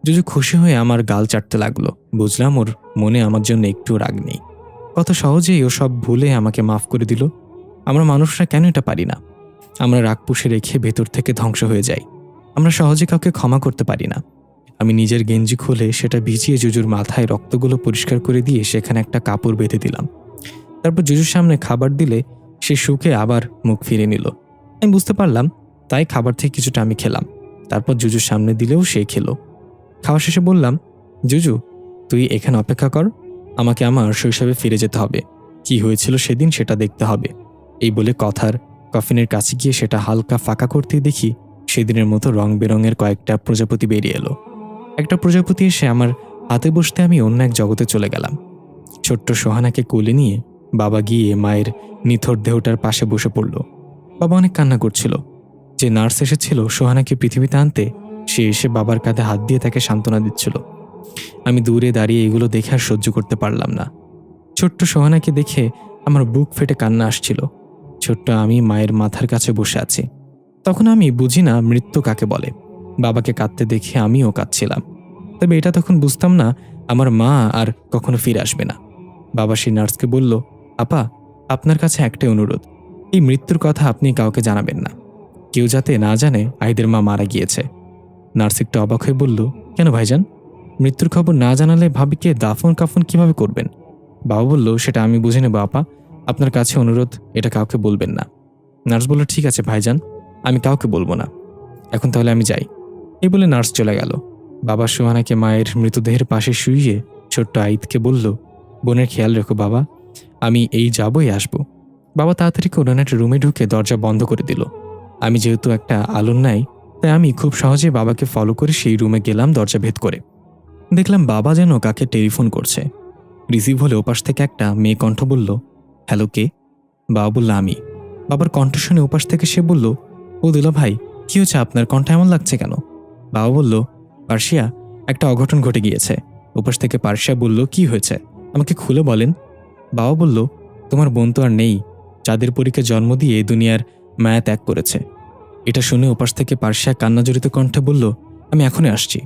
জুজু খুশি হয়ে আমার গাল চাটতে লাগলো। বুঝলাম ওর মনে আমার জন্য একটু রাগ নেই। কত সহজেই ও সব ভুলে আমাকে মাফ করে দিল। আমরা মানুষরা কেন এটা পারি না? আমরা রাগ পুষে রেখে ভেতর থেকে ধ্বংস হয়ে যাই। আমরা সহজে কাউকে ক্ষমা করতে পারি না। আমি নিজের গেঞ্জি খুলে সেটা ভিজিয়ে জুজুর মাথায় রক্তগুলো পরিষ্কার করে দিয়ে সেখানে একটা কাপড় বেঁধে দিলাম। তারপর জুজুর সামনে খাবার দিলে সে সুখে আবার মুখ ফিরে নিল। আমি বুঝতে পারলাম, তাই খাবার থেকে কিছুটা আমি খেলাম। তারপর জুজুর সামনে দিলেও সে খেলো। খাওয়া শেষে বললাম, জুজু তুই এখানে অপেক্ষা কর, আমাকে আমার শৈশবে ফিরে যেতে হবে। কি হয়েছিল সেদিন সেটা দেখতে হবে। এই বলে কথার কফিনের কাছে গিয়ে সেটা হালকা ফাঁকা করতেই দেখি সেদিনের মতো রং বেরঙের কয়েকটা প্রজাপতি বেরিয়ে এলো। একটা প্রজাপতি এসে আমার হাতে বসতে আমি অন্য এক জগতে চলে গেলাম। ছোট্ট সোহানাকে কোলে নিয়ে বাবা গিয়ে মায়ের নিথর দেহটার পাশে বসে পড়ল। বাবা অনেক কান্না করছিল। যে নার্স এসেছিল সোহানাকে পৃথিবীতে আনতে, সে এসে বাবার কাঁধে হাত দিয়ে তাকে সান্ত্বনা দিচ্ছিল। আমি দূরে দাঁড়িয়ে এগুলো দেখে আর সহ্য করতে পারলাম না। ছোট্ট সোহানাকে দেখে আমার বুক ফেটে কান্না আসছিল। ছোট্ট আমি মায়ের মাথার কাছে বসে আছি। তখন আমি বুঝি না মৃত্যু কাকে বলে। বাবাকে কাঁদতে দেখে আমিও কাঁদছিলাম। তবে এটা তখন বুঝতাম না আমার মা আর কখনো ফিরে আসবে না। বাবা সেই নার্সকে বলল, আপা, আপনার কাছে একটাই অনুরোধ, এই মৃত্যুর কথা আপনি কাউকে জানাবেন না। কেউ যাতে না জানে আহিদের মা মারা গিয়েছে। নার্স একটু অবাক হয়ে বলল, কেন ভাইজান? মৃত্যুর খবর না জানালে ভাবিকে দাফন কাফন কিভাবে করবেন? বাবা বলল, সেটা আমি বুঝে নেব আপা, আপনার কাছে অনুরোধ, এটা কাউকে বলবেন না। নার্স বলল, ঠিক আছে ভাইজান, আমি কাউকে বলবো না। এখন তাহলে আমি যাই। এই বলে নার্স চলে গেল। বাবা সোহানাকে মায়ের মৃতদেহের পাশে শুইয়ে ছোট্ট আইদকে বলল, বোনের খেয়াল রেখো বাবা, আমি এই যাবই আসবো। বাবা তাড়াতাড়ি করে একটা রুমে ঢুকে দরজা বন্ধ করে দিল। আমি যেহেতু একটা আলোর নাই, তাই আমি খুব সহজে বাবাকে ফলো করে সেই রুমে গেলাম। দরজা ভেদ করে দেখলাম বাবা যেন কাকে টেলিফোন করছে। রিসিভ হলে ওপাশ থেকে একটা মেয়ে কণ্ঠ বলল, হ্যালো, কে? বাবা বলল, আমি। বাবার কণ্ঠ শুনে ওপাশ থেকে সে বলল, ও দুলা ভাই, কি হয়েছে আপনার? কণ্ঠ এমন লাগছে কেন? বাবা বলল, পার্সিয়া, একটা অঘটন ঘটে গিয়েছে। ওপাশ থেকে পার্সিয়া বলল, কি হয়েছে? আমাকে খুলে বলেন। বাবা বলল, তোমার বোন তো আর নেই, চাঁদের পরীকে জন্ম দিয়ে দুনিয়ার মায়া ত্যাগ করেছে। এটা শুনে ওপাশ থেকে পার্সিয়া কান্নাজড়িত কণ্ঠে বলল, আমি এখনই আসছি।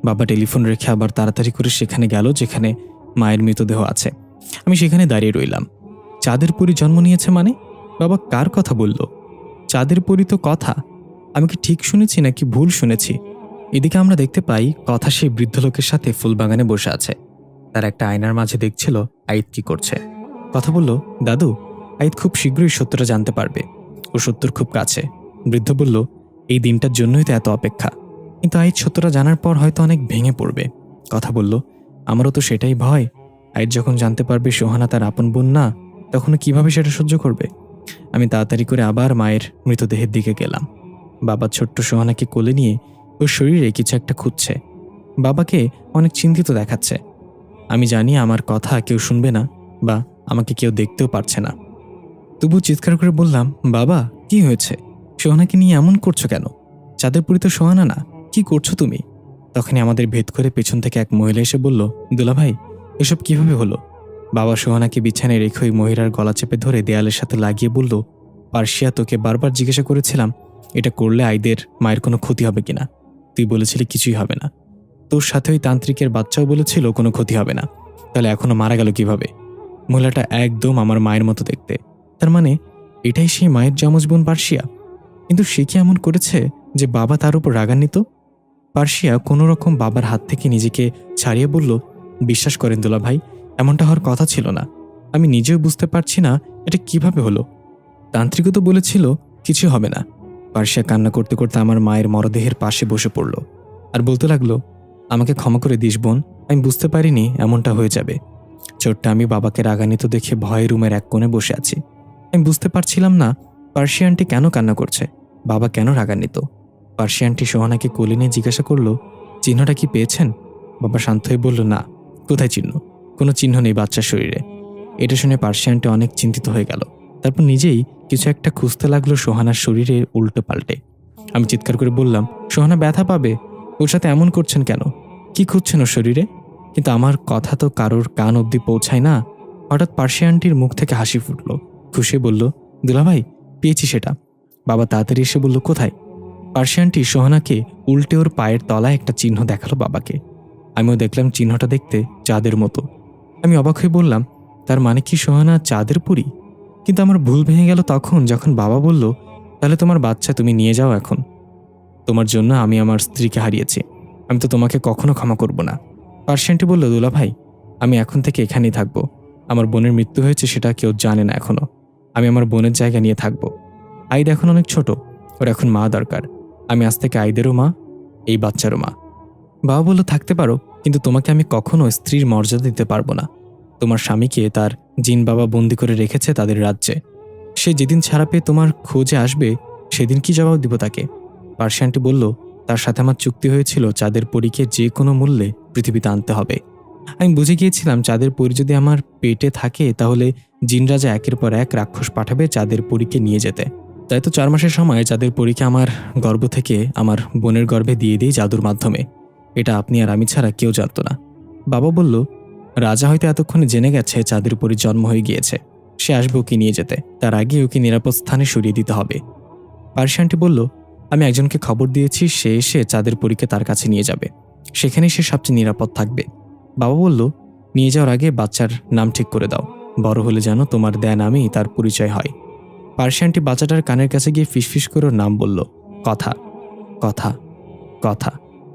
বাবা টেলিফোন রেখে আবার তাড়াতাড়ি করে সেখানে গেল যেখানে মায়ের মৃতদেহ আছে। আমি সেখানে দাঁড়িয়ে রইলাম। চাঁদের পরী জন্ম নিয়েছে মানে? বাবা কার কথা বলল? চাঁদের পরী তো কথা। আমি কি ঠিক শুনেছি নাকি ভুল শুনেছি? এদিকে আমরা দেখতে পাই কথা সেই বৃদ্ধ লোকের সাথে ফুলবাগানে বসে আছে। তার একটা আয়নার মাঝে দেখছিল আইদ কি করছে। কথা বলল, দাদু, আইদ খুব শীঘ্রই সত্যটা জানতে পারবে। ও সত্যর খুব কাছে। বৃদ্ধ বলল, এই দিনটার জন্যই তো এত অপেক্ষা। কিন্তু আইদ সত্যটা জানার পর হয়তো অনেক ভেঙে পড়বে। কথা বলল, আমারও তো সেটাই ভয়। আইদ যখন জানতে পারবে সোহানা তার আপন বোন না, তখন কিভাবে সেটা সহ্য করবে? আমি তাড়াতাড়ি করে আবার মায়ের মৃতদেহের দিকে গেলাম। বাবা ছোট্ট সোহানাকে কোলে নিয়ে ওর শরীরে কিছু একটা খুঁজছে। বাবাকে অনেক চিন্তিত দেখাচ্ছে। আমি জানি আমার কথা কেউ শুনবে না, বা আমাকে কেউ দেখতেও পারছে না। তবু চিৎকার করে বললাম, বাবা, কি হয়েছে? সোহানাকে নিয়ে এমন করছো কেন? চাঁদের পরী তো সোহানা না, কি করছো তুমি? তখনই আমাদের ভেদ করে পেছন থেকে এক মহিলা এসে বলল, দুলাভাই, এসব কিভাবে হলো? বাবা সোহানাকে বিছানায় রেখে ওই মহিলার গলা চেপে ধরে দেয়ালের সাথে লাগিয়ে বলল, পার্সিয়া, তোকে বারবার জিজ্ঞাসা করেছিলাম এটা করলে আইদের মায়ের কোনো ক্ষতি হবে কিনা। তুই বলেছিলি কিছুই হবে না। তোর সাথে ওই তান্ত্রিকের বাচ্চাও বলেছিল কোনো ক্ষতি হবে না। তাহলে এখনো মারা গেল কিভাবে? মহিলাটা একদম আমার মায়ের মতো দেখতে। তার মানে এটাই সেই মায়ের যমজ বোন পার্সিয়া। কিন্তু সে কি এমন করেছে যে বাবা তার উপর রাগান্বিত? পার্সিয়া কোনো রকম বাবার হাত থেকে নিজেকে ছাড়িয়ে বলল, বিশ্বাস করেন দুলা ভাই, এমনটা হওয়ার কথা ছিল না। আমি নিজেও বুঝতে পারছি না এটা কিভাবে হলো। তান্ত্রিকও তো বলেছিল কিছু হবে না। পার্সিয়া কান্না করতে করতে আমার মায়ের মরদেহের পাশে বসে পড়ল আর বলতে লাগলো, আমাকে ক্ষমা করে দিস বোন, আমি বুঝতে পারিনি এমনটা হয়ে যাবে। ছোট্ট আমি বাবাকে রাগান্বিত দেখে ভয়ে রুমের এক কোণে বসে আছি। আমি বুঝতে পারছিলাম না পার্সিয়া আন্টি কেন কান্না করছে, বাবা কেন রাগান্বিত। পার্সিয়া আন্টি সোহানাকে কোলে নিয়ে জিজ্ঞাসা করলো, চিহ্নটা কি পেয়েছেন? বাবা শান্ত হয়ে বলল, না। কোথায় চিহ্ন? কোনো চিহ্ন নেই বাচ্চার শরীরে। এটা শুনে পার্সিয়া আন্টি অনেক চিন্তিত হয়ে গেল। তারপর নিজেই কিছু একটা খুঁজতে লাগলো সোহানার শরীরে উল্টো পাল্টে। আমি চিৎকার করে বললাম, সোহানা ব্যথা পাবে, ওর সাথে এমন করছেন কেন? কি খুঁজছেন ওর শরীরে? কিন্তু আমার কথা তো কারোর কান অবধি পৌঁছায় না। হঠাৎ পার্সিয়া আন্টির মুখ থেকে হাসি ফুটল। খুশি বলল, দুলাভাই, পেয়েছি সেটা। বাবা তাড়াতাড়ি এসে বলল, কোথায়? পার্সিয়া আন্টি সোহানাকে উল্টে ওর পায়ের তলায় একটা চিহ্ন দেখালো বাবাকে। আমিও দেখলাম চিহ্নটা দেখতে চাঁদের মতো। আমি অবাক হয়ে বললাম, তার মানে কি সোহানা চাঁদের পরী? কিন্তু আমার ভুল ভেঙে গেল তখন যখন বাবা বলল, তাহলে তোমার বাচ্চা তুমি নিয়ে যাও এখন। তোমার জন্য আমি আমার স্ত্রীকে হারিয়েছি, আমি তো তোমাকে কখনো ক্ষমা করব না। পার্সিয়া আন্টি বলল, দুলা ভাই, আমি এখন থেকে এখানেই থাকবো। আমার বোনের মৃত্যু হয়েছে সেটা কেউ জানে না এখনো। আমি আমার বোনের জায়গা নিয়ে থাকবো। আইদ এখন অনেক ছোট, ওর এখন মা দরকার। আমি আজ থেকে আইদেরও মা, এই বাচ্চারও মা। বাবা বলল, থাকতে পারো, কিন্তু তোমাকে আমি কখনো স্ত্রীর মর্যাদা দিতে পারবো না। তোমার স্বামীকে তার জিন বাবা বন্দি করে রেখেছে তাদের রাজ্যে। সে যেদিন ছাড়া পেয়ে তোমার খোঁজে আসবে সেদিন কি জবাব দিব তাকে? পার্সিয়ানটি বলল, তার সাথে আমার চুক্তি হয়েছিল চাঁদের পরীকে যে কোনো মূল্যে পৃথিবীতে আনতে হবে। আমি বুঝে গিয়েছিলাম চাঁদের পরী যদি আমার পেটে থাকে তাহলে জিনরাজা একের পর এক রাক্ষস পাঠাবে চাঁদের পরীকে নিয়ে যেতে। তাই তো 4 মাসের সময় চাঁদের পরীকে আমার গর্ভ থেকে আমার বোনের গর্ভে দিয়ে দিই জাদুর মাধ্যমে। এটা আপনি আর আমি ছাড়া কেউ জানত না। বাবা বলল, রাজা হয়তো এতক্ষণে জেনে গেছে চাঁদের পরীর জন্ম হয়ে গিয়েছে। সে আসবে ওকে নিয়ে যেতে, তার আগে ওকে নিরাপদ স্থানে সরিয়ে দিতে হবে। পার্সি আন্টি বলল, আমি একজনকে খবর দিয়েছি, সে এসে চাঁদের পরীকে তার কাছে নিয়ে যাবে। সেখানেই সে সবচেয়ে নিরাপদ থাকবে। বাবা বলল, নিয়ে যাওয়ার আগে বাচ্চার নাম ঠিক করে দাও, বড় হলে যেন তোমার দেয়া নামেই তার পরিচয় হয়। পার্সি আন্টি বাচ্চাটার কানের কাছে গিয়ে ফিসফিস করে ওর নাম বলল, কথা কথা কথা।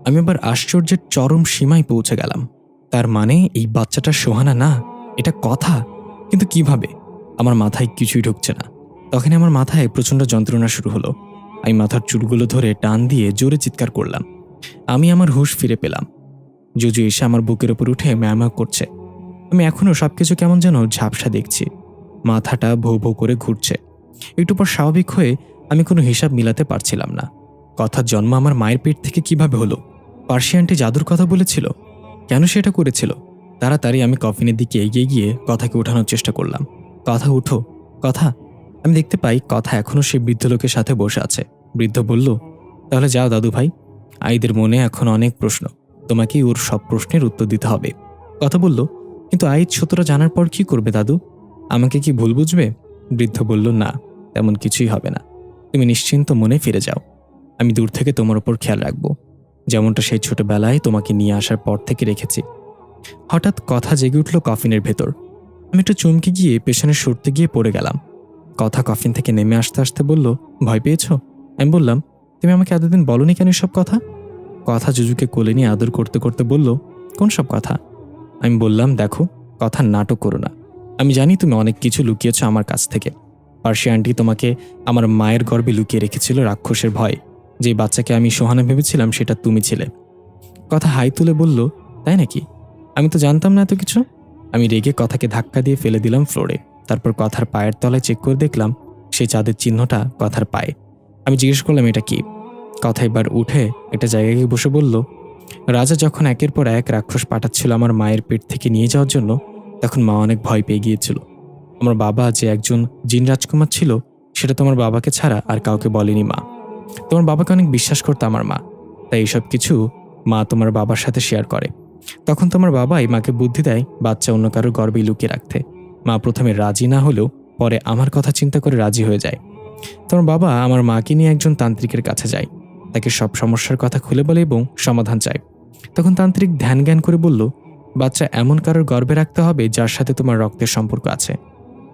আমি আবার আশ্চর্যের চরম সীমায় পৌঁছে গেলাম। তার মানে এই বাচ্চাটা সোহানা না, এটা কথা। কিন্তু কিভাবে? আমার মাথায় কিছুই ঢুকছে না। তখন আমার মাথায় প্রচণ্ড যন্ত্রণা শুরু হলো। আমি মাথার চুলগুলো ধরে টান দিয়ে জোরে চিৎকার করলাম। আমি আমার হুঁশ ফিরে পেলাম। জুজু এসে আমার বুকের উপর উঠে ম্যাও করছে। আমি এখনও সবকিছু কেমন যেন ঝাপসা দেখছি। মাথাটা ভৌ ভৌ করে ঘুরছে। একটু পর স্বাভাবিক হয়ে আমি কোনো হিসাব মিলাতে পারছিলাম না। কথার জন্ম আমার মায়ের পেট থেকে কিভাবে হলো? পার্সি আন্টি জাদুর কথা বলেছিল, কেন সেটা করেছিল? তাড়াতাড়ি আমি কফিনের দিকে এগিয়ে গিয়ে কথাকে ওঠানোর চেষ্টা করলাম। কথা উঠো, কথা। আমি দেখতে পাই কথা এখনও সেই বৃদ্ধ লোকের সাথে বসে আছে। বৃদ্ধ বলল, তাহলে যাও দাদু ভাই, আইদের মনে এখন অনেক প্রশ্ন, তোমাকেই ওর সব প্রশ্নের উত্তর দিতে হবে। কথা বলল, কিন্তু আইদ সত্যটা জানার পর কি করবে দাদু? আমাকে কি ভুল বুঝবে? বৃদ্ধ বলল, না, তেমন কিছুই হবে না। তুমি নিশ্চিন্ত মনে ফিরে যাও। আমি দূর থেকে তোমার ওপর খেয়াল রাখবো, যেমনটা সেই ছোটবেলায় তোমাকে নিয়ে আসার পর থেকে রেখেছি। হঠাৎ কথা জেগে উঠল কফিনের ভেতর। আমি একটু চমকে গিয়ে পেছনে সরতে গিয়ে পড়ে গেলাম। কথা কফিন থেকে নেমে আসতে আসতে বলল, ভয় পেয়েছ? আমি বললাম, তুমি আমাকে এতদিন বলনি কেন সব কথা? কথা জুজুকে কোলে নিয়ে আদর করতে করতে বলল, কোন সব কথা? আমি বললাম, দেখো, কথা নাটক করো না। আমি জানি তুমি অনেক কিছু লুকিয়েছ আমার কাছ থেকে। পার্সি আন্টি তোমাকে আমার মায়ের গর্ভে লুকিয়ে রেখেছিল রাক্ষসের ভয়। যে বাচ্চাকে আমি সোহানা ভেবেছিলাম সেটা তুমি ছিলে। কথা হাই তুলে বলল, তাই নাকি? আমি তো জানতাম না এত কিছু। আমি রেগে কথাকে ধাক্কা দিয়ে ফেলে দিলাম ফ্লোরে। তারপর কথার পায়ের তলায় চেক করে দেখলাম সেই চাঁদের চিহ্নটা কথার পায়ে। আমি জিজ্ঞেস করলাম, এটা কি? কথা এবার উঠে একটা জায়গায় গিয়ে বসে বলল, রাজা যখন একের পর এক রাক্ষস পাঠাচ্ছিল আমার মায়ের পেট থেকে নিয়ে যাওয়ার জন্য, তখন মা অনেক ভয় পেয়ে গিয়েছিল। আমার বাবা যে একজন জিন রাজকুমার ছিল সেটা তোমার বাবাকে ছাড়া আর কাউকে বলেনি মা। তোমার বাবাকে অনেক বিশ্বাস করতো আমার মা, তাই এইসব কিছু মা তোমার বাবার সাথে শেয়ার করে। তখন তোমার বাবাই মাকে বুদ্ধি দেয় বাচ্চা অন্য কারোর গর্ভে লুকিয়ে রাখতে। মা প্রথমে রাজি না হলেও পরে আমার কথা চিন্তা করে রাজি হয়ে যায়। তোমার বাবা আমার মাকে নিয়ে একজন তান্ত্রিকের কাছে যায়, তাকে সব সমস্যার কথা খুলে বলে এবং সমাধান চায়। তখন তান্ত্রিক ধ্যান জ্ঞান করে বলল, বাচ্চা এমন কারোর গর্ভে রাখতে হবে যার সাথে তোমার রক্তের সম্পর্ক আছে।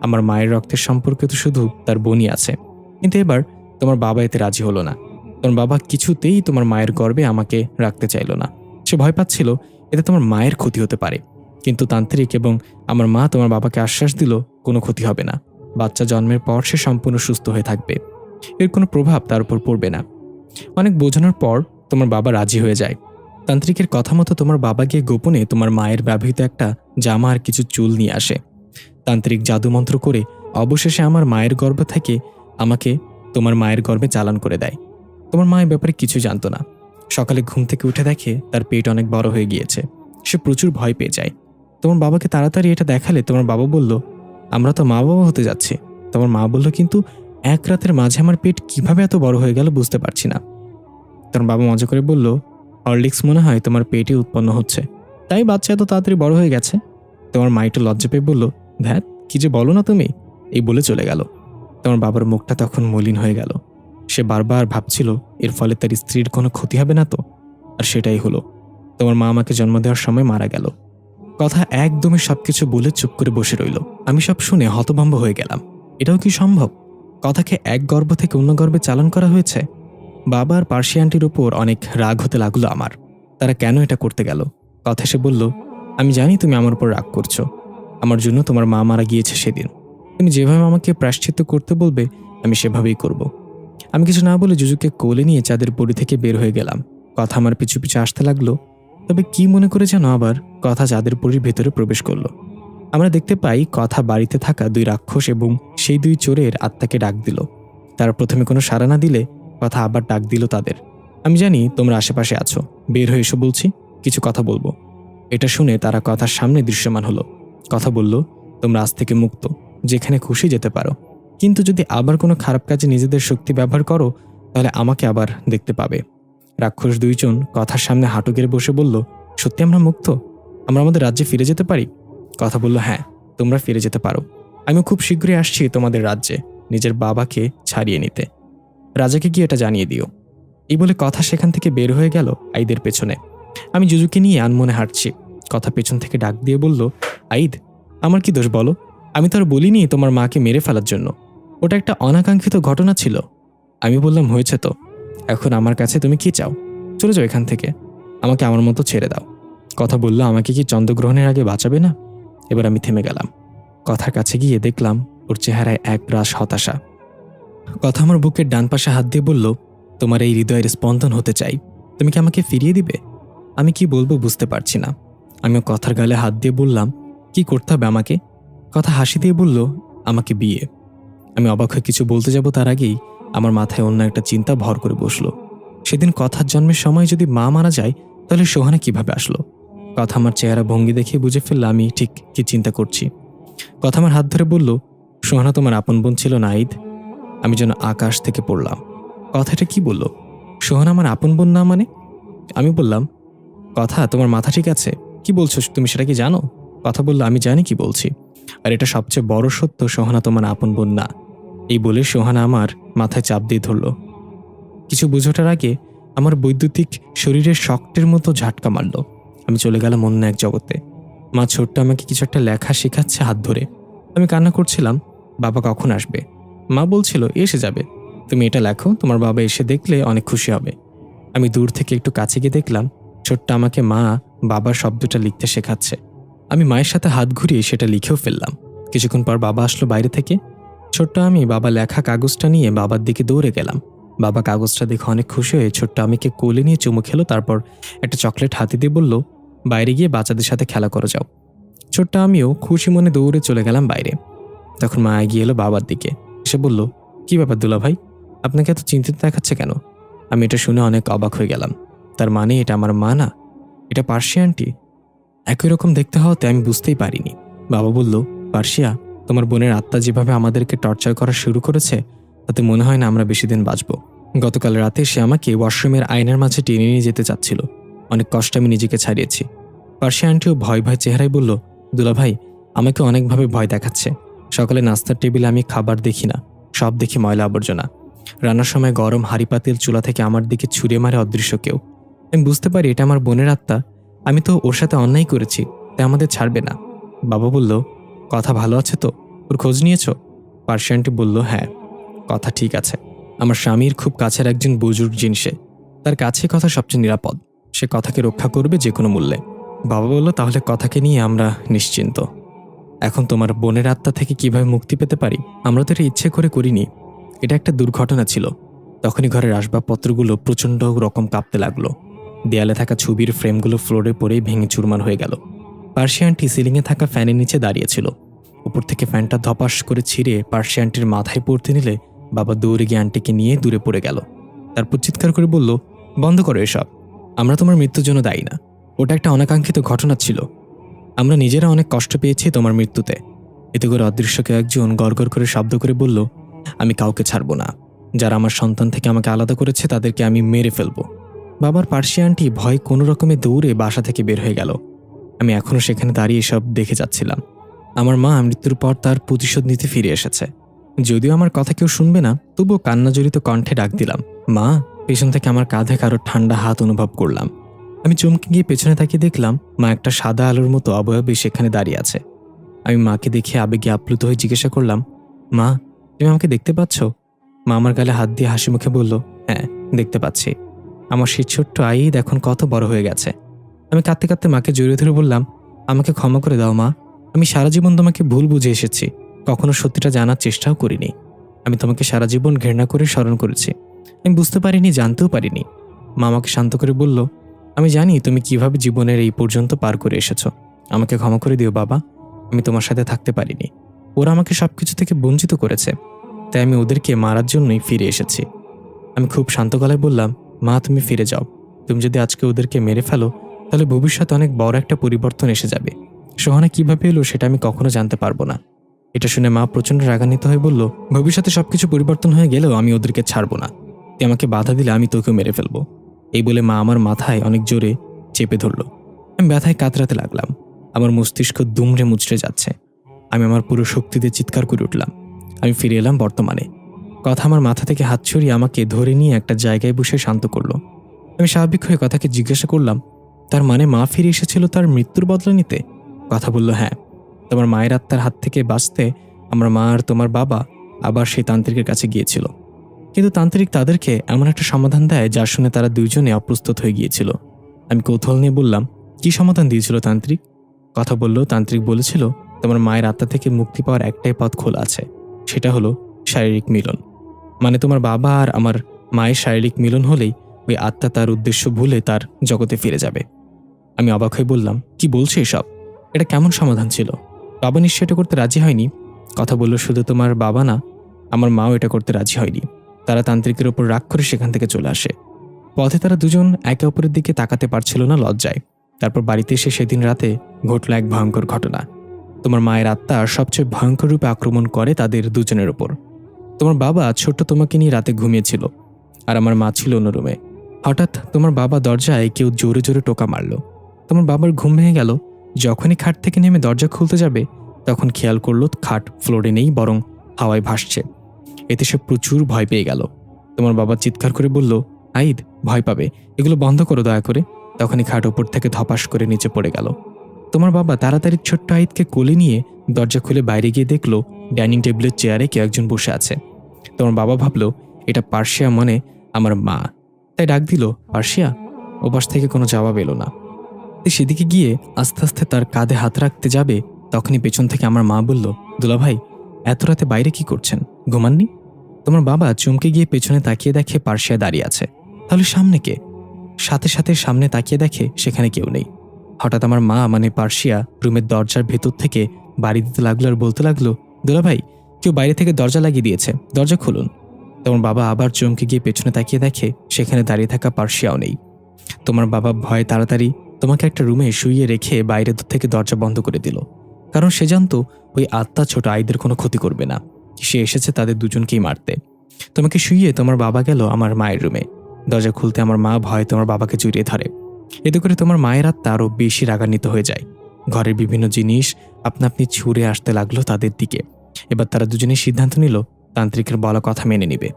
আমার মায়ের রক্তের সম্পর্ক তো শুধু তার বোনই আছে। কিন্তু এবার তোমার বাবা এতে রাজি হলো না। তোমার বাবা কিছুতেই তোমার মায়ের গর্ভে আমাকে রাখতে চাইল না। সে ভয় পাচ্ছিল এতে তোমার মায়ের ক্ষতি হতে পারে। কিন্তু তান্ত্রিক এবং আমার মা তোমার বাবাকে আশ্বাস দিল কোনো ক্ষতি হবে না, বাচ্চা জন্মের পর সে সম্পূর্ণ সুস্থ হয়ে থাকবে, এর কোনো প্রভাব তার উপর পড়বে না। অনেক বোঝানোর পর তোমার বাবা রাজি হয়ে যায়। তান্ত্রিকের কথা মতো তোমার বাবা গিয়ে গোপনে তোমার মায়ের ব্যবহৃত একটা জামা আর কিছু চুল নিয়ে আসে। তান্ত্রিক জাদুমন্ত্র করে অবশেষে আমার মায়ের গর্ভ থেকে আমাকে তোমার মায়ের গর্ভে চালান করে দেয়। তোমার মায়ের ব্যাপারে কিছু জানতো না। সকালে ঘুম থেকে উঠে দেখে তার পেট অনেক বড় হয়ে গিয়েছে। সে প্রচুর ভয় পেয়ে যায়। তোমার বাবাকে তাড়াতাড়ি এটা দেখালে তোমার বাবা বলল, আমরা তো মা বাবা হতে যাচ্ছি। তোমার মা বলল, কিন্তু এক রাতের মাঝে আমার পেট কিভাবে এত বড় হয়ে গেল বুঝতে পারছি না। তোমার বাবা মজা করে বলল, হরলিক্স মনে হয় তোমার পেটে উৎপন্ন হচ্ছে, তাই বাচ্চা এত তাড়াতাড়ি বড় হয়ে গেছে। তোমার মা একটু লজ্জা পেয়ে বলল, ধ্যাত, কি যে বলো না তুমি, এই বলে চলে গেল। তোমার বাবার মুখটা তখন মলিন হয়ে গেল। সে বারবার ভাবছিল এর ফলে তার স্ত্রীর কোনো ক্ষতি হবে না তো। আর সেটাই হলো। তোমার মা আমাকে জন্ম দেওয়ার সময় মারা গেল। কথা একদমই সবকিছু বলে চুপ করে বসে রইল। আমি সব শুনে হতভম্ব হয়ে গেলাম। এটাও কি সম্ভব? কথাকে এক গর্ভ থেকে অন্য গর্ভে চালান করা হয়েছে। বাবা আর পার্সি আন্টির উপর অনেক রাগ হতে লাগলো আমার। তারা কেন এটা করতে গেল? কথা এসে বলল, আমি জানি তুমি আমার উপর রাগ করছো। আমার জন্য তোমার মা মারা গিয়েছে সেদিন। তুমি যেভাবে আমাকে প্রায়শ্চিত্ত করতে বলবে আমি সেভাবেই করব। আমি কিছু না বলে জুজুকে কোলে নিয়ে চাঁদের পরি থেকে বের হয়ে গেলাম। কথা আমার পিছু পিছু আসতে লাগলো। তবে কি মনে করে যেন আবার কথা চাঁদের পরির ভেতরে প্রবেশ করলো। আমরা দেখতে পাই কথা বাড়িতে থাকা দুই রাক্ষস এবং সেই দুই চোরের আত্মাকে ডাক দিল। তারা প্রথমে কোনো সাড়া না দিলে কথা আবার ডাক দিল তাদের। আমি জানি তোমরা আশেপাশে আছো, বের হয়ে এসো বলছি, কিছু কথা বলবো। এটা শুনে তারা কথার সামনে দৃশ্যমান হলো। কথা বলল, তোমরা আজ থেকে মুক্ত, যেখানে খুশি যেতে পারো, কিন্তু যদি আবার কোনো খারাপ কাজে নিজেদের শক্তি ব্যবহার করো তাহলে আমাকে আবার দেখতে পাবে। রাক্ষস দুইজন কথার সামনে হাঁটু গেড়ে বসে বলল, সত্যি আমরা মুক্ত? আমরা আমাদের রাজ্যে ফিরে যেতে পারি? কথা বলল, হ্যাঁ, তোমরা ফিরে যেতে পারো। আমি খুব শীঘ্রই আসছি তোমাদের রাজ্যে নিজের বাবাকে ছাড়িয়ে নিতে। রাজাকে গিয়ে এটা জানিয়ে দিও। এই বলে কথা সেখান থেকে বের হয়ে গেল আইদের পেছনে। আমি জুজুকে নিয়ে আনমনে হাঁটছি। কথা পেছন থেকে ডাক দিয়ে বলল, আইদ, আমার কি দোষ বলো? আমি তো আর বলিনি তোমার মাকে মেরে ফেলার জন্য। ওটা একটা অনাকাঙ্ক্ষিত ঘটনা ছিল। আমি বললাম, হয়েছে তো, এখন আমার কাছে তুমি কি চাও? চলে যাও এখান থেকে, আমাকে আমার মতো ছেড়ে দাও। কথা বলল, আমাকে কি চন্দ্রগ্রহণের আগে বাঁচাবে না? এবার আমি থেমে গেলাম। কথার কাছে গিয়ে দেখলাম ওর চেহারায় এক রাশ হতাশা। কথা আমার বুকের ডান পাশে হাত দিয়ে বলল, তোমার এই হৃদয়ের স্পন্দন হতে চাই, তুমি কি আমাকে ফিরিয়ে দিবে? আমি কি বলবো বুঝতে পারছি না। আমিও কথার গালে হাত দিয়ে বললাম, কি করতে হবে আমাকে? কথা হাসি দিয়ে বলল, আমাকে বিয়ে। আমি অবাক হয়ে কিছু বলতে যাব তার আগেই আমার মাথায় অন্য একটা চিন্তা ভর করে বসলো। সেদিন কথার জন্মের সময় যদি মা মারা যায় তাহলে সোহানা কিভাবে আসলো? কথা আমার চেহারা ভঙ্গি দেখে বুঝে ফেললে আমি ঠিক কি চিন্তা করছি। কথা আমার হাত ধরে বলল, সোহানা তোমার আপন বোন ছিল না আইদ? আমি যেন আকাশ থেকে পড়লাম। কথাটা কি বলল? সোহানা আমার আপন বোন না মানে? আমি বললাম, কথা তোমার মাথা ঠিক আছে? কি বলছো তুমি, সেটা কি জানো? কথা বলল, আমি জানি কি বলছি, আর এটা সবচেয়ে বড় সত্য, সোহানা তোমার আপন বোন না। এই বলে সোহানা আমার মাথায় চাপ দিয়ে ধরল। কিছু বুঝোটার আগে আমার বৈদ্যুতিক শরীরের শক্টের মতো ঝাটকা মারল। আমি চলে গেলাম অন্য এক জগতে। মা ছোট্ট আমাকে কিছু একটা লেখা শেখাচ্ছে হাত ধরে। আমি কান্না করছিলাম, বাবা কখন আসবে? মা বলছিল, এসে যাবে, তুমি এটা লেখো, তোমার বাবা এসে দেখলে অনেক খুশি হবে। আমি দূর থেকে একটু কাছে গিয়ে দেখলাম ছোট্ট আমাকে মা বাবার শব্দটা লিখতে শেখাচ্ছে। আমি মায়ের সাথে হাত ঘুরিয়ে সেটা লিখেও ফেললাম। কিছুক্ষণ পর বাবা আসলো বাইরে থেকে। ছোট্ট আমি বাবা লেখা কাগজটা নিয়ে বাবার দিকে দৌড়ে গেলাম। বাবা কাগজটা দেখে অনেক খুশি হয়ে ছোট্ট আমিকে কোলে নিয়ে চুমু খেলো, তারপর একটা চকলেট হাতে দিয়ে বলল, বাইরে গিয়ে বাচ্চাদের সাথে খেলা করে যাও। ছোট্ট আমিও খুশি মনে দৌড়ে চলে গেলাম বাইরে। তখন মা এগিয়ে এলো বাবার দিকে, এসে বলল, কি ব্যাপার দুলা ভাই, আপনাকে এত চিন্তিত দেখাচ্ছে কেন? আমি এটা শুনে অনেক অবাক হয়ে গেলাম। তার মানে এটা আমার মা না, এটা পার্সিয়া আন্টি। একই রকম দেখতে হওয়াতে আমি বুঝতেই পারিনি। বাবা বলল, পার্সিয়া, তোমার বোনের আত্মা যেভাবে আমাদেরকে টর্চার করা শুরু করেছে তাতে মনে হয় না আমরা বেশি দিন বাঁচব। গতকাল রাতে সে আমাকে ওয়াশরুমের আয়নার মাঝে টেনে নিয়ে যেতে চাচ্ছিল। অনেক কষ্টে আমি নিজেকে ছাড়িয়েছি। পার্সিয়া আন্টিও ভয় ভয় চেহারায় বলল, দুলা ভাই, আমাকে অনেকভাবে ভয় দেখাচ্ছে। সকালে নাস্তার টেবিলে আমি খাবার দেখি না, সব দেখি ময়লা আবর্জনা। রান্নার সময় গরম হাঁড়ি পাতিল চুলা থেকে আমার দিকে ছুঁড়ে মারে অদৃশ্য কেউ। আমি বুঝতে পারি এটা আমার বোনের আত্মা। আমি তো ওর সাথে অন্যায় করেছি, তাই আমাদের ছাড়বে না। বাবা বলল, কথা ভালো আছে তো? ওর খোঁজ নিয়েছ? পার্সিয়া আন্টি বলল, হ্যাঁ, কথা ঠিক আছে। আমার স্বামীর খুব কাছের একজন বুজুর্গ জিনিসে, তার কাছে কথা সবচেয়ে নিরাপদ। সে কথাকে রক্ষা করবে যে কোনো মূল্যে। বাবা বলল, তাহলে কথাকে নিয়ে আমরা নিশ্চিন্ত। এখন তোমার বোনের আত্মা থেকে কিভাবে মুক্তি পেতে পারি? আমরা তো এটা ইচ্ছে করে করিনি, এটা একটা দুর্ঘটনা ছিল। তখনই ঘরের আসবাবপত্রগুলো প্রচণ্ড রকম কাঁপতে লাগলো। দেয়ালে থাকা ছবির ফ্রেমগুলো ফ্লোরে পড়েই ভেঙে চুরমার হয়ে গেল। পার্সিয়া আন্টি সিলিংয়ে থাকা ফ্যানের নিচে দাঁড়িয়েছিল। উপর থেকে ফ্যানটা ধপাস করে ছিঁড়ে পার্সিয়া আন্টির মাথায় পড়তে নিলে বাবা দৌড়ে গিয়ে আন্টিকে নিয়ে দূরে পড়ে গেল। তারপর চিৎকার করে বলল, বন্ধ করো এসব, আমরা তোমার মৃত্যুর জন্য দায়ী না। ওটা একটা অনাকাঙ্ক্ষিত ঘটনা ছিল। আমরা নিজেরা অনেক কষ্ট পেয়েছি তোমার মৃত্যুতে। এতে করে অদৃশ্য কেউ একজন গড়গড় করে শব্দ করে বলল, আমি কাউকে ছাড়ব না। যারা আমার সন্তান থেকে আমাকে আলাদা করেছে তাদেরকে আমি মেরে ফেলব। বাবার পার্সিয়া আন্টি ভয় কোনো রকমে দৌড়ে বাসা থেকে বের হয়ে গেল। আমি এখনও সেখানে দাঁড়িয়ে সব দেখে যাচ্ছিলাম। আমার মা মৃত্যুর পর তার প্রতিশোধ নিতে ফিরে এসেছে। যদিও আমার কথা কেউ শুনবে না, তবুও কান্নাজড়িত কণ্ঠে ডাক দিলাম, মা। পেছন থেকে আমার কাঁধে কারো ঠান্ডা হাত অনুভব করলাম। আমি চমকে গিয়ে পেছনে তাকিয়ে দেখলাম মা একটা সাদা আলোর মতো অবয়বে সেখানে দাঁড়িয়ে আছে। আমি মাকে দেখে আবেগে আপ্লুত হয়ে জিজ্ঞাসা করলাম, মা, তুমি আমাকে দেখতে পাচ্ছ? মা আমার গালে হাত দিয়ে হাসি মুখে বলল, হ্যাঁ, দেখতে পাচ্ছি। আমার সেই ছোট্ট আইদ এখন কত বড় হয়ে গেছে। আমি কাঁদতে কাঁদতে মাকে জড়িয়ে ধরে বললাম, আমাকে ক্ষমা করে দাও মা। আমি সারা জীবন তোমাকে ভুল বুঝে এসেছি, কখনো সত্যিটা জানার চেষ্টাও করিনি। আমি তোমাকে সারা জীবন ঘৃণা করে স্মরণ করেছি। আমি বুঝতে পারিনি, জানতেও পারিনি। মা আমাকে শান্ত করে বলল, আমি জানি তুমি কিভাবে জীবনের এই পর্যন্ত পার করে এসেছো। আমাকে ক্ষমা করে দিও বাবা, আমি তোমার সাথে থাকতে পারিনি। ওরা আমাকে সবকিছু থেকে বঞ্চিত করেছে, তাই আমি ওদেরকে মারার জন্যই ফিরে এসেছি। আমি খুব শান্ত গলায় বললাম, মা, তুমি ফিরে যাও। তুমি যদি আজকে ওদেরকে মেরে ফেলো তাহলে ভবিষ্যতে অনেক বড় একটা পরিবর্তন এসে যাবে। সোহানা কিভাবে এলো সেটা আমি কখনো জানতে পারবো না। এটা শুনে মা প্রচণ্ড রাগান্বিত হয়ে বলল, ভবিষ্যতে সবকিছু পরিবর্তন হয়ে গেলেও আমি ওদেরকে ছাড়বো না। তুই আমাকে বাধা দিলে আমি তোকেও মেরে ফেলবো। এই বলে মা আমার মাথায় অনেক জোরে চেপে ধরলো। আমি ব্যথায় কাতরাতে লাগলাম। আমার মস্তিষ্ক দুমড়ে মুচড়ে যাচ্ছে। আমি আমার পুরো শক্তি দিয়ে চিৎকার করে উঠলাম। আমি ফিরে এলাম বর্তমানে। কথা আমার মাথা থেকে হাত ছড়িয়ে আমাকে ধরে নিয়ে একটা জায়গায় বসে শান্ত করলো। আমি স্বাভাবিক হয়ে কথাকে জিজ্ঞাসা করলাম, তার মানে মা ফিরে এসেছিল তার মৃত্যুর বদলা নিতে? কথা বলল, হ্যাঁ, তোমার মায়ের আত্মার হাত থেকে বাঁচতে আমার মা আর তোমার বাবা আবার সেই তান্ত্রিকের কাছে গিয়েছিল। কিন্তু তান্ত্রিক তাদেরকে এমন একটা সমাধান দেয় যা শুনে তারা দুইজনে অপ্রস্তুত হয়ে গিয়েছিল। আমি কৌতূহল নিয়ে বললাম, কি সমাধান দিয়েছিল তান্ত্রিক? কথা বলল, তান্ত্রিক বলেছিল তোমার মায়ের আত্মা থেকে মুক্তি পাওয়ার একটাই পথ খোলা আছে, সেটা হলো শারীরিক মিলন। মানে তোমার বাবা আর আমার মায়ের শারীরিক মিলন হলেই ওই আত্মা তার উদ্দেশ্য ভুলে তার জগতে ফিরে যাবে। আমি অবাক হয়ে বললাম, কি বলছো এসব? এটা কেমন সমাধান ছিল? বাবা নিশ্চয় এটা করতে রাজি হয়নি। কথা বলল, শুধু তোমার বাবা না, আমার মাও এটা করতে রাজি হয়নি। তারা তান্ত্রিকের ওপর রাগ করে সেখান থেকে চলে আসে। পথে তারা দুজন একে অপরের দিকে তাকাতে পারছিল না লজ্জায়। তারপর বাড়িতে এসে সেদিন রাতে ঘটল এক ভয়ঙ্কর ঘটনা। তোমার মায়ের আত্মা সবচেয়ে ভয়ঙ্কর রূপে আক্রমণ করে তাদের দুজনের ওপর। তোমার বাবা ছোট্ট তোমাকে নিয়ে রাতে ঘুমিয়েছিল আর আমার মা ছিল অন্য রুমে। হঠাৎ তোমার বাবা দরজায় কেউ জোরে জোরে টোকা মারল। তোমার বাবার ঘুম ভেঙে গেল। যখনই খাট থেকে নেমে দরজা খুলতে যাবে তখন খেয়াল করলো খাট ফ্লোরে নেই, বরং হাওয়ায় ভাসছে। এতে সে প্রচুর ভয় পেয়ে গেল। তোমার বাবা চিৎকার করে বলল, আইদ, ভয় পাবে, এগুলো বন্ধ করো দয়া করে। তখনই খাট ওপর থেকে ধপাস করে নিচে পড়ে গেল। তোমার বাবা তাড়াতাড়ি ছোট্ট আইদকে কোলে নিয়ে দরজা খুলে বাইরে গিয়ে দেখলো ডাইনিং টেবিলের চেয়ারে কেউ একজন বসে আছে। তোমার বাবা ভাবলো এটা পার্সিয়া, মানে আমার মা, তাই ডাক দিল, পার্সিয়া। ওপাশ থেকে কোনো জবাব এলো না। সেদিকে গিয়ে আস্তে আস্তে তার কাঁধে হাত রাখতে যাবে, তখনই পেছন থেকে আমার মা বলল, দুলাভাই, এত রাতে বাইরে কি করছেন? ঘুমাননি? তোমার বাবা চমকে গিয়ে পেছনে তাকিয়ে দেখে পার্সিয়া দাঁড়িয়ে আছে। তাহলে সামনে কে? সাথে সাথে সামনে তাকিয়ে দেখে সেখানে কেউ নেই। হঠাৎ আমার মা, মানে পার্সিয়া, রুমের দরজার ভেতর থেকে বাড়ি দিতে লাগলো আর বলতে লাগলো, দুলাভাই, কেউ বাইরে থেকে দরজা লাগিয়ে দিয়েছে, দরজা খুলুন। তোমার বাবা আবার চমকে গিয়ে পেছনে তাকিয়ে দেখে সেখানে দাঁড়িয়ে থাকা পার্সিয়াও নেই। তোমার বাবা ভয়ে তাড়াতাড়ি তোমাকে একটা রুমে শুইয়ে রেখে বাইরে থেকে দরজা বন্ধ করে দিল, কারণ সে জানতো ওই আত্মা ছোট আইদের কোনো ক্ষতি করবে না। সে এসেছে তাদের দুজনকেই মারতে। তোমাকে শুইয়ে তোমার বাবা গেল আমার মায়ের রুমে। দরজা খুলতে আমার মা ভয়ে তোমার বাবাকে জড়িয়ে ধরে। এতে করে তোমার মায়ের আত্মা আরও বেশি রাগান্বিত হয়ে যায়। ঘরের বিভিন্ন জিনিস আপনা আপনি ছুঁড়ে আসতে লাগলো তাদের দিকে। এবার তারা দুজনেই সিদ্ধান্ত নিল তান্ত্রিকের বলা কথা মেনে নিবে।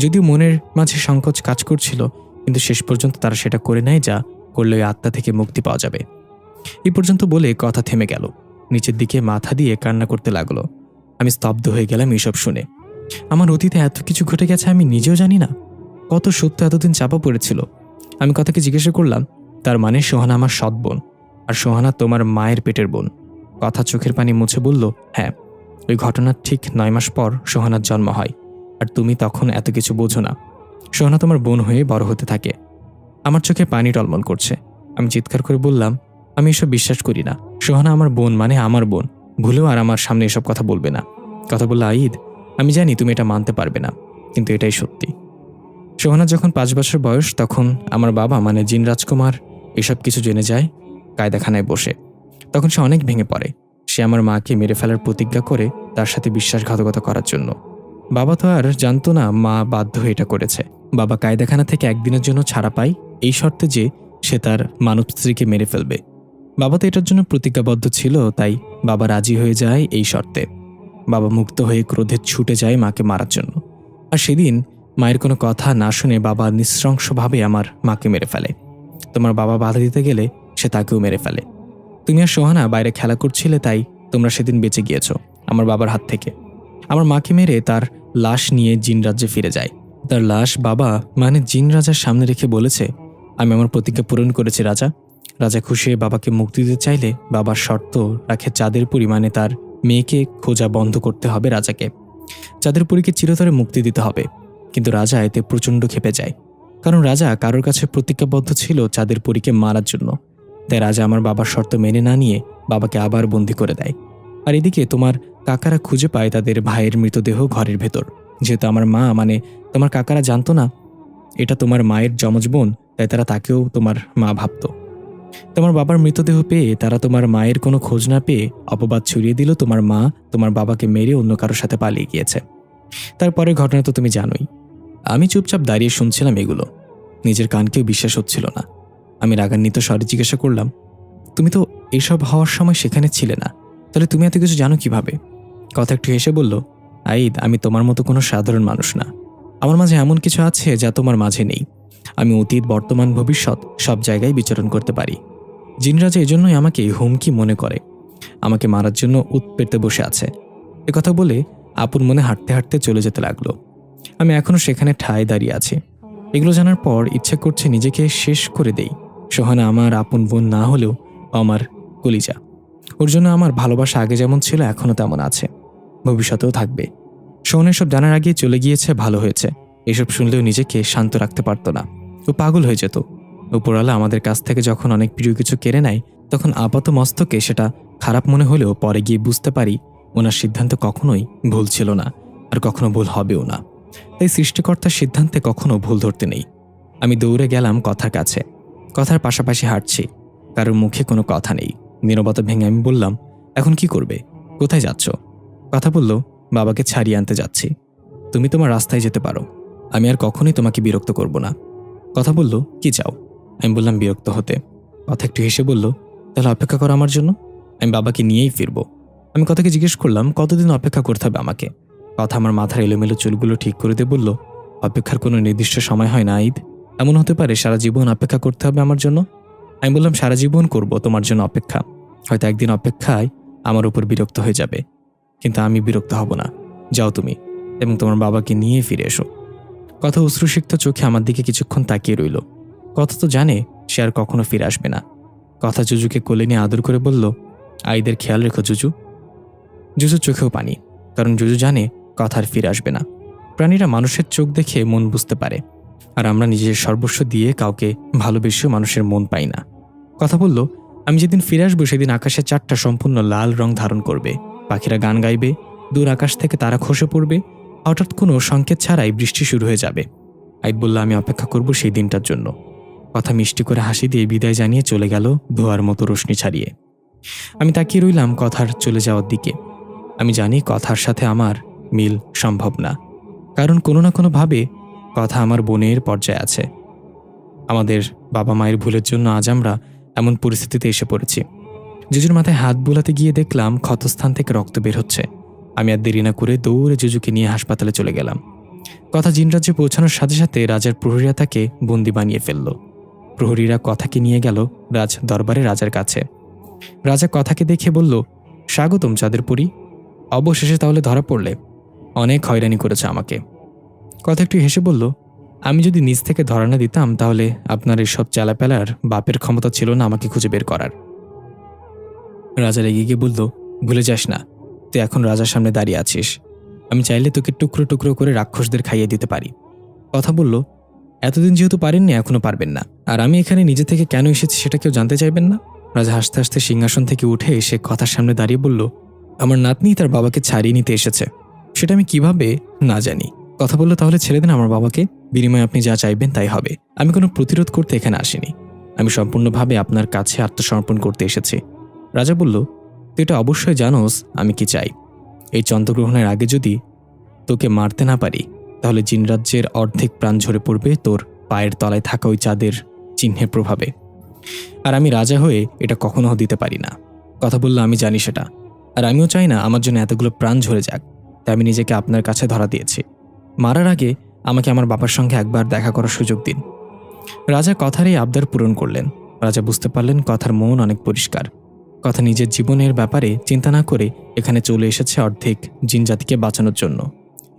যদিও মনের মাঝে সংকোচ কাজ করছিল, কিন্তু শেষ পর্যন্ত তারা সেটা করে নেয়, যা করলে ওই আত্মা থেকে মুক্তি পাওয়া যাবে। এই পর্যন্ত বলে কথা থেমে গেল। নিচের দিকে মাথা দিয়ে কান্না করতে লাগলো। আমি স্তব্ধ হয়ে গেলাম এসব শুনে। আমার অতীতে এত কিছু ঘটে গেছে আমি নিজেও জানি না। কত সত্য এতদিন চাপা পড়েছিল। আমি কথাকে জিজ্ঞাসা করলাম, তার মানে সোহানা আমার সৎ বোন, আর সোহানা তোমার মায়ের পেটের বোন? কথা চোখের পানি মুছে বলল, হ্যাঁ, ওই ঘটনার ঠিক 9 মাস পর সোহানার জন্ম হয়, আর তুমি তখন এত কিছু বোঝো না। সোহানা তোমার বোন হয়ে বড় হতে থাকে। আমার চোখে পানি টলমল করছে। আমি চিৎকার করে বললাম, আমি এসব বিশ্বাস করি না। সোহানা আমার বোন, মানে আমার বোন। ভুলেও আর আমার সামনে এসব কথা বলবে না। কথা বলল, আইদ, আমি জানি তুমি এটা মানতে পারবে না, কিন্তু এটাই সত্যি। সোহানা যখন 5 বছর বয়স তখন আমার বাবা, মানে জিন রাজকুমার, এসব কিছু জেনে যায় কায়দাখানায় বসে। তখন সে অনেক ভেঙে পড়ে। সে আমার মাকে মেরে ফেলার প্রতিজ্ঞা করে তার সাথে বিশ্বাসঘাতকতা করার জন্য। বাবা তো আর জানতো না মা বাধ্য হয়ে এটা করেছে। বাবা কায়দাখানা থেকে একদিনের জন্য ছাড়া পায়, এই শর্তে যে সে তার মানব স্ত্রীকে মেরে ফেলবে। বাবা তো এটার জন্য প্রতিজ্ঞাবদ্ধ ছিল, তাই বাবা রাজি হয়ে যায় এই শর্তে। বাবা মুক্ত হয়ে ক্রোধে ছুটে যায় মাকে মারার জন্য। আর সেদিন মায়ের কোনো কথা না শুনে বাবা নৃশংসভাবে আমার মাকে মেরে ফেলে। তোমার বাবা বাধা দিতে গেলে সে তাকেও মেরে ফেলে। তুমি আর সোহানা বাইরে খেলা করছিলে, তাই তোমরা সেদিন বেঁচে গিয়েছো আমার বাবার হাত থেকে। আমার মাকে মেরে তার লাশ নিয়ে জিন রাজ্যে ফিরে যায়। তার লাশ বাবা, মানে জিন রাজার সামনে রেখে বলেছে, আমি আমার প্রতিজ্ঞা পূরণ করেছি রাজা। রাজা খুশি হয়ে বাবাকে মুক্তি দিতে চাইলে বাবার শর্ত রাখে চাঁদের পরিমাণে তার মেয়েকে খোঁজা বন্ধ করতে হবে রাজাকে। চাঁদের পরীকে চিরতরে মুক্তি দিতে হবে। কিন্তু রাজা এতে প্রচণ্ড ক্ষেপে যায়, কারণ রাজা কারোর কাছে প্রতিজ্ঞাবদ্ধ ছিল চাঁদের পরীকে মারার জন্য। তাই রাজা আমার বাবার শর্ত মেনে না নিয়ে বাবাকে আবার বন্দি করে দেয়। আর এদিকে তোমার কাকারা খুঁজে পায় তাদের ভাইয়ের মৃতদেহ ঘরের ভেতর। যেহেতু আমার মা, মানে তোমার কাকারা জানতো না এটা তোমার মায়ের যমজ বোন, তাই তারা তাকেও তোমার মা ভাবত। তোমার বাবার মৃতদেহ পেয়ে তারা তোমার মায়ের কোনো খোঁজ না পেয়ে অপবাদ ছড়িয়ে দিল তোমার মা তোমার বাবাকে মেরে অন্য কারোর সাথে পালিয়ে গিয়েছে। তারপরে ঘটনা তো তুমি জানোই। আমি চুপচাপ দাঁড়িয়ে শুনছিলাম এগুলো। নিজের কানকেও বিশ্বাস হচ্ছিল না। আমি রাগান্বিত স্বরে জিজ্ঞাসা করলাম, তুমি তো এসব হওয়ার সময় সেখানে ছিলে না, তাহলে তুমি এত কিছু জানো কিভাবে? কথা একটু হেসে বলল, আইদ, আমি তোমার মতো কোনো সাধারণ মানুষ না। আমার মাঝে এমন কিছু আছে যা তোমার মাঝে নেই। আমি অতীত, বর্তমান, ভবিষ্যৎ সব জায়গায় বিচরণ করতে পারি। জিনরাজা এজন্যই আমাকে হুমকি মনে করে, আমাকে মারার জন্য উত পেতে বসে আছে। কথা বলে আপন মনে হাঁটতে হাঁটতে চলে যেতে লাগলো। আমি এখনো সেখানে ঠায় দাঁড়িয়ে আছি। এগুলো জানার পর ইচ্ছে করছে নিজেকে শেষ করে দেই। সোহানা আমার আপন বোন না হলেও আমার কলিজা। ওর জন্য আমার ভালোবাসা আগে যেমন ছিল এখনও তেমন আছে, ভবিষ্যতেও থাকবে। সোহানা এসব জানার আগে চলে গিয়েছে, ভালো হয়েছে। এসব শুনলেও নিজেকে শান্ত রাখতে পারতো না, ও পাগল হয়ে যেত। উপরওয়ালা আমাদের কাছ থেকে যখন অনেক প্রিয় কিছু কেড়ে নেয় তখন আপাত মস্তকে সেটা খারাপ মনে হলেও পরে গিয়ে বুঝতে পারি ওনার সিদ্ধান্ত কখনোই ভুল ছিল না, আর কখনো ভুল হবেও না। তাই সৃষ্টিকর্তার সিদ্ধান্তে কখনো ভুল ধরতে নেই। আমি দৌড়ে গেলাম কথার কাছে। কথার পাশাপাশি হাঁটছি, কারোর মুখে কোনো কথা নেই। নীরবতা ভেঙে আমি বললাম, এখন কি করবে? কোথায় যাচ্ছ? কথা বলল, বাবাকে ছাড়িয়ে আনতে যাচ্ছি। তুমি তোমার রাস্তায় যেতে পারো, আমি আর কখনোই তোমাকে বিরক্ত করব না। কথা বলল, কি চাও? আমি বললাম, বিরক্ত হতে। কথা একটু হেসে বলল, তাহলে অপেক্ষা করো আমার জন্য, আমি বাবাকে নিয়েই ফিরব। আমি কথাকে জিজ্ঞেস করলাম, কতদিন অপেক্ষা করতে হবে আমাকে? কথা আমার মাথার এলোমেলো চুলগুলো ঠিক করে দিয়ে বলল, অপেক্ষার কোনো নির্দিষ্ট সময় হয় না ঈদ। এমন হতে পারে সারা জীবন অপেক্ষা করতে হবে আমার জন্য। আমি বললাম, সারা জীবন করব তোমার জন্য অপেক্ষা। হয়তো একদিন অপেক্ষায় আমার উপর বিরক্ত হয়ে যাবে, কিন্তু আমি বিরক্ত হব না। যাও তুমি, এবং তোমার বাবাকে নিয়ে ফিরে এসো। কথা অশ্রুসিক্ত চোখে আমার দিকে কিছুক্ষণ তাকিয়ে রইল। কথা তো জানে সে আর কখনো ফিরে আসবে না। কথা জুজুকে কোলে নিয়ে আদর করে বলল, আইদের খেয়াল রেখো জুজু। জুজুর চোখেও পানি, কারণ জুজু জানে কথা আর ফিরে আসবে না। প্রাণীরা মানুষের চোখ দেখে মন বুঝতে পারে, আর আমরা নিজের সর্বস্ব দিয়ে কাউকে ভালোবেসেও মানুষের মন পাই না। কথা বলল, আমি যেদিন ফিরে আসবো সেদিন আকাশের চাঁদটা সম্পূর্ণ লাল রং ধারণ করবে, পাখিরা গান গাইবে, দূর আকাশ থেকে তারা খসে পড়বে, হঠাৎ কোনো সংকেত ছাড়াই বৃষ্টি শুরু হয়ে যাবে। আইদ বলল, আমি অপেক্ষা করব সেই দিনটার জন্য। কথা মিষ্টি করে হাসি দিয়ে বিদায় জানিয়ে চলে গেল ধোয়ার মতো রোশনি ছাড়িয়ে। আমি তাকিয়ে রইলাম কথার চলে যাওয়ার দিকে। আমি জানি কথার সাথে আমার মিল সম্ভব না, কারণ কোনো না কোনোভাবে কথা আমার বোনের পর্যায়ে আছে। আমাদের বাবা মায়ের ভুলের জন্য আজ আমরা এমন পরিস্থিতিতে এসে পড়েছি। জুজুর মাথায় হাত বুলাতে গিয়ে দেখলাম ক্ষতস্থান থেকে রক্ত বের হচ্ছে। আমি আর দেরি না করে দৌড়ে জুজুকে নিয়ে হাসপাতালে চলে গেলাম। কথা জিনরাজ্যে পৌঁছানোর সাথে সাথে রাজার প্রহরীরা তাকে বন্দি বানিয়ে ফেলল। প্রহরীরা কথাকে নিয়ে গেল রাজ দরবারে রাজার কাছে। রাজা কথাকে দেখে বলল, স্বাগতম চাঁদেরপুরী, অবশেষে তাহলে ধরা পড়লে। অনেক হয়রানি করেছে আমাকে। কথা একটু হেসে বলল, আমি যদি নিজ থেকে ধরা না দিতাম তাহলে আপনার এসব চালাপেলার বাপের ক্ষমতা ছিল না আমাকে খুঁজে বের করার। রাজা রেগে গিয়ে বলল, ভুলে যাস না তুই এখন রাজার সামনে দাঁড়িয়ে আছিস। আমি চাইলে তোকে টুকরো টুকরো করে রাক্ষসদের খাইয়ে দিতে পারি। কথা বলল, এতদিন যেহেতু পারেননি এখনো পারবেন না, আর আমি এখানে নিজে থেকে কেন এসেছি সেটা কেউ জানতে চাইবেন না? রাজা হাসতে হাসতে সিংহাসন থেকে উঠে এসে কথার সামনে দাঁড়িয়ে বলল, আমার নাতনি তার বাবাকে ছাড়িয়ে নিতে এসেছে, সেটা আমি কিভাবে না জানি। কথা বলল, তাহলে ছেড়ে দেন আমার বাবাকে, বিনিময়ে আপনি যা চাইবেন তাই হবে। আমি কোনো প্রতিরোধ করতে এখানে আসিনি, আমি সম্পূর্ণভাবে আপনার কাছে আত্মসমর্পণ করতে এসেছি। রাজা বলল, তুই এটা অবশ্যই জানোস আমি কি চাই। এই চন্দ্রগ্রহণের আগে যদি তোকে মারতে না পারি তাহলে জিনরাজ্যের অর্ধেক প্রাণ ঝরে পড়বে তোর পায়ের তলায় থাকা ওই চাঁদের চিহ্নের প্রভাবে, আর আমি রাজা হয়ে এটা কখনো দিতে পারি না। কথা বলল, আমি জানি সেটা, আর আমিও চাই না আমার জন্য এতগুলো প্রাণ ঝরে যাক, তাই আমি নিজেকে আপনার কাছে ধরা দিয়েছি। মারার আগে আমাকে আমার বাবার সঙ্গে একবার দেখা করার সুযোগ দিন। রাজা কথার এই আবদার পূরণ করলেন। রাজা বুঝতে পারলেন কথার মন অনেক পরিষ্কার। কথা নিজের জীবনের ব্যাপারে চিন্তা না করে এখানে চলে এসেছে অর্ধেক জিনজাতিকে বাঁচানোর জন্য।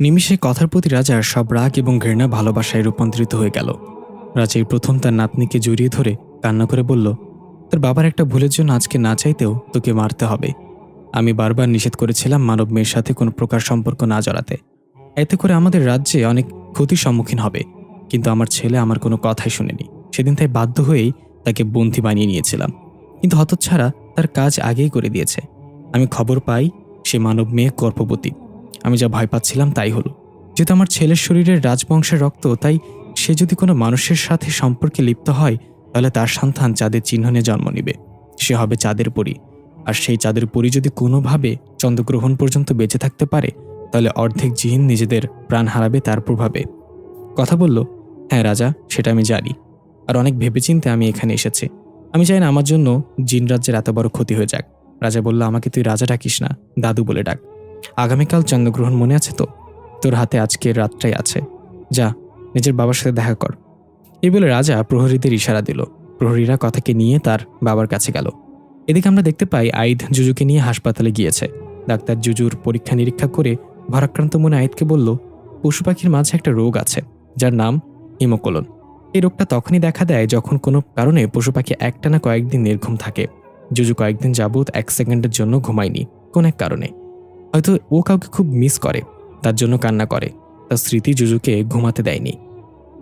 নিমিষে কথার প্রতি রাজার সব রাগ এবং ঘৃণা ভালোবাসায় রূপান্তরিত হয়ে গেল। রাজা এই প্রথম তার নাতনিকে জড়িয়ে ধরে কান্না করে বলল, তোর বাবার একটা ভুলের জন্য আজকে না চাইতেও তোকে মারতে হবে। আমি বারবার নিষেধ করেছিলাম মানব মেয়ের সাথে কোনো প্রকার সম্পর্ক না জড়াতে, এতে করে আমাদের রাজ্যে অনেক ক্ষতির সম্মুখীন হবে, কিন্তু আমার ছেলে আমার কোনো কথাই শুনেনি। সেদিন তাই বাধ্য হয়েই তাকে বন্দী বানিয়ে নিয়েছিলাম, কিন্তু হতচ্ছাড়া তার কাজ আগেই করে দিয়েছে। আমি খবর পাই সে মানব মেয়ে গর্ভবতী। আমি যা ভয় পাচ্ছিলাম তাই হলো। যেহেতু আমার ছেলের শরীরের রাজবংশের রক্ত, তাই সে যদি কোনো মানুষের সাথে সম্পর্কে লিপ্ত হয় তাহলে তার সন্তান চাঁদের চিহ্ন নিয়ে জন্ম নিবে। সে হবে চাঁদের পরী। আর সেই চাঁদের পরী যদি কোনোভাবে চন্দ্রগ্রহণ পর্যন্ত বেঁচে থাকতে পারে, তাহলে অর্ধেক জিন নিজেদের প্রাণ হারাবে তার প্রভাবে। কথা বলল, হ্যাঁ রাজা, সেটা আমি জানি। আর অনেক ভেবেচিন্তে আমি এখানে এসেছি। আমি চাই না আমার জন্য জিন রাজ্যের এত বড় ক্ষতি হয়ে যাক। রাজা বলল, আমাকে তুই রাজা ডাকিস না, দাদু বলে ডাক। আগামীকাল চন্দ্রগ্রহণ মনে আছে তো? তোর হাতে আজকের রাতটাই আছে। যা, নিজের বাবার সাথে দেখা কর। এই বলে রাজা প্রহরীদের ইশারা দিল। প্রহরীরা কথাকে নিয়ে তার বাবার কাছে গেল। এদিকে আমরা দেখতে পাই আইদ জুজুকে নিয়ে হাসপাতালে গিয়েছে। ডাক্তার জুজুর পরীক্ষা নিরীক্ষা করে ভারাক্রান্ত মনে আইদকে বলল, পশু পাখির মাঝে একটা রোগ আছে যার নাম হিমোকোলন। এই রোগটা তখনই দেখা দেয় যখন কোনো কারণে পশু পাখি একটানা কয়েকদিন নির্ঘুম থাকে। জুজু কয়েকদিন যাবৎ 1 সেকেন্ডের জন্য ঘুমায়নি কোন এক কারণে। হয়তো ও কাউকে খুব মিস করে, তার জন্য কান্না করে। তার স্মৃতি জুজুকে ঘুমাতে দেয়নি।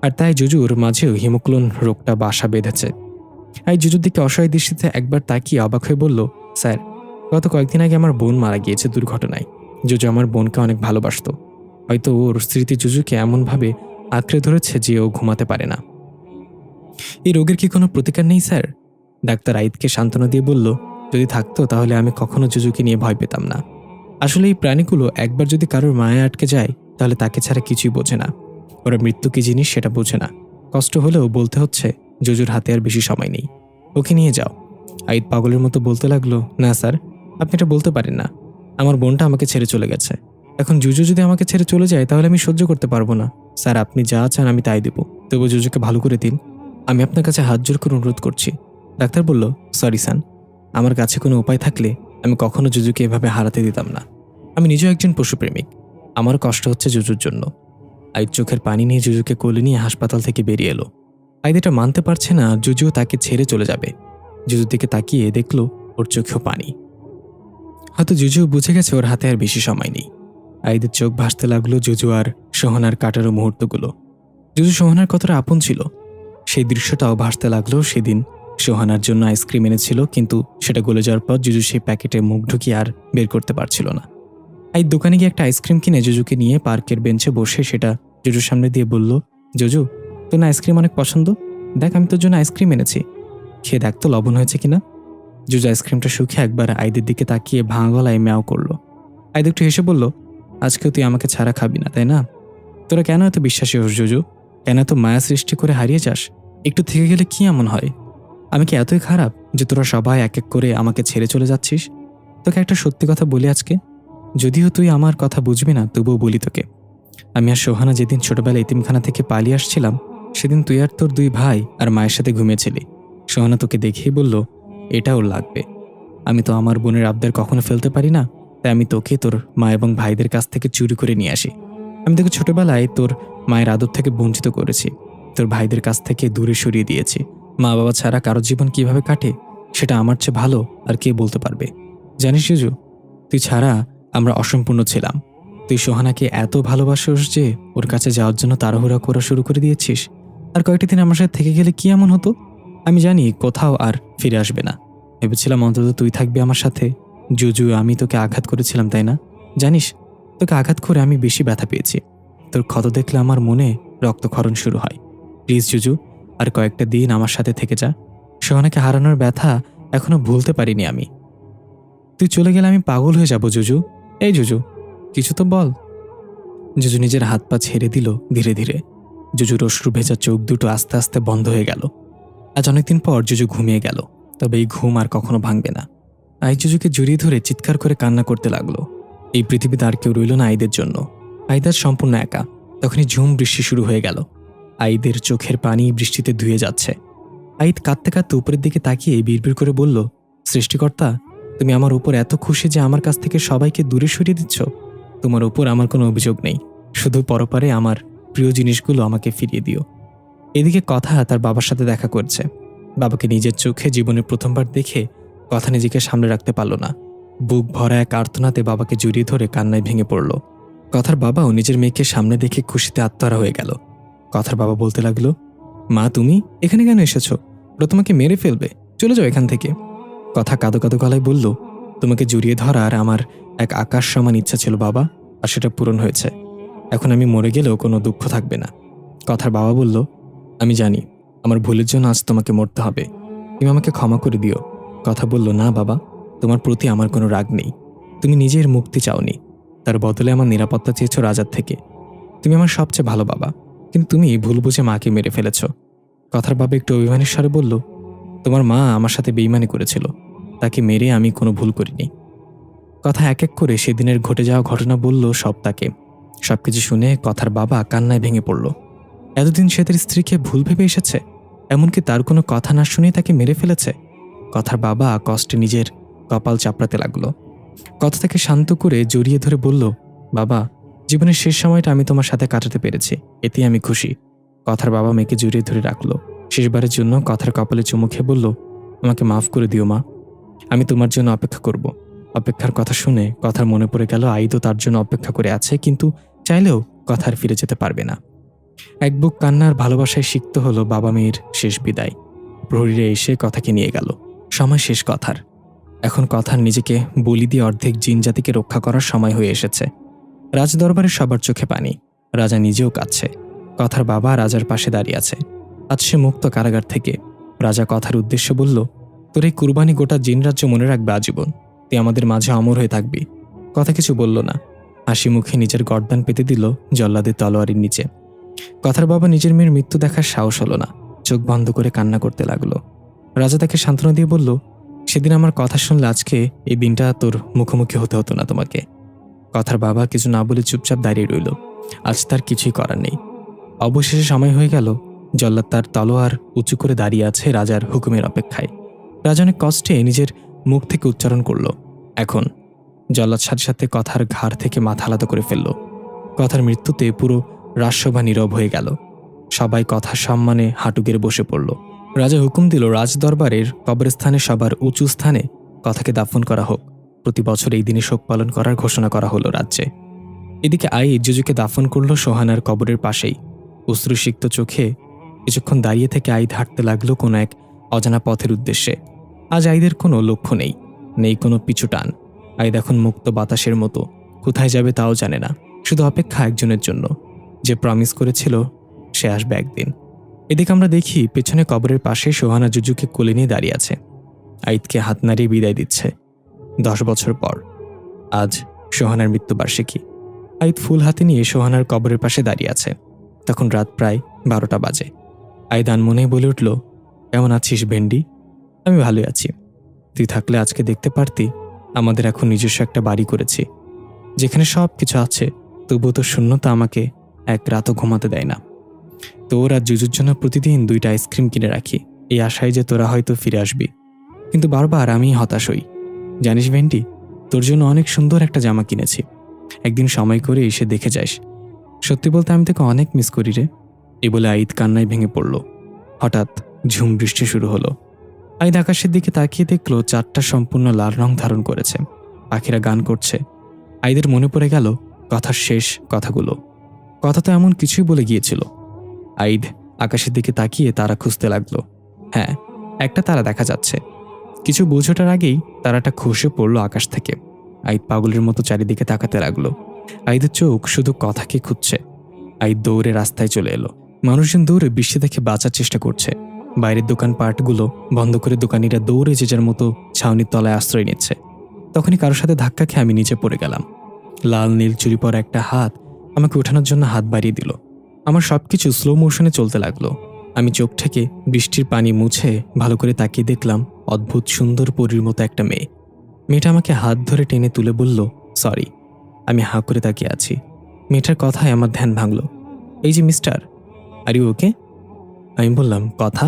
আর তাই জুজুর মাঝেও হিমোক্লোন রোগটা বাসা বেঁধেছে। আই জুজুর দিকে অসহায় দৃষ্টিতে একবার তাকিয়ে অবাক হয়ে বলল, স্যার, গত কয়েকদিন আগে আমার বোন মারা গিয়েছে দুর্ঘটনায়। জুজু আমার বোনকে অনেক ভালোবাসত। হয়তো ওর স্মৃতি জুজুকে এমনভাবে আঁকড়ে ধরেছে যে ও ঘুমাতে পারে না। এই রোগের কি কোনো প্রতিকার নেই স্যার? ডাক্তার আইদকে সান্ত্বনা দিয়ে বলল, যদি থাকতো তাহলে আমি কখনো জুজুকে নিয়ে ভয় পেতাম না। আসলে এই প্রাণীগুলো একবার যদি কারোর মায়া আটকে যায়, তাহলে তাকে ছাড়া কিছুই বোঝে না। ওরা মৃত্যু কি জিনিস সেটা বোঝে না। কষ্ট হলেও বলতে হচ্ছে, জুজুর হাতে আর বেশি সময় নেই, ওকে নিয়ে যাও। আইদ পাগলের মতো বলতে লাগলো, না স্যার, আপনি এটা বলতে পারেন না। আমার বোনটা আমাকে ছেড়ে চলে গেছে। এখন জুজু যদি আমাকে ছেড়ে চলে যায় তাহলে আমি সহ্য করতে পারবো না। স্যার, আপনি যা চান আমি তাই দেব, তবু জুজুকে ভালো করে দিন। আমি আপনার কাছে হাত জোর করে অনুরোধ করছি। ডাক্তার বলল, সরি স্যার, আমার কাছে কোনো উপায় থাকলে আমি কখনো জুজুকে এভাবে হারাতে দিতাম না। আমি নিজেও একজন পশুপ্রেমিক, আমারও কষ্ট হচ্ছে জুজুর জন্য। আইদ চোখের পানি নিয়ে জুজুকে কোলে নিয়ে হাসপাতাল থেকে বেরিয়ে এলো। আইদ এটা মানতে পারছে না জুজুও তাকে ছেড়ে চলে যাবে। জুজুর দিকে তাকিয়ে দেখলো ওর চোখেও পানি। হয়তো জুজু বুঝে গেছে ওর হাতে আর বেশি সময় নেই। আইদের চোখ ভাসতে লাগলো জুজু আর সোহানার কাটারো মুহূর্তগুলো। জুজু সোহানার কতটা আপন ছিল সেই দৃশ্যটাও ভাসতে লাগলো। সেদিন সোহানার জন্য আইসক্রিম এনেছিল, কিন্তু সেটা গলে যাওয়ার পর জুজু সেই প্যাকেটে মুখ ঢুকিয়ে আর বের করতে পারছিল না। আইদ দোকানে গিয়ে একটা আইসক্রিম কিনে জুজুকে নিয়ে পার্কের বেঞ্চে বসে সেটা জুজুর সামনে দিয়ে বলল, জুজু, তোর না আইসক্রিম অনেক পছন্দ? দেখ, আমি তোর জন্য আইসক্রিম এনেছি, খেয়ে দেখ তো লবণ হয়েছে কিনা। জুজু আইসক্রিমটা শুকে একবার আইদের দিকে তাকিয়ে ভাঙা গলায় ম্যাও করলো। আইদ একটু হেসে বলল, আজকেও তুই আমাকে ছাড়া খাবি না, তাই না? তোরা কেন এত বিশ্বাসী হোস জুজু? কেন এত মায়া সৃষ্টি করে হারিয়ে যাস? একটু থেকে গেলে কি এমন হয়? আমি কি এতই খারাপ যে তোরা সবাই এক এক করে আমাকে ছেড়ে চলে যাচ্ছিস? তোকে একটা সত্যি কথা বলি আজকে, যদিও তুই আমার কথা বুঝবি না, তবুও বলি তোকে। আমি আর সোহানা যেদিন ছোটবেলা এতিমখানা থেকে পালিয়ে আসছিলাম, সেদিন তুই আর তোর 2 ভাই আর মায়ের সাথে ঘুমিয়েছিলি। সোহানা তোকে দেখেই বলল, এটা ওর লাগবে। আমি তো আমার বোনের আবদার কখনো ফেলতে পারি না, তাই আমি তোকে তোর মা এবং ভাইদের কাছ থেকে চুরি করে নিয়ে আসি। আমি তোকে ছোটবেলায় তোর মায়ের আদর থেকে বঞ্চিত করেছি, তোর ভাইদের কাছ থেকে দূরে সরিয়ে দিয়েছি। মা বাবা ছাড়া কারো জীবন কিভাবে কাটে সেটা আমার চেয়ে ভালো আর কে বলতে পারবে। জানিস জুজু, তুই ছাড়া আমরা অসম্পূর্ণ ছিলাম। তুই সোহানাকে এত ভালোবাসিস যে ওর কাছে যাওয়ার জন্য তাড়াহুড়া করা শুরু করে দিয়েছিস। আর কয়েকটা দিন আমার সাথে থেকে গেলে কি এমন হতো? আমি জানি কোথাও আর ফিরে আসবে না। ভেবেছিলাম অন্তত তুই থাকবি আমার সাথে। জুজু, আমি তোকে আঘাত করেছিলাম, তাই না? জানিস, তোকে আঘাত করে আমি বেশি ব্যথা পেয়েছি। তোর ক্ষত দেখলে আমার মনে রক্তক্ষরণ শুরু হয়। প্লিজ জুজু, আর কয়েকটা দিন আমার সাথে থেকে যা। সোহানাকে হারানোর ব্যথা এখনো ভুলতে পারিনি আমি। তুই চলে গেলে আমি পাগল হয়ে যাব জুজু। এই জুজু, কিছু তো বল। জুজু নিজের হাত পা ছেড়ে দিল ধীরে ধীরে। জুজুর অশ্রু ভেজা চোখ দুটো আস্তে আস্তে বন্ধ হয়ে গেল। আজ অনেকদিন পর জুজু ঘুমিয়ে গেল, তবে এই ঘুম আর কখনো ভাঙবে না। আই জুজুকে জড়িয়ে ধরে চিৎকার করে কান্না করতে লাগলো। এই পৃথিবীতে আর কেউ রইল না আইদের জন্য। আইদার সম্পূর্ণ একা। তখনই ঝুম বৃষ্টি শুরু হয়ে গেল। আইদের চোখের পানি বৃষ্টিতে ধুয়ে যাচ্ছে। আইদ কাঁদতে কাঁদতে উপরের দিকে তাকিয়ে বিড়বিড় করে বলল, সৃষ্টিকর্তা, তুমি আমার উপর এত খুশি যে আমার কাছ থেকে সবাইকে দূরে সরিয়ে দিচ্ছ। তোমার উপর আমার কোনো অভিযোগ নেই, শুধু পরপারে আমার প্রিয় জিনিসগুলো আমাকে ফিরিয়ে দিও। এদিকে কথা তার বাবার সাথে দেখা করছে। বাবাকে নিজের চোখে জীবনের প্রথমবার দেখে কথা নিজেকে সামনে রাখতে পারল না। বুক ভরা এক আর্তনাতে বাবাকে জড়িয়ে ধরে কান্নায় ভেঙে পড়ল। কথার বাবাও নিজের মেয়েকে সামনে দেখে খুশিতে আত্মহারা হয়ে গেল। কথার বাবা বলতে লাগলো, মা, তুমি এখানে কেন এসেছো? ওরা তোমাকে মেরে ফেলবে, চলে যাও এখান থেকে। কথা কাঁদো কাঁদো গলায় বলল, তোমাকে জড়িয়ে ধরার আমার এক আকাশ সমান ইচ্ছা ছিল বাবা, আর সেটা পূরণ হয়েছে। এখন আমি মরে গেলেও কোনো দুঃখ থাকবে না। কথার বাবা বলল, আমি জানি, আমার ভুলের জন্য আজ তোমাকে মরতে হবে। তুমি আমাকে ক্ষমা করে দিও। কথা বলল, না বাবা, তোমার প্রতি আমার কোনো রাগ নেই। তুমি নিজের মুক্তি চাওনি, তার বদলে আমার নিরাপত্তা চেয়েছো রাজার থেকে। তুমি আমার সবচেয়ে ভালো বাবা, কিন্তু তুমি ভুল বুঝে মাকে মেরে ফেলেছ। কথার বাবা একটু অভিমানের স্বরে বলল, তোমার মা আমার সাথে বেইমানি করেছিল, তাকে মেরে আমি কোনো ভুল করিনি। কথা এক এক করে সেদিনের ঘটে যাওয়া ঘটনা বলল সব তাকে। সবকিছু শুনে কথার বাবা কান্নায় ভেঙে পড়ল। এতদিন সে তার স্ত্রীকে ভুল ভেবে এসেছে, এমনকি তার কোনো কথা না শুনেই তাকে মেরে ফেলেছে। কথার বাবা কষ্টে নিজের কপাল চাপড়াতে লাগলো। কথা তাকে শান্ত করে জড়িয়ে ধরে বলল, বাবা, জীবনের শেষ সময়টা আমি তোমার সাথে কাটাতে পেরেছি, এতেই আমি খুশি। কথার বাবা মেয়েকে জড়িয়ে ধরে রাখলো। শেষবারের জন্য কথার কপালে চুমু খেয়ে বলল, আমাকে মাফ করে দিও মা, আমি তোমার জন্য অপেক্ষা করব। অপেক্ষার কথা শুনে কথার মনে পড়ে গেল আইদও তার জন্য অপেক্ষা করে আছে, কিন্তু চাইলেও কথার ফিরে যেতে পারবে না। এক বুক কান্নার ভালোবাসায় সিক্ত হলো বাবা মেয়ের শেষ বিদায়। প্রহরীরা এসে কথাকে নিয়ে গেল। সময় শেষ কথার। এখন কথার নিজেকে বলি দিয়ে অর্ধেক জিন জাতিকে রক্ষা করার সময় হয়ে এসেছে। রাজদরবারে সবার চোখে পানি, রাজা নিজেও কাঁদছে। কথার বাবা রাজার পাশে দাঁড়িয়ে আছে। আজ সে মুক্ত কারাগার থেকে। রাজা কথার উদ্দেশ্যে বলল, তোর এই কুরবানি গোটা জিন রাজ্য মনে রাখবে আজীবন, তুই আমাদের মাঝে অমর হয়ে থাকবি। কথা কিছু বলল না, হাসি মুখে নিজের গর্দান পেতে দিল জল্লাদের তলোয়ারের নিচে। কথার বাবা নিজের মেয়ের মৃত্যু দেখার সাহস হলো না, চোখ বন্ধ করে কান্না করতে লাগলো। রাজা তাকে সান্ত্বনা দিয়ে বলল, সেদিন আমার কথা শুনলে আজকে এই দিনটা তোর মুখোমুখি হতে হতো না তোমাকে। কথার বাবা কিছু না বলে চুপচাপ দাঁড়িয়ে রইল। আজ তার কিছুই করার নেই। অবশেষে সময় হয়ে গেল। জল্লাদ তার তলোয়ার উঁচু করে দাঁড়িয়ে আছে রাজার হুকুমের অপেক্ষায়। রাজা অনেক কষ্টে নিজের মুখ থেকে উচ্চারণ করল, এখন। জল্লাদ সাথে সাথে কথার ঘাড় থেকে মাথা আলাদা করে ফেলল। কথার মৃত্যুতে পুরো রাজসভা নীরব হয়ে গেল। সবাই কথার সম্মানে হাঁটু গেড়ে বসে পড়ল। রাজা হুকুম দিল রাজদরবারের কবরস্থানে সবার উঁচু স্থানে কথাকে দাফন করা হোক। প্রতি বছর এই দিনে শোক পালন করার ঘোষণা করা হলো রাজ্যে। এদিকে আইদ জুজুকে দাফন করল সোহানার কবরের পাশেই। অশ্রুসিক্ত চোখে কিছুক্ষণ দাঁড়িয়ে থেকে আইদ হাঁটতে লাগলো কোনো এক অজানা পথের উদ্দেশ্যে। আজ আইদের কোনো লক্ষ্য নেই, নেই কোনো পিছু টান। আইদ এখন মুক্ত বাতাসের মতো, কোথায় যাবে তাও জানে না। শুধু অপেক্ষা একজনের জন্য, যে প্রমিস করেছিল সে আসবে একদিন। এদিকে আমরা দেখি পেছনে কবরের পাশে সোহানা জুজুকে কোলে নিয়ে দাঁড়িয়ে আছে। আইদকে হাত নাড়িয়ে বিদায় দিচ্ছে। 10 বছর পর আজ সোহানার মৃত্যুবার্ষিকী। আইদ ফুল হাতে নিয়ে সোহানার কবরের পাশে দাঁড়িয়ে আছে। তখন রাত প্রায় 12টা বাজে। আইদ আনমনেই বলে উঠল, কেমন আছিস ভেন্ডি? আমি ভালোই আছি। তুই থাকলে আজকে দেখতে পারতি আমাদের এখন নিজস্ব একটা বাড়ি করেছি, যেখানে সব কিছু আছে, তবুও তো শূন্যতা আমাকে এক রাতও ঘুমাতে দেয় না। তোর আর জুজুর জন্য প্রতিদিন 2টা আইসক্রিম কিনে রাখি, এই আশায় যে তোরা হয়তো ফিরে আসবি, কিন্তু বারবার আমি হতাশ হই। জানিস ভেন্ডি, তোর জন্য অনেক সুন্দর একটা জামা কিনেছি, একদিন সময় করে এসে দেখে যাস। সত্যি বলতে আমি তোকে অনেক মিস করি রে। এ বলে আইদ কান্নায় ভেঙে পড়ল। হঠাৎ ঝুম বৃষ্টি শুরু হলো। আইদ আকাশের দিকে তাকিয়ে দেখলো চাঁদটা সম্পূর্ণ লাল রং ধারণ করেছে, পাখিরা গান করছে। আইদের মনে পড়ে গেল কথার শেষ কথাগুলো। কথা তো এমন কিছুই বলে গিয়েছিল। আইদ আকাশের দিকে তাকিয়ে তারা খুঁজতে লাগলো। হ্যাঁ, একটা তারা দেখা যাচ্ছে। কিছু বোঝাটার আগেই তারাটা খসে পড়ল আকাশ থেকে। আইদ পাগলের মতো চারিদিকে তাকাতে লাগলো। আইদের চোখ শুধু কথাকে খুঁজছে। আইদ দৌড়ে রাস্তায় চলে এলো। মানুষজন দৌড়ে বৃষ্টি দেখে বাঁচার চেষ্টা করছে। বাইরের দোকানপাটগুলো বন্ধ করে দোকানিরা দৌড়ে যে যার মতো ছাউনির তলায় আশ্রয় নিচ্ছে। তখনই কারোর সাথে ধাক্কা খেয়ে আমি নিচে পড়ে গেলাম। লাল নীল চুরি পরা একটা হাত আমাকে ওঠানোর জন্য হাত বাড়িয়ে দিল। আমার সবকিছু স্লো মোশনে চলতে লাগলো। আমি চোখ থেকে বৃষ্টির পানি মুছে ভালো করে তাকিয়ে দেখলাম অদ্ভুত সুন্দর পরীর মতো একটা মেয়ে। মেয়েটা আমাকে হাত ধরে টেনে তুলে বলল, সরি। আমি হাঁ করে তাকিয়ে আছি। মেয়েটার কথায় আমার ধ্যান ভাঙল। এই যে মিস্টার, আর ইউ ওকে? আমি বললাম, কথা?